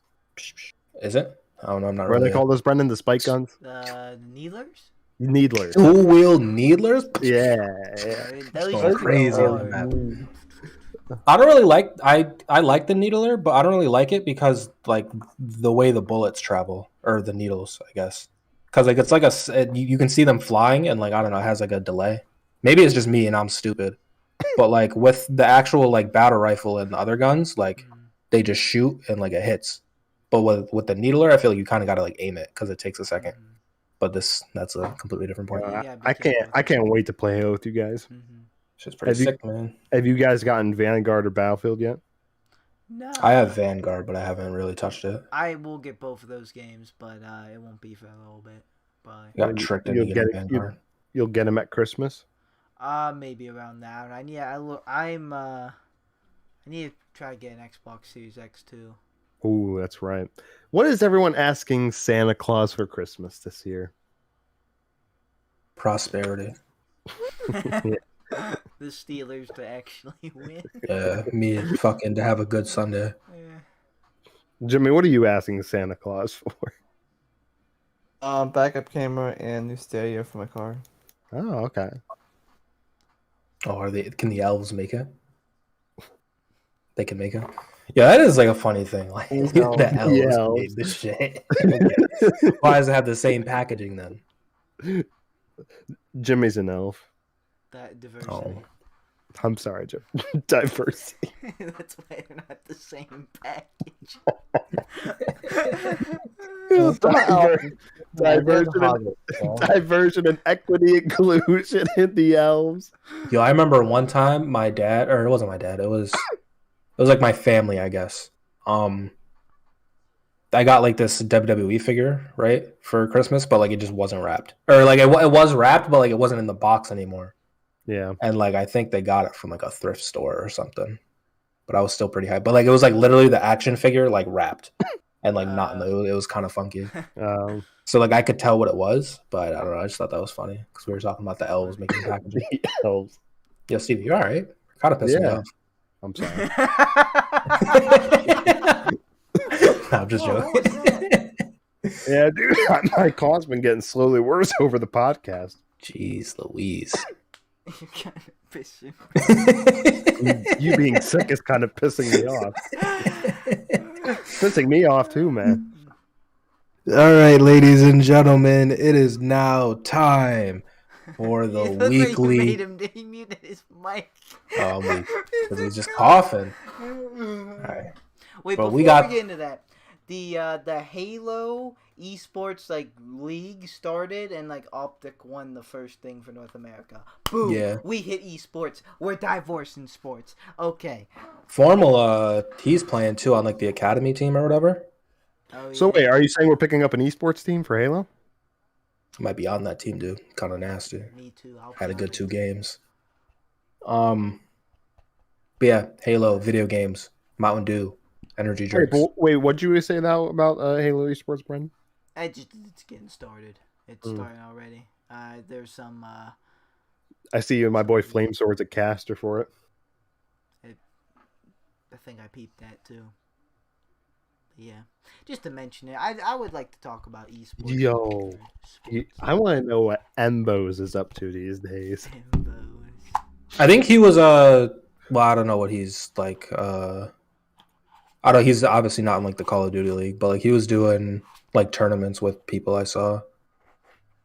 Is it? I don't know. I'm not What really. do they call those, Brenden? The spike guns? The Needlers? Needlers. 2-wheel needlers. Yeah. Those Going used to crazy go on hard. that. I don't really like. I like the needler, but I don't really like it because like the way the bullets travel or the needles, I guess. Because like it's like you can see them flying and like I don't know, it has like a delay. Maybe it's just me and I'm stupid. But like with the actual like battle rifle and the other guns, like they just shoot and like it hits. But with the needler, I feel like you kind of got to like aim it because it takes a second. But that's a completely different point. I can't wait to play Halo with you guys. It's just pretty sick, man. Have you guys gotten Vanguard or Battlefield yet? No. I have Vanguard, but I haven't really touched it. I will get both of those games, but it won't be for a little bit. Probably. Got tricked into getting Vanguard. You'll get them at Christmas. Maybe around that. I need to try to get an Xbox Series X too. Ooh, that's right. What is everyone asking Santa Claus for Christmas this year? Prosperity. The Steelers to actually win. Yeah, me fucking to have a good Sunday. Yeah. Jimmy, what are you asking Santa Claus for? Backup camera and new stereo for my car. Oh, okay. Oh, can the elves make it? They can make it. Yeah, that is like a funny thing. Like the elves made this shit. Why does it have the same packaging then? Jimmy's an elf. That diversity. Oh. I'm sorry, Jim. Diversity. That's why they're not the same package. Diversion and equity inclusion in the elves. Yo, I remember one time my dad, or it wasn't my dad, it was like my family, I guess. I got like this WWE figure, right, for Christmas, but like it just wasn't wrapped. Or like it was wrapped, but like it wasn't in the box anymore. Yeah. And like I think they got it from like a thrift store or something. But I was still pretty hyped. But like it was like literally the action figure like wrapped. And like not in the, it was kind of funky. So like I could tell what it was, but I don't know. I just thought that was funny because we were talking about the elves making packaging. The elves. Yo, Steve, you all right? Kind of pissing me off. I'm sorry. No, I'm just joking. Yeah, dude, my cough's been getting slowly worse over the podcast. Jeez Louise. You're kind of pissing. You being sick is kind of pissing me off. Pissing me off too, man. All right, ladies and gentlemen, it is now time for the weekly. Made him, he muted his mic. Oh, because he's just coughing. All right. Wait, but before we get into that, the Halo esports like league started and like Optic won the first thing for North America. Boom! Yeah. We hit esports. We're divorcing sports. Okay. Formal, he's playing too on like the academy team or whatever. Oh, So wait, are you saying we're picking up an esports team for Halo? Might be on that team, dude. Kind of nasty. Me too. Had a good 2 games. But yeah, Halo, video games, Mountain Dew, energy drinks. Wait, what'd you say now about Halo esports, Brenden? It's getting started. It's starting already. There's some. I see you and my boy Flamesword's a caster for it. I think I peeped that too. But yeah, just to mention it, I would like to talk about esports. Yo, I want to know what Embos is up to these days. I think he was well, I don't know what he's like. I don't. He's obviously not in like the Call of Duty League, but like he was doing like tournaments with people I saw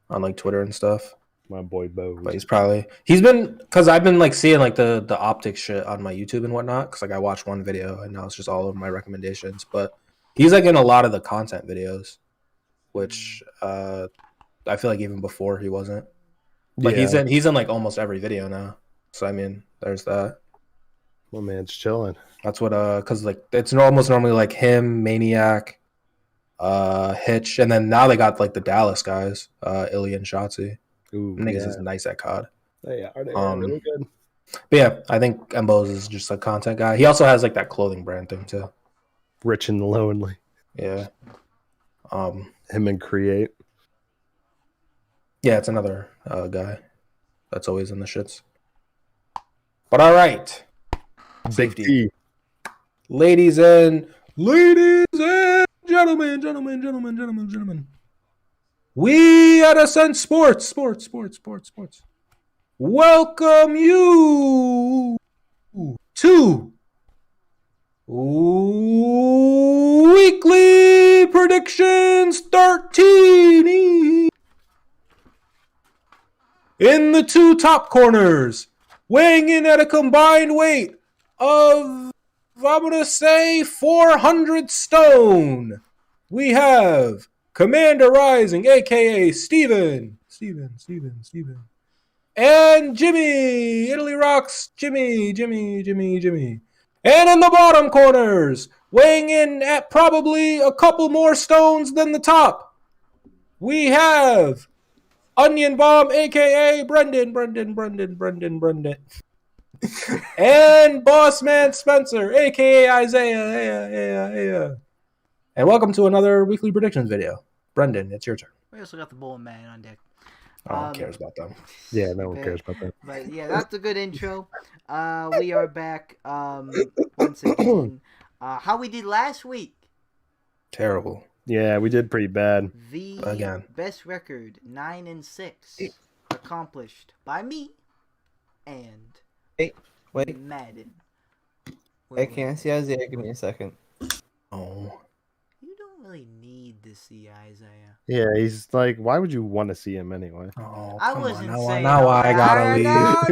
on like Twitter and stuff. My boy Bo. But he's been because I've been like seeing like the optics shit on my YouTube and whatnot because like I watched one video and now it's just all of my recommendations. But he's like in a lot of the content videos, which I feel like even before he wasn't. Like he's in like almost every video now. So I mean, there's that. My man's chilling. That's what because like it's almost normally like him, Maniac, Hitch, and then now they got like the Dallas guys, Ilya and Shotzi. Ooh, niggas is nice at COD. They are really good. But yeah, I think Embos is just a content guy. He also has like that clothing brand thing too. Rich and lonely. Yeah. Him and Create. Yeah, it's another guy that's always in the shits. But all right. Big T. Ladies and gentlemen. We at Ascent Sports, welcome you to Weekly Predictions 13. In the two top corners, weighing in at a combined weight of, I'm going to say, 400 stone, we have Commander Rising, a.k.a. Steven. And Jimmy. Italy Rocks, Jimmy. And in the bottom corners, weighing in at probably a couple more stones than the top, we have Onion Bomb, a.k.a. Brenden. And Boss Man Spencer, a.k.a. Isaiah. And welcome to another Weekly Predictions video. Brenden, it's your turn. We also got the Bull Man on deck. No one cares about them. Yeah, no one cares about that. But yeah, that's a good intro. We are back once again. How we did last week. Terrible. Yeah, we did pretty bad. The Again. best record, 9-6, accomplished by me and Wait, Madden. I can't see Isaiah. Give me a second. Oh. You don't really need to see Isaiah. Yeah, he's like, why would you want to see him anyway? Oh, I come wasn't on. saying Now I that. gotta leave.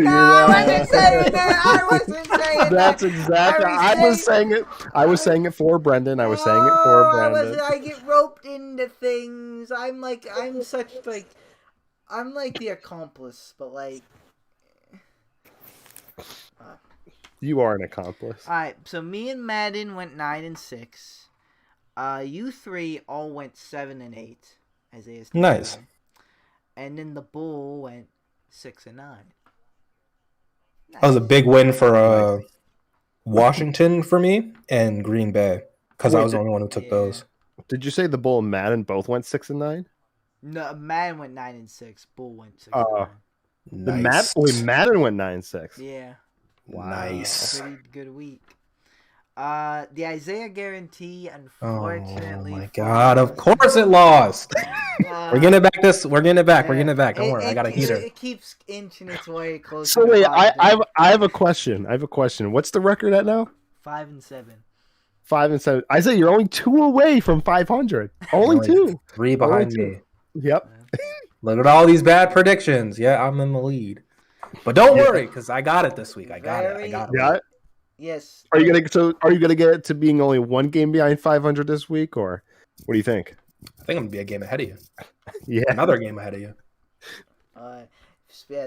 No, I wasn't saying that. I wasn't saying That's that. exactly. I was saying it. I was saying it for Brenden. I was saying it for Brenden. I get roped into things. I'm like the accomplice, but like. You are an accomplice. All right, so me and Madden went 9-6. You three all went 7-8. Isaiah's Nice. And then the Bull went 6-9. That was a big win for Washington for me and Green Bay because I was the only one who took those. Did you say the Bull and Madden both went 6-9? No, Madden went 9-6. Bull went 6-9. Nice. Madden went 9-6. Yeah. Wow. Nice. Pretty good week. The Isaiah guarantee, unfortunately. Oh my God! Of course it lost. We're getting it back. We're getting it back. Don't worry. I got a heater. It keeps inching its way closer. So to wait, 5 I have a question. What's the record at now? 5-7. 5-7. Isaiah, you're only 2 away from 500. Only 2. 3 behind Only me. 2. Yep. Look at all these bad predictions. Yeah, I'm in the lead. But don't worry, because I got it this week. I got it. Yeah. Yes. Are you gonna get it to being only 1 game behind 500 this week, or what do you think? I think I'm gonna be a game ahead of you. Yeah. Another game ahead of you. Yeah.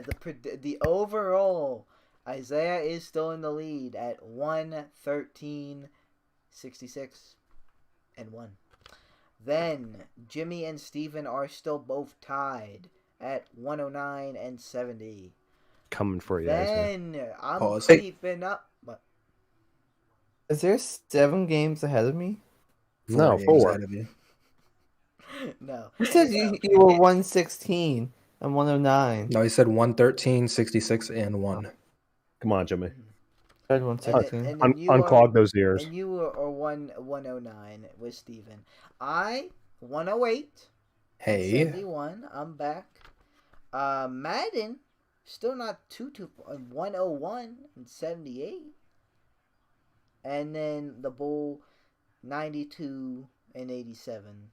The overall, Isaiah is still in the lead at 113, 66, and 1. Then Jimmy and Steven are still both tied at 109 and 70. Coming for you, Isaiah. Then I'm Pause. keeping up. But Is there 7 games ahead of me? No, games 4. ahead of you. no. You said you were 116 and 109. No, he said 113, 66, and 1. Come on, Jimmy. I said 116. And then you Unclog those ears. And you are 109 with Steven. I 108. Hey. 71. I'm back. Madden still not 101 and 78. And then the Bull 92 and 87.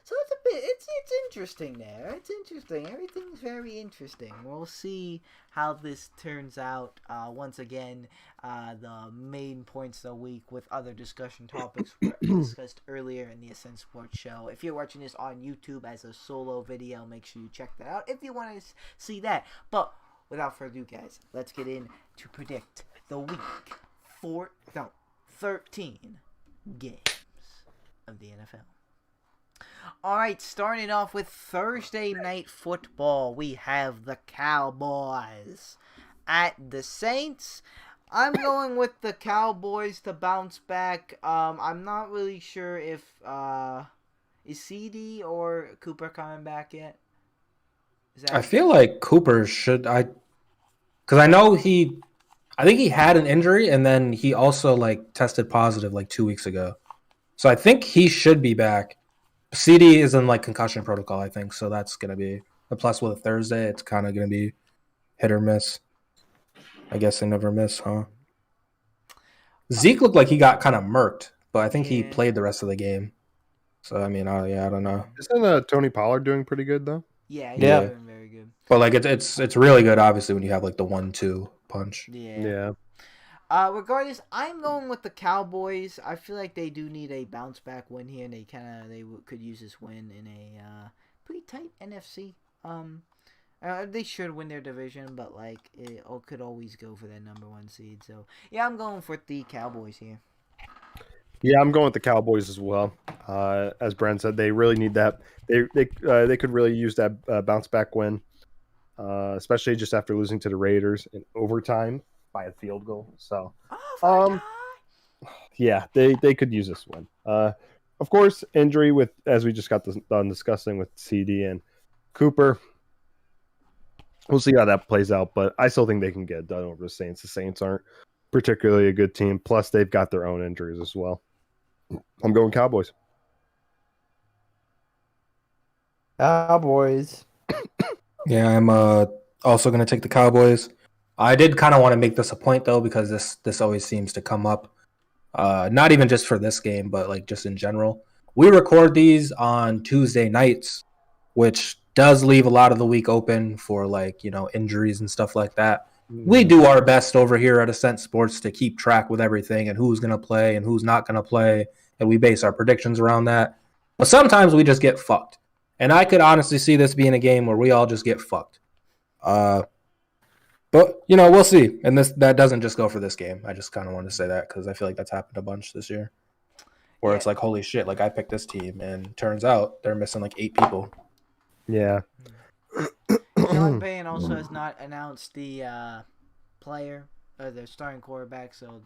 So it's interesting there. It's interesting. Everything's very interesting. We'll see how this turns out. Once again, the main points of the week with other discussion topics discussed earlier in the Ascent Sports Show. If you're watching this on YouTube as a solo video, make sure you check that out if you want to see that. But without further ado, guys, let's get in to predict the week 13 games of the NFL. All right, starting off with Thursday night football, we have the Cowboys at the Saints. I'm going with the Cowboys to bounce back. I'm not really sure if is CD or Cooper coming back yet. I feel like Cooper should. Because I know I think he had an injury, and then he also tested positive 2 weeks ago. So I think he should be back. CD is in like concussion protocol, I think, so that's gonna be a plus with a Thursday. It's kind of gonna be hit or miss. I guess they never miss, huh? Zeke looked like he got kind of murked, but I think he played the rest of the game. So I mean, I don't know. Isn't Tony Pollard doing pretty good though? Yeah, he's doing very good. But like it's really good, obviously, when you have like the 1-2 punch. Yeah. Regardless, I'm going with the Cowboys. I feel like they do need a bounce back win here, and they could use this win in a pretty tight NFC. They should win their division, but like it could always go for that number 1 seed. So yeah, I'm going for the Cowboys here. Yeah, I'm going with the Cowboys as well. As Brent said, they really need that. They could really use that bounce back win, especially just after losing to the Raiders in overtime by a field goal. So, yeah, they could use this win. Of course, injury with, as we just got done discussing, with CD and Cooper. We'll see how that plays out, but I still think they can get it done over the Saints. The Saints aren't particularly a good team. Plus, they've got their own injuries as well. I'm going Cowboys. Cowboys. Yeah, I'm also going to take the Cowboys. I did kind of want to make this a point, though, because this always seems to come up. Not even just for this game, but like just in general. We record these on Tuesday nights, which does leave a lot of the week open for like, injuries and stuff like that. We do our best over here at Ascent Sports to keep track with everything and who's going to play and who's not going to play, and we base our predictions around that. But sometimes we just get fucked. And I could honestly see this being a game where we all just get fucked. But, we'll see. And that doesn't just go for this game. I just kind of wanted to say that because I feel like that's happened a bunch this year. Where it's like, holy shit, like I picked this team, and turns out they're missing like 8 people. Yeah. Sean Payton also has not announced the player or the starting quarterback, so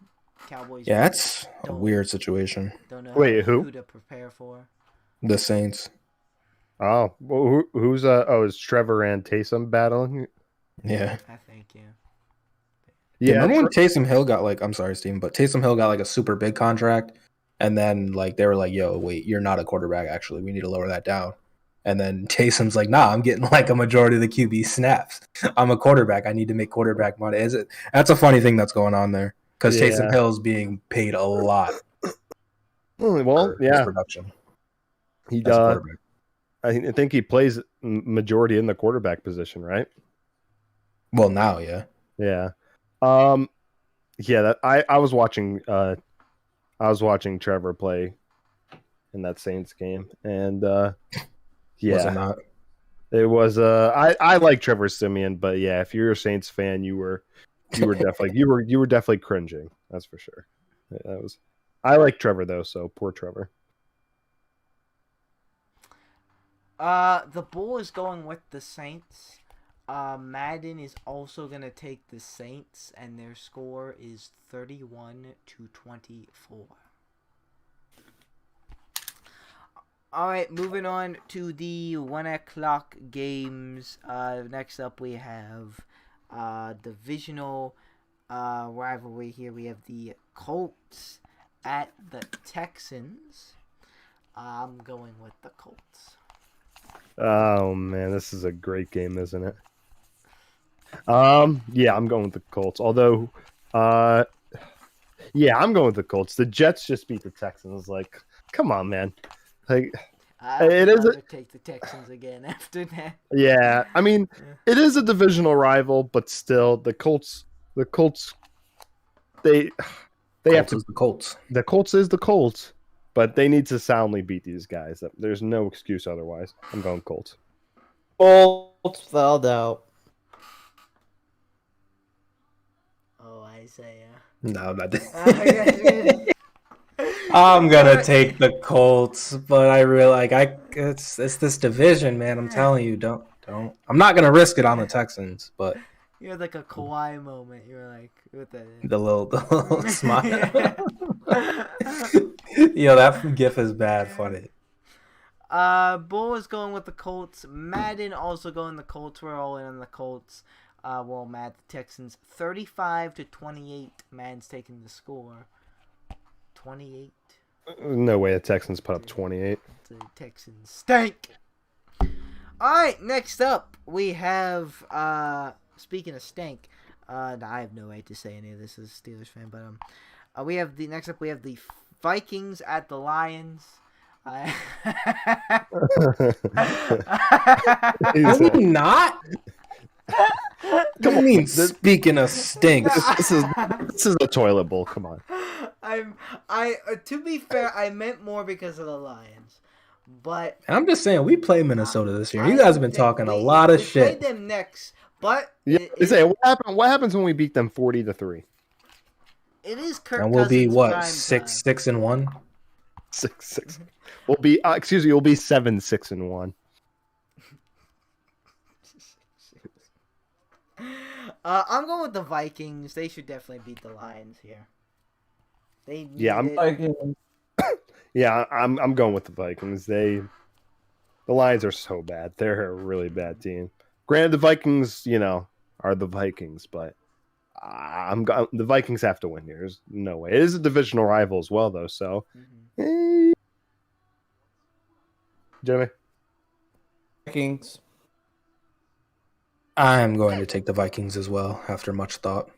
Cowboys. Yeah, that's a weird situation. Don't know who to prepare for. The Saints. Oh, well, who's is Trevor and Taysom battling? Yeah. I think, yeah. Yeah, remember when Taysom Hill got I'm sorry, Steven, but Taysom Hill got like a super big contract, and then like they were like, yo, wait, you're not a quarterback, actually. We need to lower that down. And then Taysom's like, nah, I'm getting like a majority of the QB snaps. I'm a quarterback. I need to make quarterback money. That's a funny thing that's going on there because Taysom Hill's being paid a lot. Well, yeah. Production. He does. I think he plays majority in the quarterback position, right? Well, now, yeah. Yeah. Yeah, I was watching Trevor play in that Saints game, and yeah, was it not? It was. I like Trevor Siemian, but yeah, if you're a Saints fan, you were definitely cringing. That's for sure. I like Trevor though, so poor Trevor. The Bull is going with the Saints. Madden is also going to take the Saints, and their score is 31-24. All right, moving on to the 1 o'clock games. Next up, we have divisional rivalry here. We have the Colts at the Texans. I'm going with the Colts. Oh man, this is a great game, isn't it? Yeah, I'm going with the Colts. Although, yeah, I'm going with the Colts. The Jets just beat the Texans. Like, come on, man. Like, it is take the Texans again after that. Yeah, I mean, it is a divisional rival, but still, the Colts, they have to. The Colts. The Colts is the Colts, but they need to soundly beat these guys. There's no excuse otherwise. I'm going Colts. Colts without doubt. Oh, Isaiah. No, I'm not. I'm gonna take the Colts, but I really it's this division, man. I'm telling you, don't. I'm not gonna risk it on the Texans, but you had like a Kawhi moment. You were like with the little smile. Yo, that gif is bad funny. Bull is going with the Colts. Madden also going the Colts. We're all in on the Colts. Matt, the Texans 35-28. Madden's taking the score. 28. No way the Texans put up 28. The Texans stink. All right, next up we have. Speaking of stink, I have no right to say any of this as a Steelers fan, but we have the next up. We have the Vikings at the Lions. Maybe not. What do you mean? Speaking of stinks, this is a toilet bowl. Come on. To be fair, I meant more because of the Lions, but I'm just saying we play Minnesota this year. You guys have been talking a lot of we shit. Play them next, but Say what happens when we beat them 40-3? It is Kirk And we'll be Cousins' what prime 6-1. 6-6. We'll be 7-6-1. I'm going with the Vikings. They should definitely beat the Lions here. I'm going with the Vikings. The Lions are so bad. They're a really bad team. Granted, the Vikings, are the Vikings, but the Vikings have to win here. There's no way. It is a divisional rival as well, though. So, Jimmy, Vikings. I'm going to take the Vikings as well after much thought.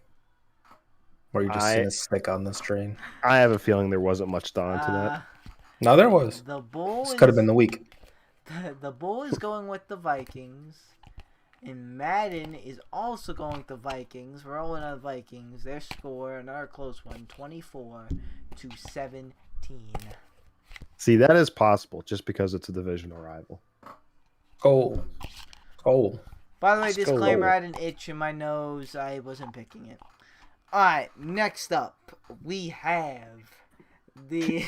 Or you're just seeing a stick on this train. I have a feeling there wasn't much thought into that. No, there was. The Bull This could have been the week. The Bull is going with the Vikings, and Madden is also going with the Vikings. We're all in on the Vikings. Their score, another close one, 24-17. See, that is possible just because it's a divisional rival. Oh. By the way, Let's go disclaimer, lower. I had an itch in my nose. I wasn't picking it. Alright, next up, we have the...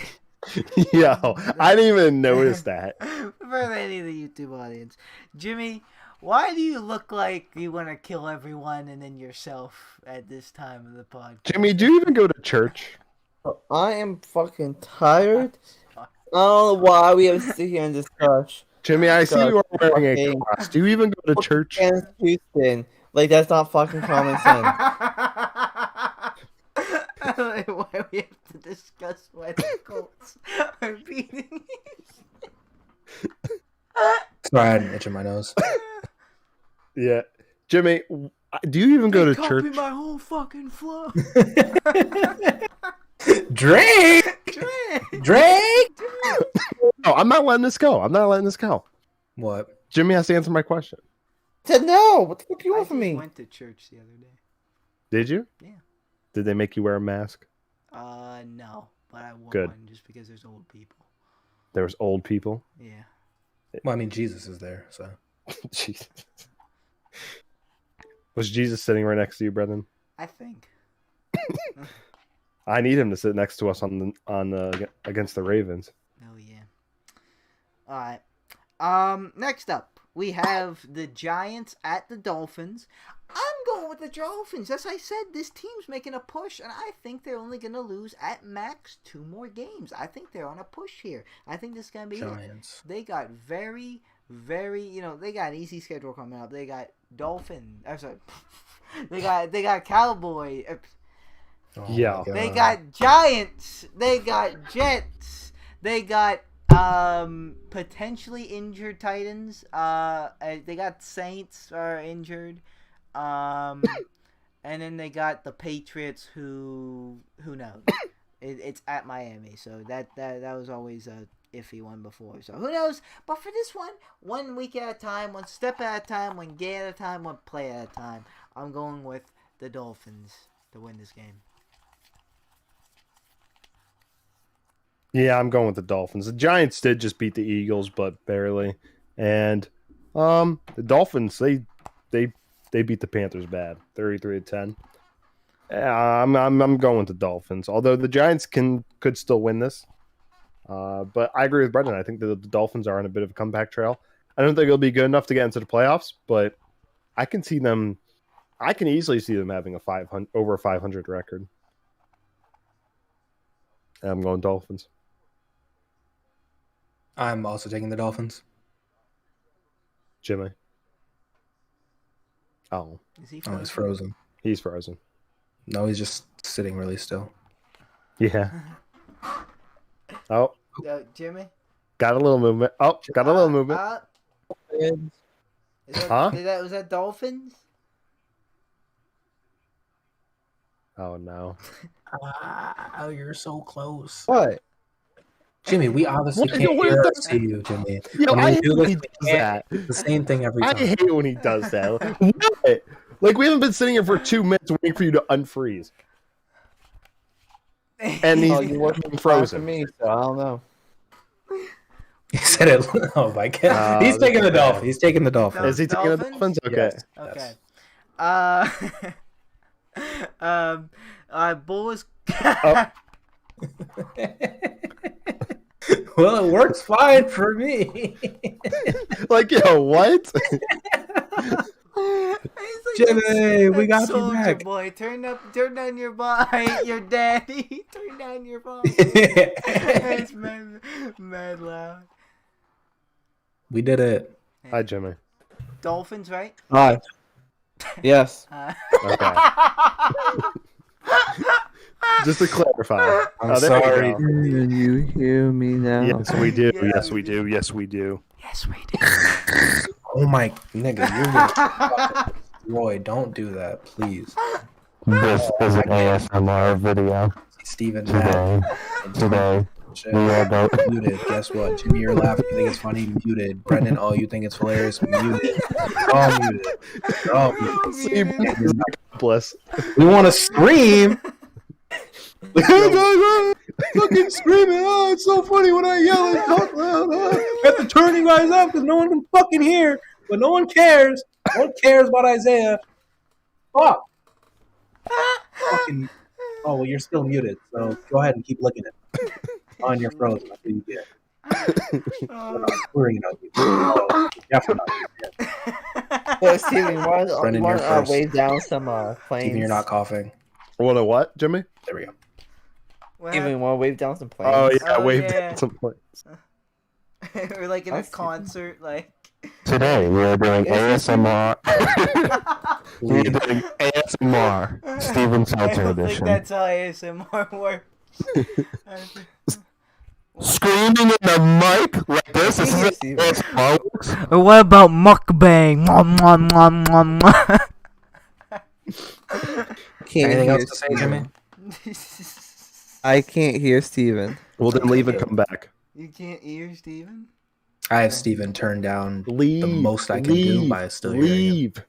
Yo, I didn't even notice that. For any of the YouTube audience. Jimmy, why do you look like you want to kill everyone and then yourself at this time of the podcast? Jimmy, do you even go to church? I am fucking tired. I don't know why we have to sit here and discuss. Jimmy, I see you are wearing a fucking- cross. Do you even go to church? Against Houston. Like, that's not fucking common sense. Why we have to discuss why the Colts are beating Sorry, I had an itch in my nose. Yeah. Jimmy, do you even go to Copy church? my whole fucking flow. Drake! No, I'm not letting this go. What? Jimmy has to answer my question. Said no. What the fuck do you I want from just me? went to church the other day. Did you? Yeah. Did they make you wear a mask? No, but I wore Good. one just because there's old people. There was old people. Yeah. Well, I mean, Jesus is there, so. Jesus. Was Jesus sitting right next to you, Brenden? I think. I need him to sit next to us against the Ravens. Oh yeah. All right. Next up, we have the Giants at the Dolphins. I'm going with the Dolphins. As I said, this team's making a push, and I think they're only going to lose at max 2 more games. I think they're on a push here. I think this is going to be it. Giants. They got very, they got an easy schedule coming up. They got they got Cowboy. Oh, Yeah. my They God. got Giants. They got Jets. They got potentially injured Titans. They got Saints are injured. And then they got the Patriots. Who knows? It's at Miami, so that was always a iffy one before. So who knows? But for this one week at a time, one step at a time, one game at a time, one play at a time. I'm going with the Dolphins to win this game. Yeah, I'm going with the Dolphins. The Giants did just beat the Eagles, but barely. And the Dolphins, they beat the Panthers bad, 33-10. I'm going with the Dolphins. Although the Giants could still win this. But I agree with Brenden. I think that the Dolphins are on a bit of a comeback trail. I don't think it'll be good enough to get into the playoffs, but I can easily see them having over a 500 record. And I'm going Dolphins. I'm also taking the Dolphins. Jimmy. Oh, Is he Oh, he's frozen. he's frozen. No, he's just sitting really still. Yeah. Oh, Jimmy? got a little movement. Oh, got a little movement. Huh? Was that Dolphins? Oh no. Oh, you're so close. What? Jimmy, we obviously What? can't What hear or the- see you, Jimmy. Yo, When I we hate do when he this, does that. the same thing every I time. hate when he does that. What? Like, we haven't been sitting here for 2 minutes waiting for you to unfreeze. And he's Oh, you working for frozen. me, so I don't know. He said it. Oh my god. He's taking the Dolphins. He's taking the Dolphins. Is he taking the Dolphins? Dolphins? Okay. Okay. Bulls. Oh. Well, it works fine for me. Like, yo, what? Jimmy, we got you Soldier back. Boy, turn down your volume, your daddy. Turn down your volume. It's mad loud. We did it. Hi, Jimmy. Dolphins, right? Hi. Yes. Okay. Just to clarify. I'm there you sorry. go. Can you hear me now? Yes, we do. Yeah. Yes, we do. Yes, we do. Yes, we do. Oh my nigga, you're gonna Roy, don't do that, please. This is an ASMR video. Steven mad. Today, we are going. Muted. Guess what? Jimmy, you're laughing. You think it's funny? Muted. Brenden, oh, you think it's hilarious? Muted. All muted. All muted. See, he's an accomplice. We want to scream. Fucking screaming. Oh, it's so funny when I yell and talk loud. I have to turn you guys up because no one can fucking hear. But no one cares. No one cares about Isaiah. Fuck. Fucking. Oh, well, you're still muted. So go ahead and keep looking at it. On your frozen. That's what you get. We're not querying on you. No, definitely not. So, Steven, Brenden, why you're first. wave down some planes? Steven, you're not coughing. What a what, Jimmy? There we go. Steven, want to wave down some planes? Oh, yeah, Oh, wave yeah. down some points. We're like in a That's- concert, like. Today, we are doing ASMR. We are doing ASMR. Steven I Seltzer don't think edition. that's how ASMR works. Screaming in the mic like this. This is how Steven. ASMR works. Or what about mukbang? Can't Anything hear else to say, Steven. Jimmy? I can't hear Steven. Well, then leave and come back. You can't hear Steven? I have Steven turned down Leave. the most I can do by still hearing him. Leave.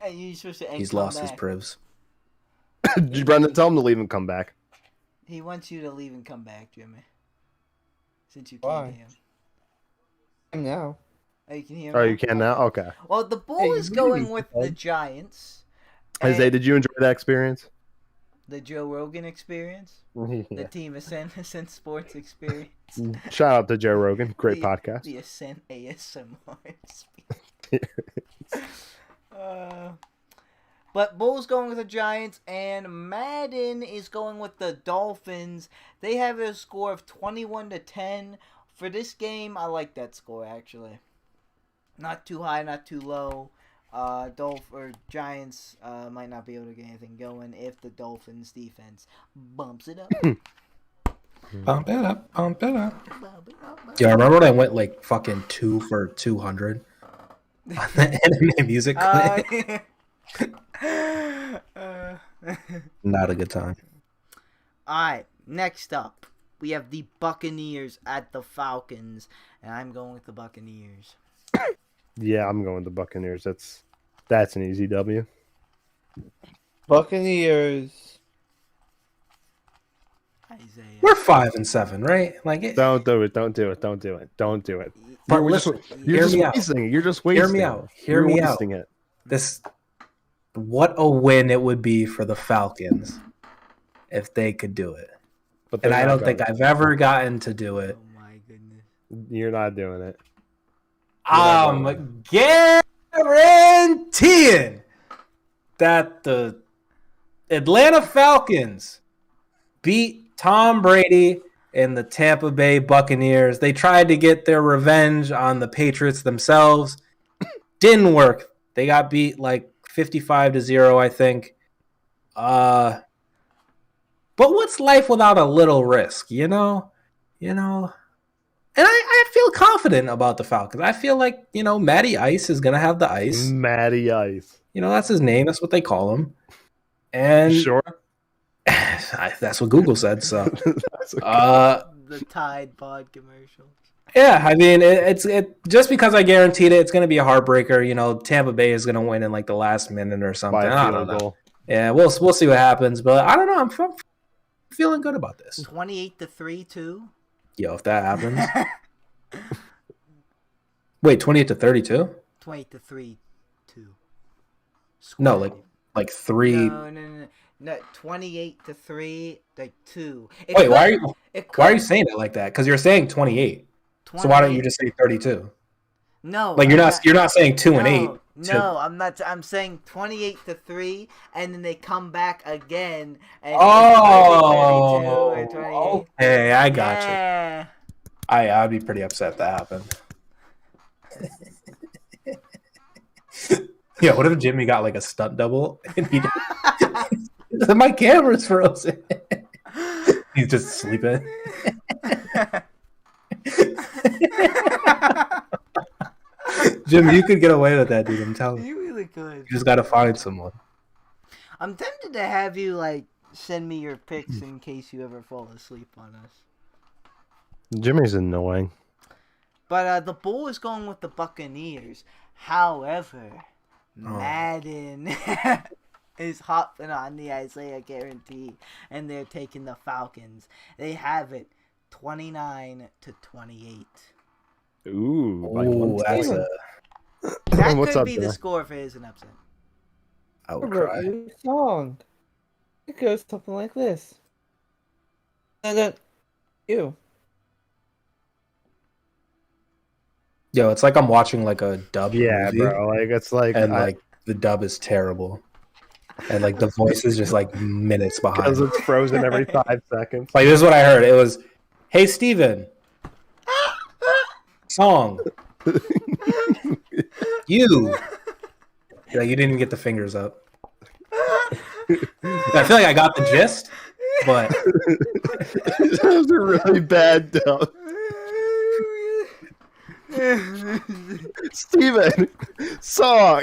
Hey, you're supposed to He's come lost his back. privs. Brenden, tell him to leave and come back. He wants you to leave and come back, Jimmy. Since you Why? can't hear him. Now. Oh, you can hear him. Oh, now? you can now? Okay. Well, the bull Hey, is you going really with can. the Giants. Isaiah, and did you enjoy that experience? the Joe Rogan experience? The Yeah. Team Ascent Sports experience? Shout out to Joe Rogan. Great The- podcast. The Ascent ASMR But Bull's going with the Giants, and Madden is going with the Dolphins. They have a score of 21-10. For this game, I like that score, actually. Not too high, not too low. Giants might not be able to get anything going if the Dolphins defense bumps it up. Bump it up, bump it up. Yeah, I remember when I went like fucking 2 for 200 on the anime music clip. Not a good time. Alright, next up, we have the Buccaneers at the Falcons, and I'm going with the Buccaneers. Yeah, I'm going with the Buccaneers. That's an easy W. Buccaneers. Isaiah. We're 5-7, right? Like, it, Don't do it. Don't do it. Don't do it. Don't do it. But We're just- listen, You're hear just me out. wasting it. You're just wasting me it. out. Hear You're me out. wasting it. This, what a win it would be for the Falcons if they could do it. But And they're I not don't think gonna. I've ever gotten to do it. Oh my goodness. You're not doing it. I'm guaranteeing that the Atlanta Falcons beat Tom Brady and the Tampa Bay Buccaneers. They tried to get their revenge on the Patriots themselves. Didn't work. They got beat like 55-0, I think. But what's life without a little risk, you know? you know, and I feel confident about the Falcons. I feel like, you know, Matty Ice is going to have the ice. Matty Ice. You know, that's his name. That's what they call him. And Sure. that's what Google said. So, The Tide Pod commercials. yeah, I mean, it's just because I guaranteed it, it's going to be a heartbreaker. You know, Tampa Bay is going to win in like the last minute or something. By a I field don't know. goal. Yeah, we'll see what happens, but I don't know. I'm feeling good about this. 28-3 too. Yo, if that happens. Wait, 28-32? 28-3 2. No, like 3. No, 28-3, like 2. Wait, why are you saying it like that? Because you're saying 28. So why don't you just say 32? No, like you're not saying 2 and 8. No, I'm not. I'm saying 28-3, and then they come back again. And Oh, 32 or 28. okay, I got Yeah. you. I'd be pretty upset if that happened. Yeah, what if Jimmy got like a stunt double and he my camera's frozen. He's just sleeping. Jim, you could get away with that, dude. I'm telling you. You really could. You just gotta find someone. I'm tempted to have you like send me your pics in case you ever fall asleep on us. Jimmy's annoying. But the bull is going with the Buccaneers. However, Madden is hopping on the Isaiah guarantee, and they're taking the Falcons. They have it 29-28. Ooh, that's a. That What's could up, be the Dylan? score if it is an upset. I would Wrote cry. you a song. It goes something like this. And then you. Yo, it's like I'm watching like a dub Yeah, movie, bro. Like it's like and like the dub is terrible, and like the voice is just like minutes behind. because it's frozen every 5 seconds. Like this is what I heard. It was, "Hey Steven, song, you." Like you didn't even get the fingers up. I feel like I got the gist, but That was a really bad dub. Steven, song.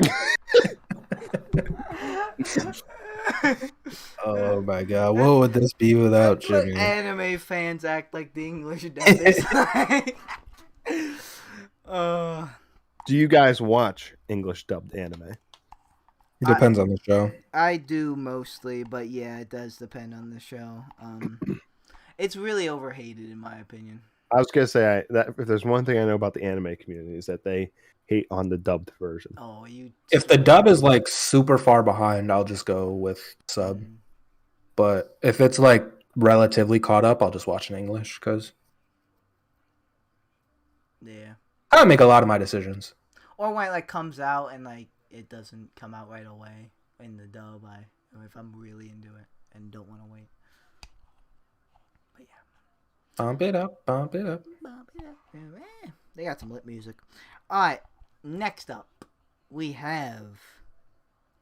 oh my god, what would this be without But Jimmy? anime fans act like the English dub is like. Do you guys watch English dubbed anime? It depends on the show. I do mostly, but yeah, it does depend on the show. It's really overhated in my opinion. I was gonna say that if there's one thing I know about the anime community is that they hate on the dubbed version. Oh, you. If the dub is like super far behind, I'll just go with sub. But if it's like relatively caught up, I'll just watch in English because Yeah. I don't make a lot of my decisions. Or when it like comes out and like it doesn't come out right away in the dub, or if I'm really into it and don't want to wait. But yeah. Bump it up, bump it up. They got some lit music. Alright, next up we have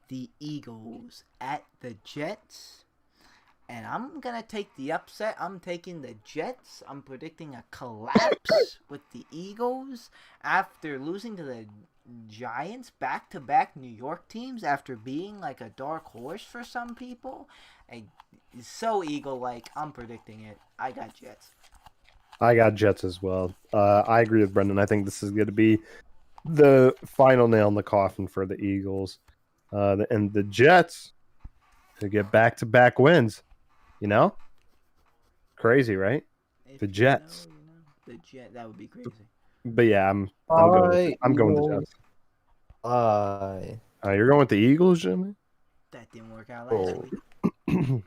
the Eagles at the Jets. And I'm going to take the upset. I'm taking the Jets. I'm predicting a collapse with the Eagles after losing to the Giants, back-to-back New York teams, after being like a dark horse for some people. It's so Eagle-like. I'm predicting it. I got Jets. I got Jets as well. I agree with Brenden. I think this is going to be the final nail in the coffin for the Eagles. And the Jets to get back-to-back wins. You know? Crazy, right? If The you Jets. know, you know. The Jet, that would be crazy. But yeah, I'm going with the Jets. You're going with the Eagles, Jimmy? That didn't work out last week.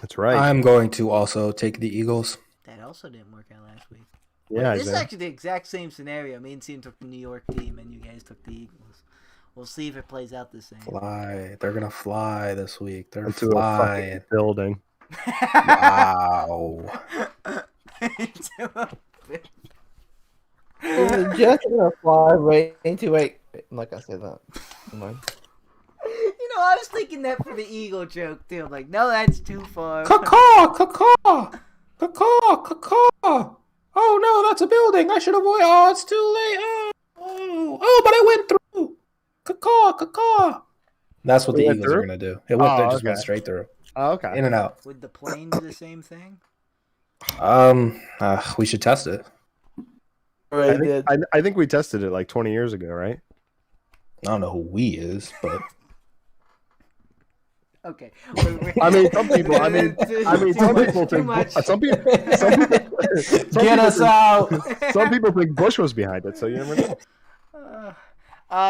That's right. I'm going to also take the Eagles. That also didn't work out last week. yeah, This is Isaiah. actually the exact same scenario. Me and Steven took the New York team, and you guys took the Eagles. We'll see if it plays out the same. Fly. They're going to fly this week. They're into a flying. fucking building. Wow. The Jets are gonna fly right into a. Like I said that. Never mind. You know, I was thinking that for the Eagle joke too. I'm like, no, that's too far. Caw-caw, caw-caw, caw-caw, caw-caw. no, that's a building. I should avoid. Oh, it's too late. Oh, but I went through. Caw. That's what the went Eagles are through? going to do. It went, Oh, just went okay. straight through. Oh, okay. In and out. Would the plane do the same thing? We should test it. I think we tested it like 20 years ago, right? I don't know who we is, but Okay. I mean, some people. Some people Too think. much. Some people get us out. Some people think Bush was behind it, so you never know.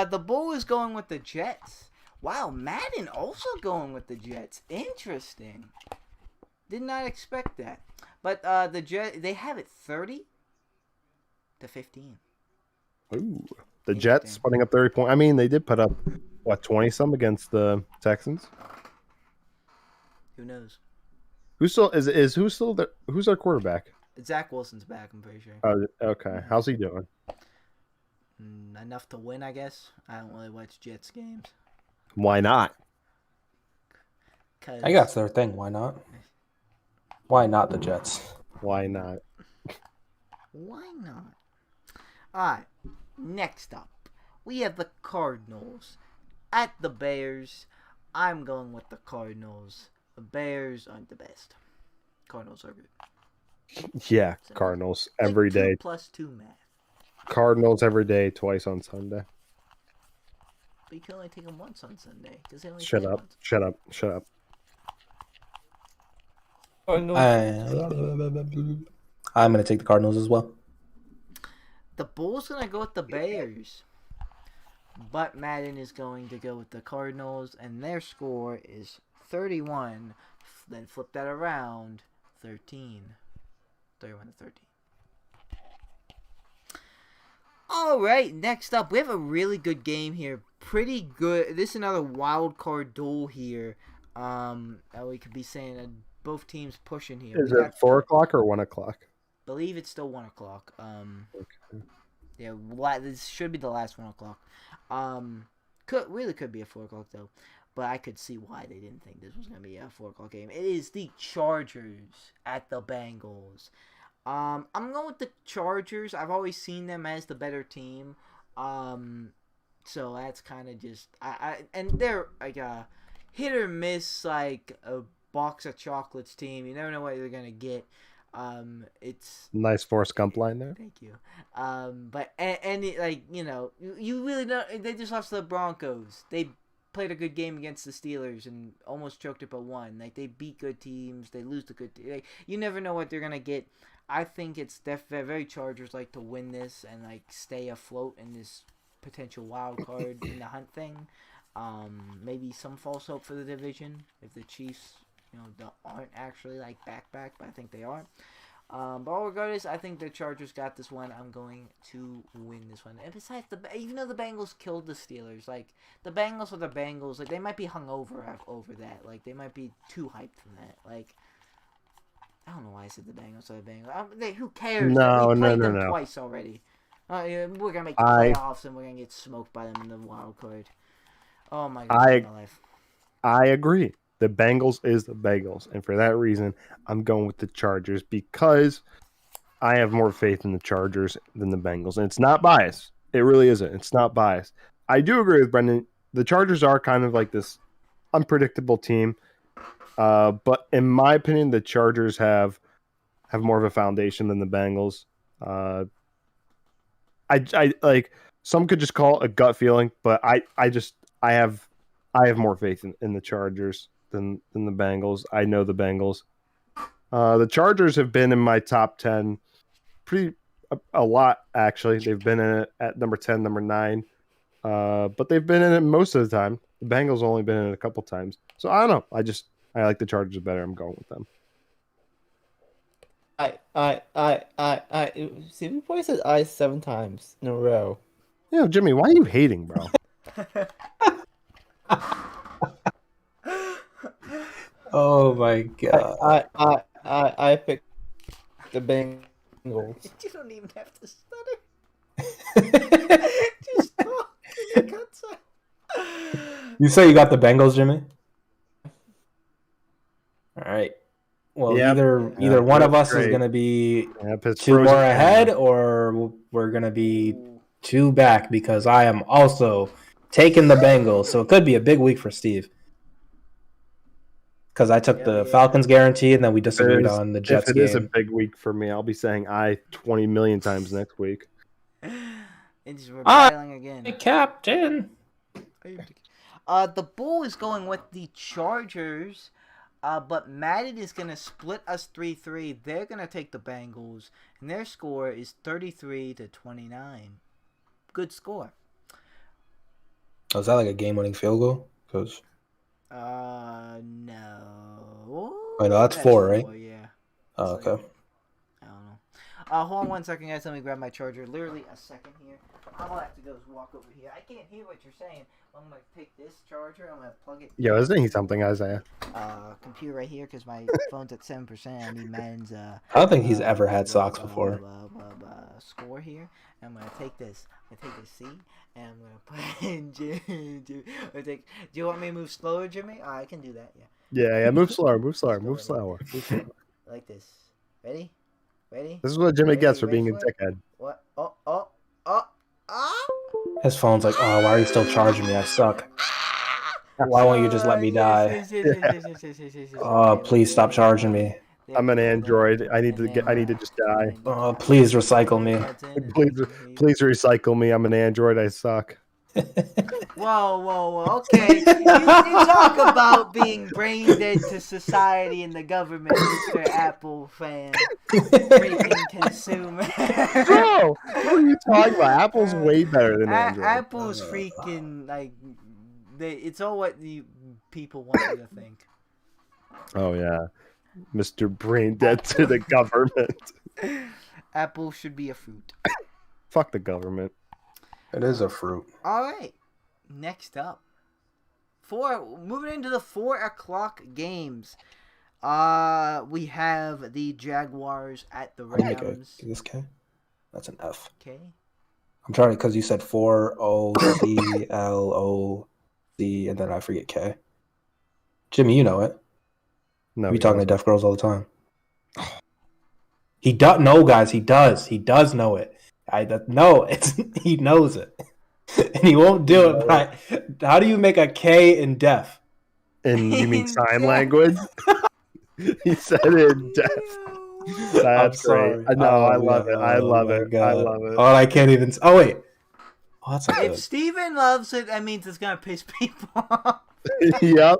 The Bull is going with the Jets. Wow, Madden also going with the Jets. Interesting. Did not expect that. But the Jets, they have it 30-15. Ooh, the Jets putting up 30 points. I mean, they did put up 20-some against the Texans. Who knows? Who's their quarterback? Zach Wilson's back, I'm pretty sure. Oh, okay. How's he doing? Enough to win, I guess. I don't really watch Jets games. Why not? I got their thing. Why not? Why not the Jets? Why not? Why not? Alright, next up, we have the Cardinals at the Bears. I'm going with the Cardinals. The Bears aren't the best. Cardinals are good. Yeah, Cardinals every day. 2+2 math. Cardinals every day, twice on Sunday. But you can only take them once on Sunday. They only Shut play up. once. Shut up. Shut up. I'm going to take the Cardinals as well. The Bulls going to go with the Bears. But Madden is going to go with the Cardinals. And their score is 31. Then flip that around. 13. 31-13. Alright, next up. We have a really good game here. Pretty good. This is another wild card duel here. That we could be saying that both teams pushing here. Is it 4 o'clock or 1 o'clock? Believe it's still 1 o'clock. Okay. Yeah, this should be the last 1 o'clock. Could be a 4 o'clock though, but I could see why they didn't think this was gonna be a 4 o'clock game. It is the Chargers at the Bengals. I'm going with the Chargers. I've always seen them as the better team. So that's kind of just and they're like a hit or miss, like a box of chocolates team. You never know what you're gonna get. It's nice Forrest Gump line there. Thank you. But like you really don't. They just lost to the Broncos. They played a good game against the Steelers and almost choked it but won. Like they beat good teams. They lose to good teams. Like, you never know what they're gonna get. I think it's very Chargers like to win this and like stay afloat in this potential wild card in the hunt thing. Maybe some false hope for the division if the Chiefs, aren't actually like back, but I think they are. But regardless, I think the Chargers got this one. I'm going to win this one. And besides, even though the Bengals killed the Steelers, like the Bengals are the Bengals. Like they might be hungover over that. Like they might be too hyped from that. Like I don't know why I said the Bengals are the Bengals. Who cares? No, we played no. them twice already. We're gonna make the playoffs and we're gonna get smoked by them in the wild card. Oh my God, my life. I agree. The Bengals is the Bengals, and for that reason, I'm going with the Chargers because I have more faith in the Chargers than the Bengals, and it's not biased. It really isn't. It's not biased. I do agree with Brenden. The Chargers are kind of like this unpredictable team, but in my opinion, the Chargers have more of a foundation than the Bengals. I like some could just call it a gut feeling, but I have more faith in the Chargers than the Bengals. I know the Bengals. The Chargers have been in my top 10 a lot, actually. They've been in it at number 10, number 9. But they've been in it most of the time. The Bengals only been in it a couple times. So I don't know. I like the Chargers better. I'm going with them. See, we probably said I 7 times in a row. Jimmy, why are you hating, bro? Oh my God! I picked the Bengals. You don't even have to stutter. Just talk. You say you got the Bengals, Jimmy? All right. Well, Yep. either one of us great. is going to be Pittsburgh's 2 more ahead, or we're going to be 2 back because I am also taking the Bengals. So it could be a big week for Steve. Because I took the Falcons guarantee, and then we disagreed on the Jets If it game. is a big week for me, I'll be saying 20 million times next week. We're battling again. Captain. The Bull is going with the Chargers, but Madden is going to split us 3-3. They're going to take the Bengals, and their score is 33-29. Good score. Oh, is that like a game-winning field goal? Because No. Wait, no, that's 4, right? Yeah. Oh, It's okay. like- I don't know. Hold on 1 second, guys. Let me grab my charger. Literally a second here. I'm gonna have to go walk over here. I can't hear what you're saying. I'm gonna take this charger. I'm gonna plug it. Yo, isn't he something, Isaiah? Computer right here because my phone's at 7%. I need Madden's. I don't think he's ever had socks before. Score here. I'm gonna take this. I'm gonna take this C, and I'm gonna put it in. Do you want me to move slower, Jimmy? I can do that. Yeah. Yeah. Move slower. Move slower. Like this. Ready? Ready? This is what Jimmy gets for Ready being a for it? dickhead. What? His phone's like, oh, why are you still charging me? I suck. Why won't you just let me die? Oh, please stop charging me. I'm an Android. I need to just die. Oh, please recycle me. Please recycle me. I'm an Android. I suck. Whoa. Okay. You talk about being brain dead to society and the government, Mr. Apple fan. Freaking consumer. Bro, what are you talking about? Apple's way better than Android. Apple's freaking, like, it's all what the people want you to think. Oh, yeah. Mr. Brain Dead to the government. Apple should be a fruit. Fuck the government. It is a fruit. All right. Next up. Moving into the 4 o'clock games. We have the Jaguars at the Rams. This K? That's an F. Okay. I'm trying to, because you said 4-O-C-L-O-C, and then I forget K. Jimmy, you know it. No, We talking to deaf girls all the time. He does. No, guys, he does. He does know it. He knows it, and he won't do it. But how do you make a K in deaf? And you mean sign language? He said it in deaf. That's great. I know. I love it. I love it. I love it. Oh, I can't even. Oh wait. Oh, that's not If good. Steven loves it, that means it's gonna piss people off. Yep.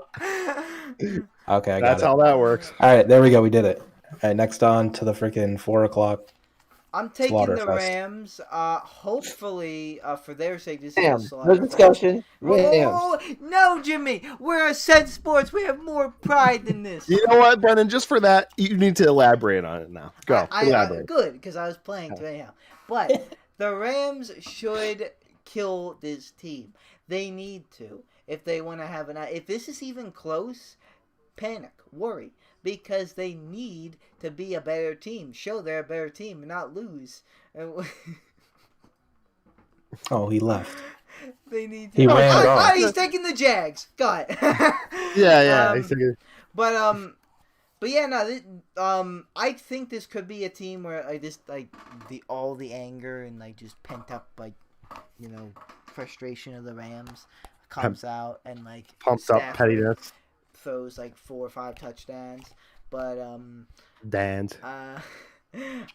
Okay, I got That's it. how that works. All right, there we go. We did it. All right, next on to the freaking 4 o'clock. I'm taking the Slaughterfest. Rams. Hopefully, for their sake, this Damn, is a no slaughterfest. discussion. Oh, no, Jimmy. We're Ascent Sports. We have more pride than this. You know what, Brendan? Just for that, you need to elaborate on it now. Go. Elaborate. Good, because I was playing to anyhow. But the Rams should kill this team. They need to. If they want to have if this is even close, panic, worry. Because they need to be a better team. Show they're a better team and not lose. Oh, he left. They need to. He ran off. He's taking the Jags. Got it. Yeah. But yeah, no. I think this could be a team where all the anger and just pent up frustration of the Rams comes out and Pumped up Stafford pettiness. throws 4 or 5 touchdowns, but Dan's.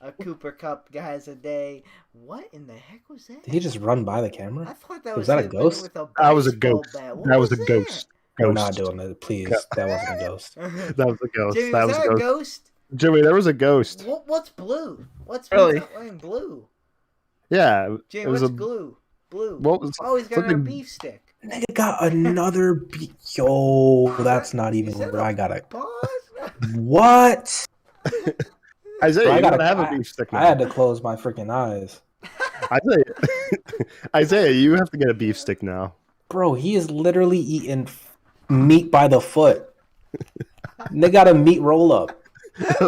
a Cooper Cup has a day. What in the heck was that? Did he just run by the I camera? thought that Was was that a him ghost? with a That was a baseball ghost. bat. What That was a ghost. We're not doing it, please. That wasn't a ghost. That was a ghost. Jimmy, That was was that a a ghost. ghost? Jimmy, there was a ghost. What's blue? What's Really? wearing blue? Yeah. Jimmy, it was what's a. blue? Blue. What was Oh, he's got a something- beef stick. Nigga got another Yo, that's not even Is that where I got it. Pause. What? Isaiah, Bro, I you gotta- gotta have a beef stick now. I had to close my freaking eyes. Isaiah, you have to get a beef stick now. Bro, he is literally eating meat by the foot. They got a meat roll up.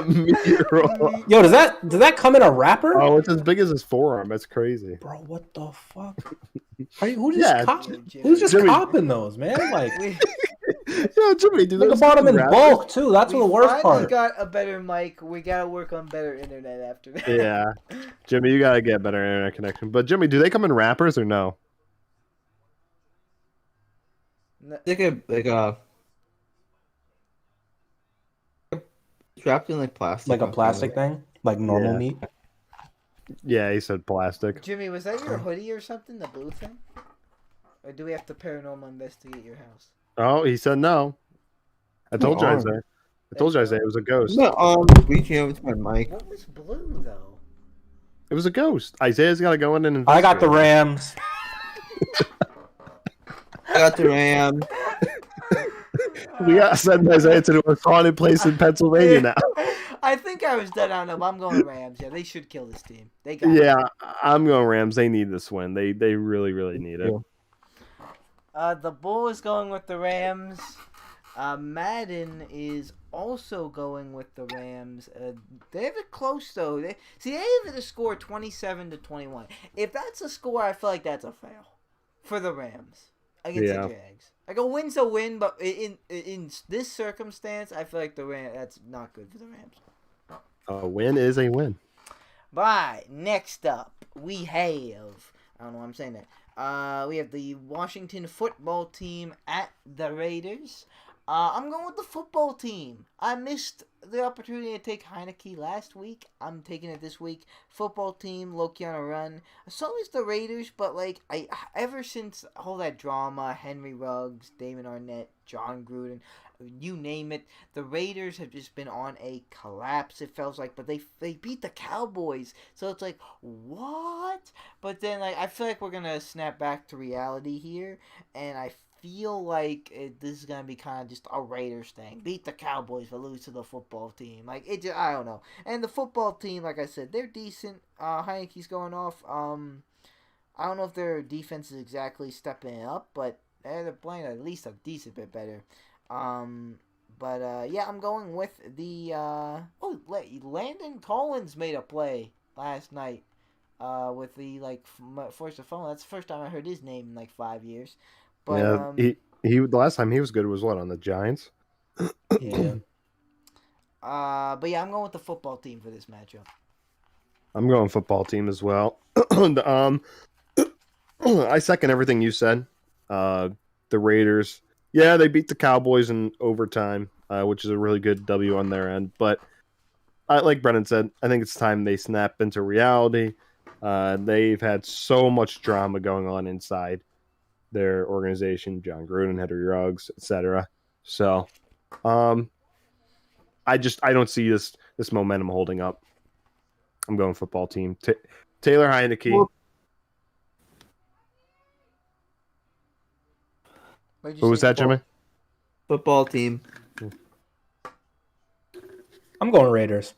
Meat roll. Yo, does that come in a wrapper? Oh, it's as big as his forearm. That's crazy. Bro, what the fuck? Who's just Yeah, who's just Jimmy- copping those, man? Like, Yeah, Jimmy, dude. Nigga bought them in bulk too. That's the worst finally part. got a better mic. We gotta work on better internet after that. Yeah, Jimmy, you gotta get better internet connection. But Jimmy, do they come in wrappers or no? Wrapped in like plastic. Like a plastic thing, like normal Yeah. meat. Yeah, he said plastic. Jimmy, was that your hoodie or something? The blue thing? Or do we have to paranormal investigate your house? Oh, he said no. I told you, No. Isaiah. I told you, Isaiah, it was a ghost. No, reaching over to my mic. What was blue though? It was a ghost. Isaiah's got to go in and I got the investigate. Rams. I got the Ram. We got to send Isaiah to a haunted place in Pennsylvania now. I think I was dead on them. I'm going Rams. Yeah, they should kill this team. They got it. Yeah, I'm going Rams. They need this win. They really, really need it. The Bull is going with the Rams. Madden is also going with the Rams. They have it close though. They have it a score 27-21. If that's a score, I feel like that's a fail for the Rams against the Jags. Like a win's a win, but in this circumstance, I feel like that's not good for the Rams. A win is a win. Right, next up, we have, I don't know why I'm saying that. We have the Washington football team at the Raiders. I'm going with the football team. I missed the opportunity to take Heineke last week. I'm taking it this week. Football team, low-key on a run. So is the Raiders, but like ever since all that drama, Henry Ruggs, Damon Arnett, John Gruden, you name it, the Raiders have just been on a collapse, it feels like. But they beat the Cowboys, so it's like, what? But then like I feel like we're gonna snap back to reality here, and I feel like this is gonna be kind of just a Raiders thing. Beat the Cowboys but lose to the football team. Like it, I don't know. And the football team, like I said, they're decent. Heineke's going off. I don't know if their defense is exactly stepping up, but they're playing at least a decent bit better. Yeah, I'm going with the. Landon Collins made a play last night. With the force of phone. That's the first time I heard his name in like 5 years. But, yeah, he the last time he was good was what, on the Giants? Yeah. But yeah, I'm going with the football team for this matchup. I'm going football team as well. I second everything you said. The Raiders, yeah, they beat the Cowboys in overtime, which is a really good W on their end. But like Brenden said, I think it's time they snap into reality. They've had so much drama going on inside their organization, John Gruden, Henry Ruggs, etc. So, I don't see this momentum holding up. I'm going football team. Taylor Heineke. What was that, Jimmy? Football team. I'm going Raiders.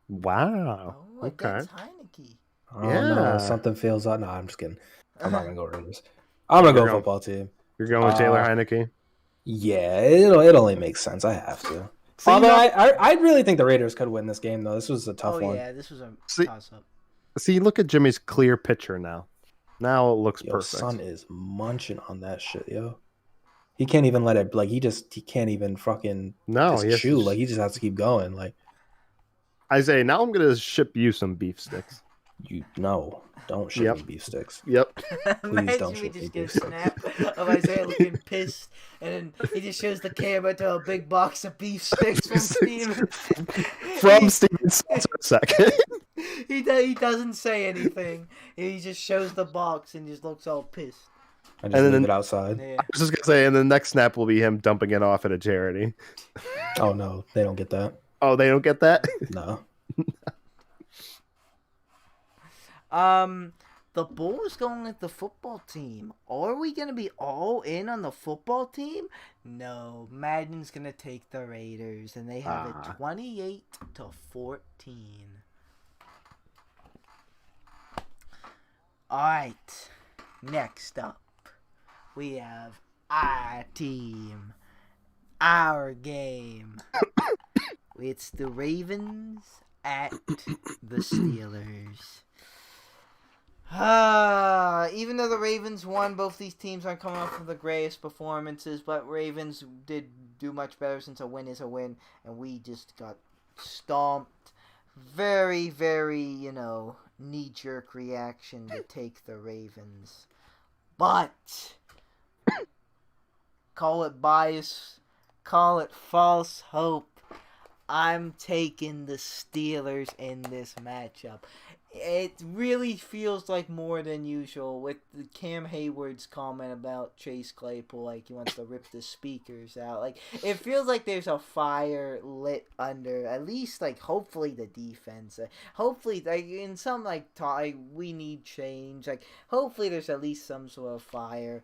Wow. Oh, Okay. that's Heineke. I don't know. Yeah. Something feels like. No, I'm just kidding. I'm not gonna go Raiders. I'm gonna go football team. You're going with Taylor Heineke? Yeah, it only makes sense. I have to. Although I really think the Raiders could win this game though. This was a tough one. Yeah, this was a toss-up. See, look at Jimmy's clear picture now. Now it looks Yo, perfect. son is munching on that shit, yo. He can't even let it. Like he can't even fucking chew. Like he just has to keep going. Like Isaiah, now I'm gonna ship you some beef sticks. Don't ship me beef sticks. Yep. Please don't we ship me just get a beef sticks. snap of Isaiah looking pissed, and then he just shows the camera to a big box of beef sticks from Steven. From Steven for a second. He doesn't say anything. He just shows the box and just looks all pissed. I just leave it outside. Yeah. I was just gonna say, and the next snap will be him dumping it off at a charity. Oh no, they don't get that. Oh, they don't get that? No. The Bulls going with the football team. Are we gonna be all in on the football team? No, Madden's gonna take the Raiders, and they have it 28-14. All right, next up, we have our team, our game. It's the Ravens at the Steelers. Even though the Ravens won, both these teams aren't coming off of the greatest performances, but Ravens did do much better since a win is a win, and we just got stomped. Very, very, knee-jerk reaction to take the Ravens. But, call it bias, call it false hope, I'm taking the Steelers in this matchup. It really feels like more than usual with the Cam Heyward's comment about Chase Claypool, like he wants to rip the speakers out. Like, it feels like there's a fire lit under, at least, like, hopefully the defense. Hopefully, like, in some, like, we need change. Like, hopefully there's at least some sort of fire.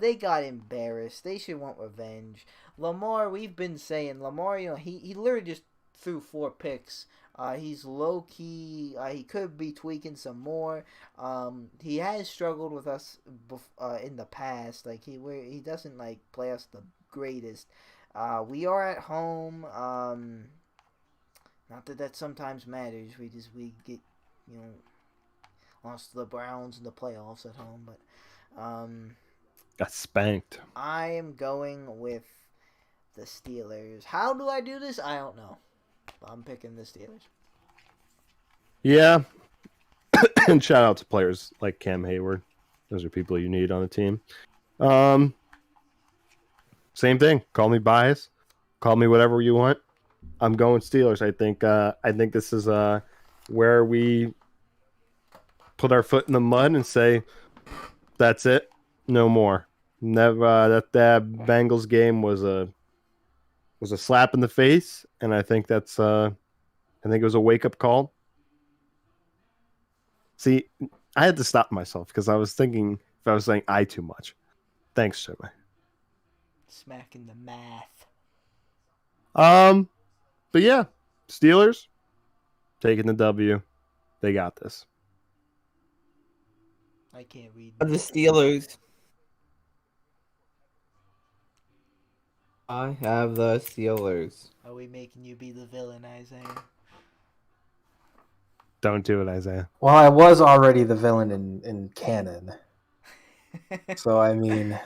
They got embarrassed. They should want revenge. Lamar, we've been saying, Lamar, he literally just threw 4 picks. He's low key. He could be tweaking some more. He has struggled with us in the past. Like he doesn't like play us the greatest. We are at home. Not that sometimes matters. We get lost to the Browns in the playoffs at home, but Got spanked. I am going with the Steelers. How do I do this? I don't know. I'm picking the Steelers. Yeah. And shout out to players like Cam Heyward. Those are people you need on a team. Same thing. Call me biased. Call me whatever you want. I'm going Steelers. I think this is where we put our foot in the mud and say, that's it. No more. Never. That Bengals game was a slap in the face, and I think it was a wake up call. See, I had to stop myself because I was thinking if I was saying I too much. Thanks, Jimmy. Smacking the math. But yeah, Steelers taking the W. They got this. I can't read. The Steelers. I have the Steelers. Are we making you be the villain, Isaiah? Don't do it, Isaiah. Well, I was already the villain in canon. So, I mean,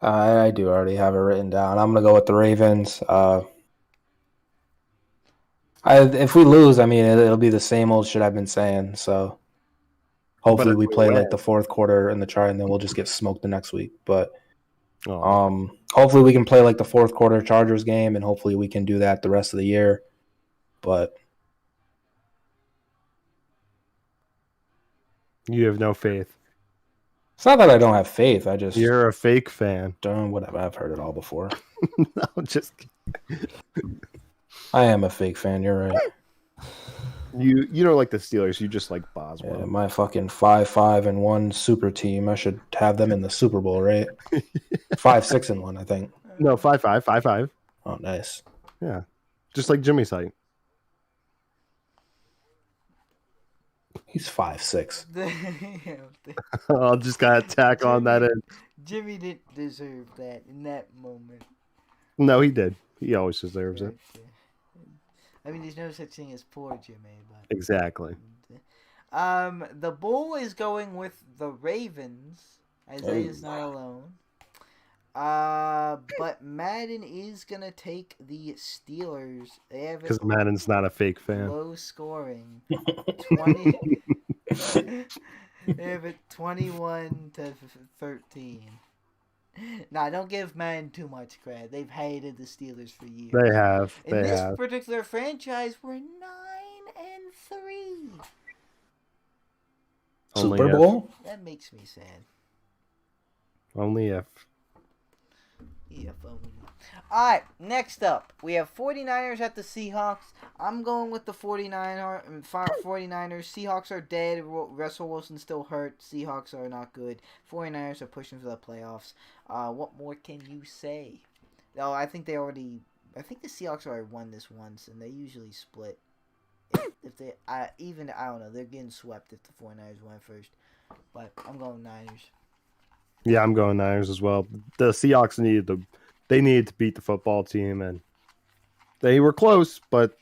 I do already have it written down. I'm going to go with the Ravens. If we lose, I mean, it'll be the same old shit I've been saying. So, hopefully we play like the fourth quarter in the try, and then we'll just get smoked the next week. But hopefully we can play like the fourth quarter Chargers game, and hopefully we can do that the rest of the year. But you have no faith. It's not that I don't have faith. I just You're a fake fan. don't. Whatever. I've heard it all before. No, just I am a fake fan. You're right. you don't like the Steelers. You just like Boswell. Yeah, my fucking 5-5-1 super team. I should have them in the Super Bowl, right? 5-6-1, I think. No, 5-5, 5-5. Oh, nice. Yeah, just like Jimmy's height. He's 5'6". I'll just gotta tack on that in. Jimmy didn't deserve that in that moment. No, he did. He always deserves it. I mean, there's no such thing as poor Jimmy, but Exactly. the bull is going with the Ravens. Isaiah's not alone. But Madden is gonna take the Steelers. They have Because Madden's not a fake fan. low scoring. 20. They have it 21-13. Nah, don't give Madden too much credit. They've hated the Steelers for years. They have. In They this have. particular franchise, we're 9-3. Only Super if. Bowl? That makes me sad. Only if. Yeah, alright, next up, we have 49ers at the Seahawks. I'm going with the 49ers. Seahawks are dead. Russell Wilson's still hurt. Seahawks are not good. 49ers are pushing for the playoffs. What more can you say? No, I think the Seahawks already won this once, and they usually split. If they, I don't know, they're getting swept if the 49ers win first. But I'm going Niners. Yeah, I'm going Niners as well. The Seahawks needed to beat the football team, and they were close, but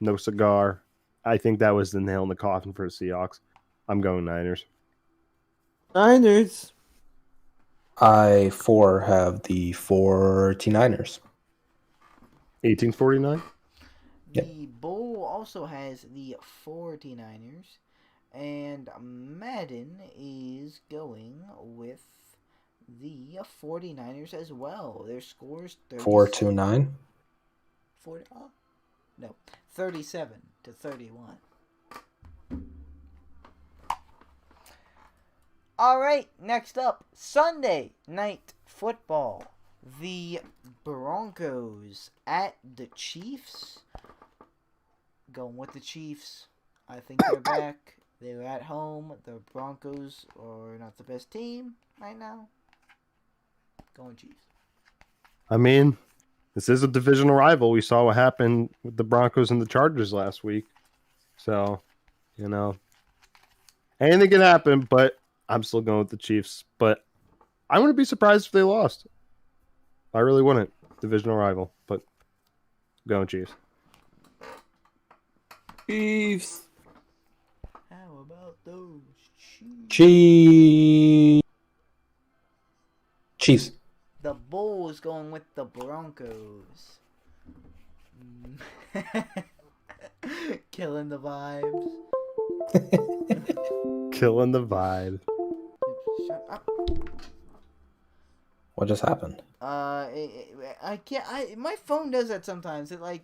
no cigar. I think that was the nail in the coffin for the Seahawks. I'm going Niners. Niners. I have the 49ers. 1849. Yep. The Bowl also has the 49ers, and Madden is going with the 49ers as well. Their scores 4-2-9. 37-31. All right, next up, Sunday Night Football. The Broncos at the Chiefs. Going with the Chiefs. I think they're back. They're at home. The Broncos are not the best team right now. Going Chiefs. I mean, this is a divisional rival. We saw what happened with the Broncos and the Chargers last week. So, anything can happen, but I'm still going with the Chiefs. But I wouldn't be surprised if they lost. I really wouldn't. Divisional rival, but going Chiefs. Chiefs. How about those Chiefs. The Bull is going with the Broncos. Killing the vibes. Killing the vibe. Shut up. What just happened? I can't. My phone does that sometimes. I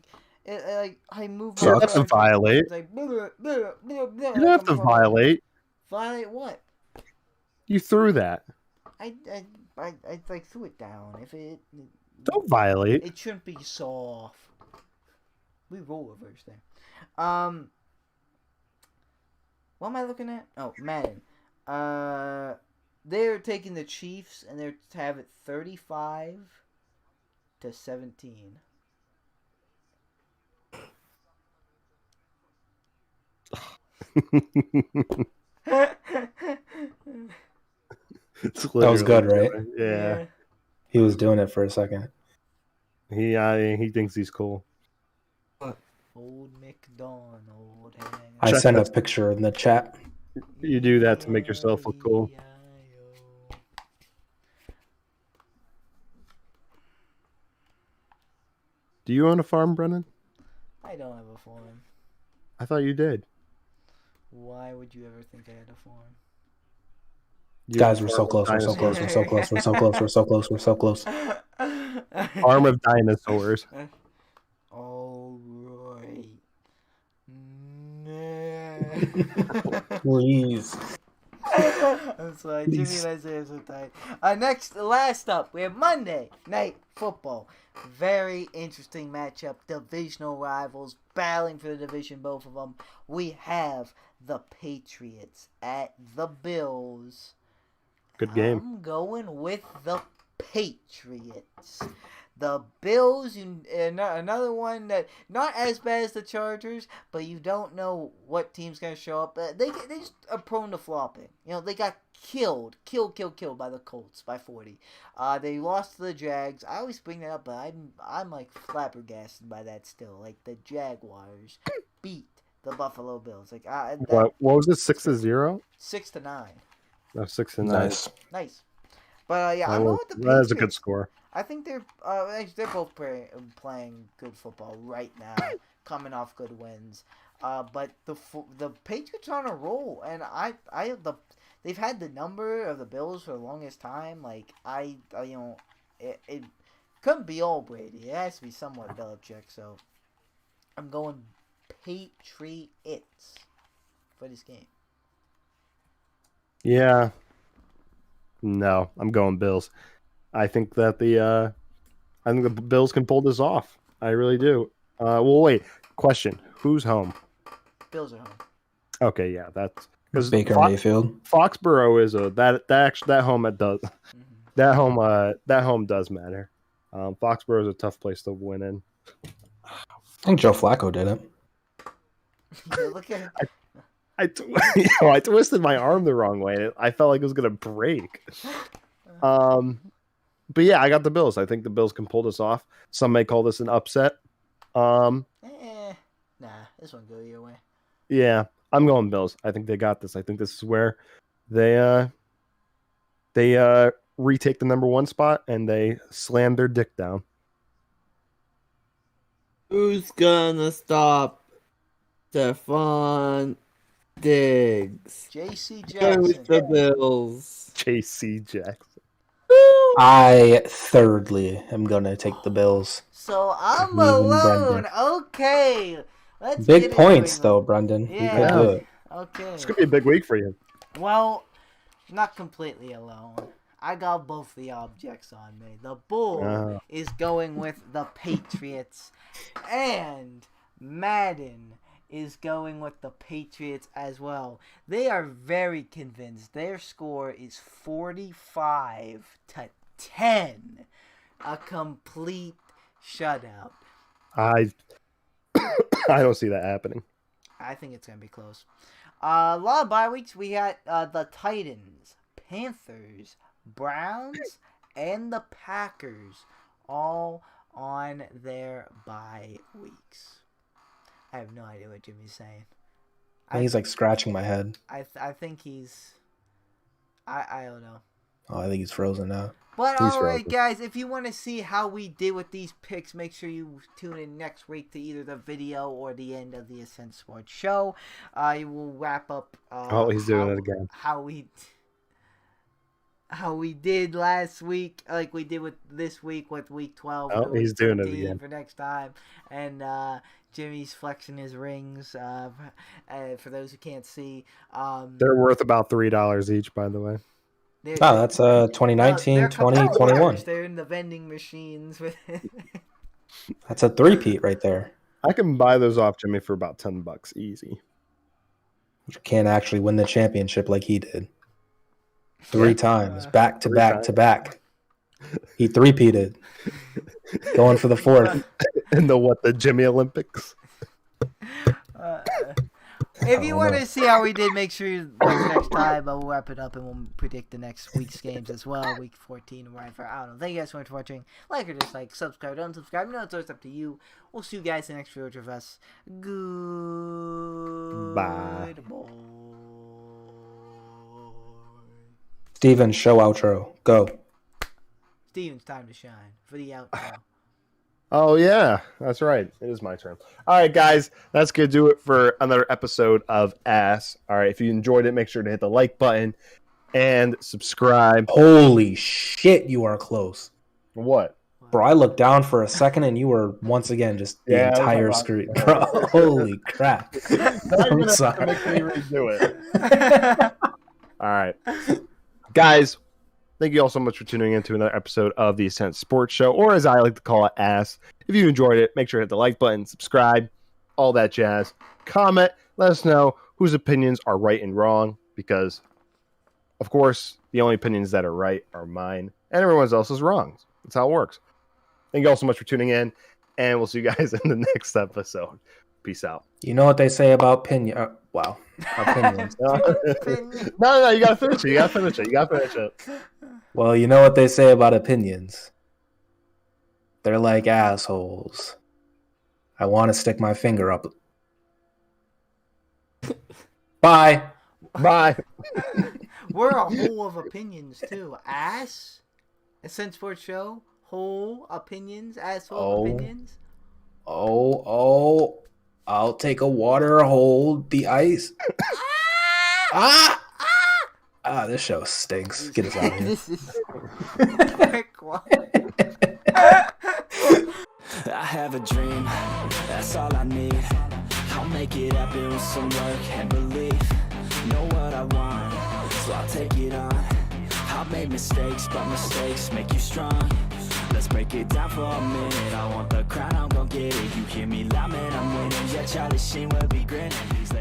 move. You don't have to violate. It's like, blah, blah, blah, blah, You don't have to violate. Violate what? You threw that. I threw it down. If it Don't violate. it shouldn't be soft. We roll reverse there. What am I looking at? Oh, Madden. They're taking the Chiefs and they're to have it 35-17. That was good, right? Yeah. He was doing it for a second. He thinks he's cool. Old McDonald. I Check sent a that. picture in the chat. You do that to make yourself look cool. Do you own a farm, Brennan? I don't have a farm. I thought you did. Why would you ever think I had a farm? Guys, we're so close. We're so close. We're so close. We're so close. We're so close. We're so close. Farm of dinosaurs. All right. Please. I'm sorry, Jimmy and Isaiah are so tired. Last up, we have Monday Night Football. Very interesting matchup. Divisional rivals battling for the division, both of them. We have the Patriots at the Bills. Good game. I'm going with the Patriots. The Bills, another one that not as bad as the Chargers, but you don't know what team's gonna show up. They just are prone to flopping. They got killed by the Colts by 40. They lost to the Jags. I always bring that up, but I'm like flabbergasted by that still. Like the Jaguars beat the Buffalo Bills. Like What was it? 6-0? 6-9. No, 6-9. Nice. But yeah, I'm going with the Patriots. That is a good score. I think they're both playing good football right now, coming off good wins. But the Patriots are on a roll, and they've had the number of the Bills for the longest time. Like it couldn't be all Brady. It has to be somewhat Belichick. So I'm going Patriots for this game. Yeah. No, I'm going Bills. I think that the Bills can pull this off. I really do. Well, wait. Question: who's home? Bills are home. Okay, yeah, that's because Baker Mayfield. Foxborough is that home that does Mm-hmm. that home does matter. Foxborough is a tough place to win in. I think Joe Flacco did it. Look at I twisted my arm the wrong way. I felt like it was gonna break. But yeah, I got the Bills. I think the Bills can pull this off. Some may call this an upset. nah, this one go your way. Yeah, I'm going Bills. I think they got this. I think this is where they retake the number 1 spot and they slam their dick down. Who's gonna stop Stephon Diggs? J.C. Go with the Jackson. Bills. J.C. Jackson. I thirdly am gonna take the Bills. So I'm Even alone. Brenden. Okay. Let's Big get points into it. though, Brenden. You Yeah. could do it. Okay. It's going to be a big week for you. Well, not completely alone. I got both the objects on me. The bull is going with the Patriots, and Madden is going with the Patriots as well. They are very convinced. Their score is 45-10. A complete shutout. I don't see that happening. I think it's going to be close. A lot of bye weeks. We got the Titans, Panthers, Browns, and the Packers all on their bye weeks. I have no idea what Jimmy's saying. I think he's like scratching my head. I think he's... I don't know. Oh, I think he's frozen now. But He's alright, frozen. guys, if you want to see how we did with these picks, make sure you tune in next week to either the video or the end of the Ascent Sports Show. I will wrap up He's doing it again. how we did last week, like we did with this week with week 12. Oh, and week he's doing it 13 again. for next time. And Jimmy's flexing his rings. For those who can't see, They're worth about $3 each, by the way. they're- Oh, that's 2019, they're 2021. computers. They're in the vending machines with. That's a three-peat right there. I can buy those off Jimmy for about $10 easy. You can't actually win the championship like he did. 3 times, back to back to back. He three-peated. Going for the 4th. And the Jimmy Olympics? If you want to see how we did, make sure you watch next time. But we'll wrap it up and we'll predict the next week's games as well. Week 14 or whatever. I don't know. Thank you guys so much for watching. Like or dislike, subscribe, don't subscribe. No, it's always up to you. We'll see you guys in the next video of us. Bye. Goodbye. Steven, show outro. Go. Steven's time to shine for the outro. Oh, yeah. That's right. It is my turn. All right, guys. That's going to do it for another episode of Ass. All right. If you enjoyed it, make sure to hit the like button and subscribe. Holy shit, you are close. What? Bro, I looked down for a second and you were once again just the Yeah, entire that was screen. Bro, holy crap. I'm sorry. Make me redo it. All right. Guys, thank you all so much for tuning in to another episode of the Ascent Sports Show, or as I like to call it, Ass. If you enjoyed it, make sure to hit the like button, subscribe, all that jazz. Comment, let us know whose opinions are right and wrong, because, of course, the only opinions that are right are mine, and everyone else is wrong. That's how it works. Thank you all so much for tuning in, and we'll see you guys in the next episode. Peace out. You know what they say about opinions? No, you gotta finish it. Well, you know what they say about opinions? They're like assholes. I want to stick my finger up. Bye. Bye. We're a whole of opinions too. Ass, Ascent Sports Show, whole opinions, asshole opinions. Oh. I'll take a water, hold the ice. This show stinks. Get us out of here. This is quick one. I have a dream, that's all I need. I'll make it happen with some work and belief. Know what I want, so I'll take it on. I've made mistakes, but mistakes make you strong. Let's break it down for a minute. I want the crown, I'm gon' get it. You hear me loud, man, I'm winning. Yeah, Charlie Sheen will be grinning. These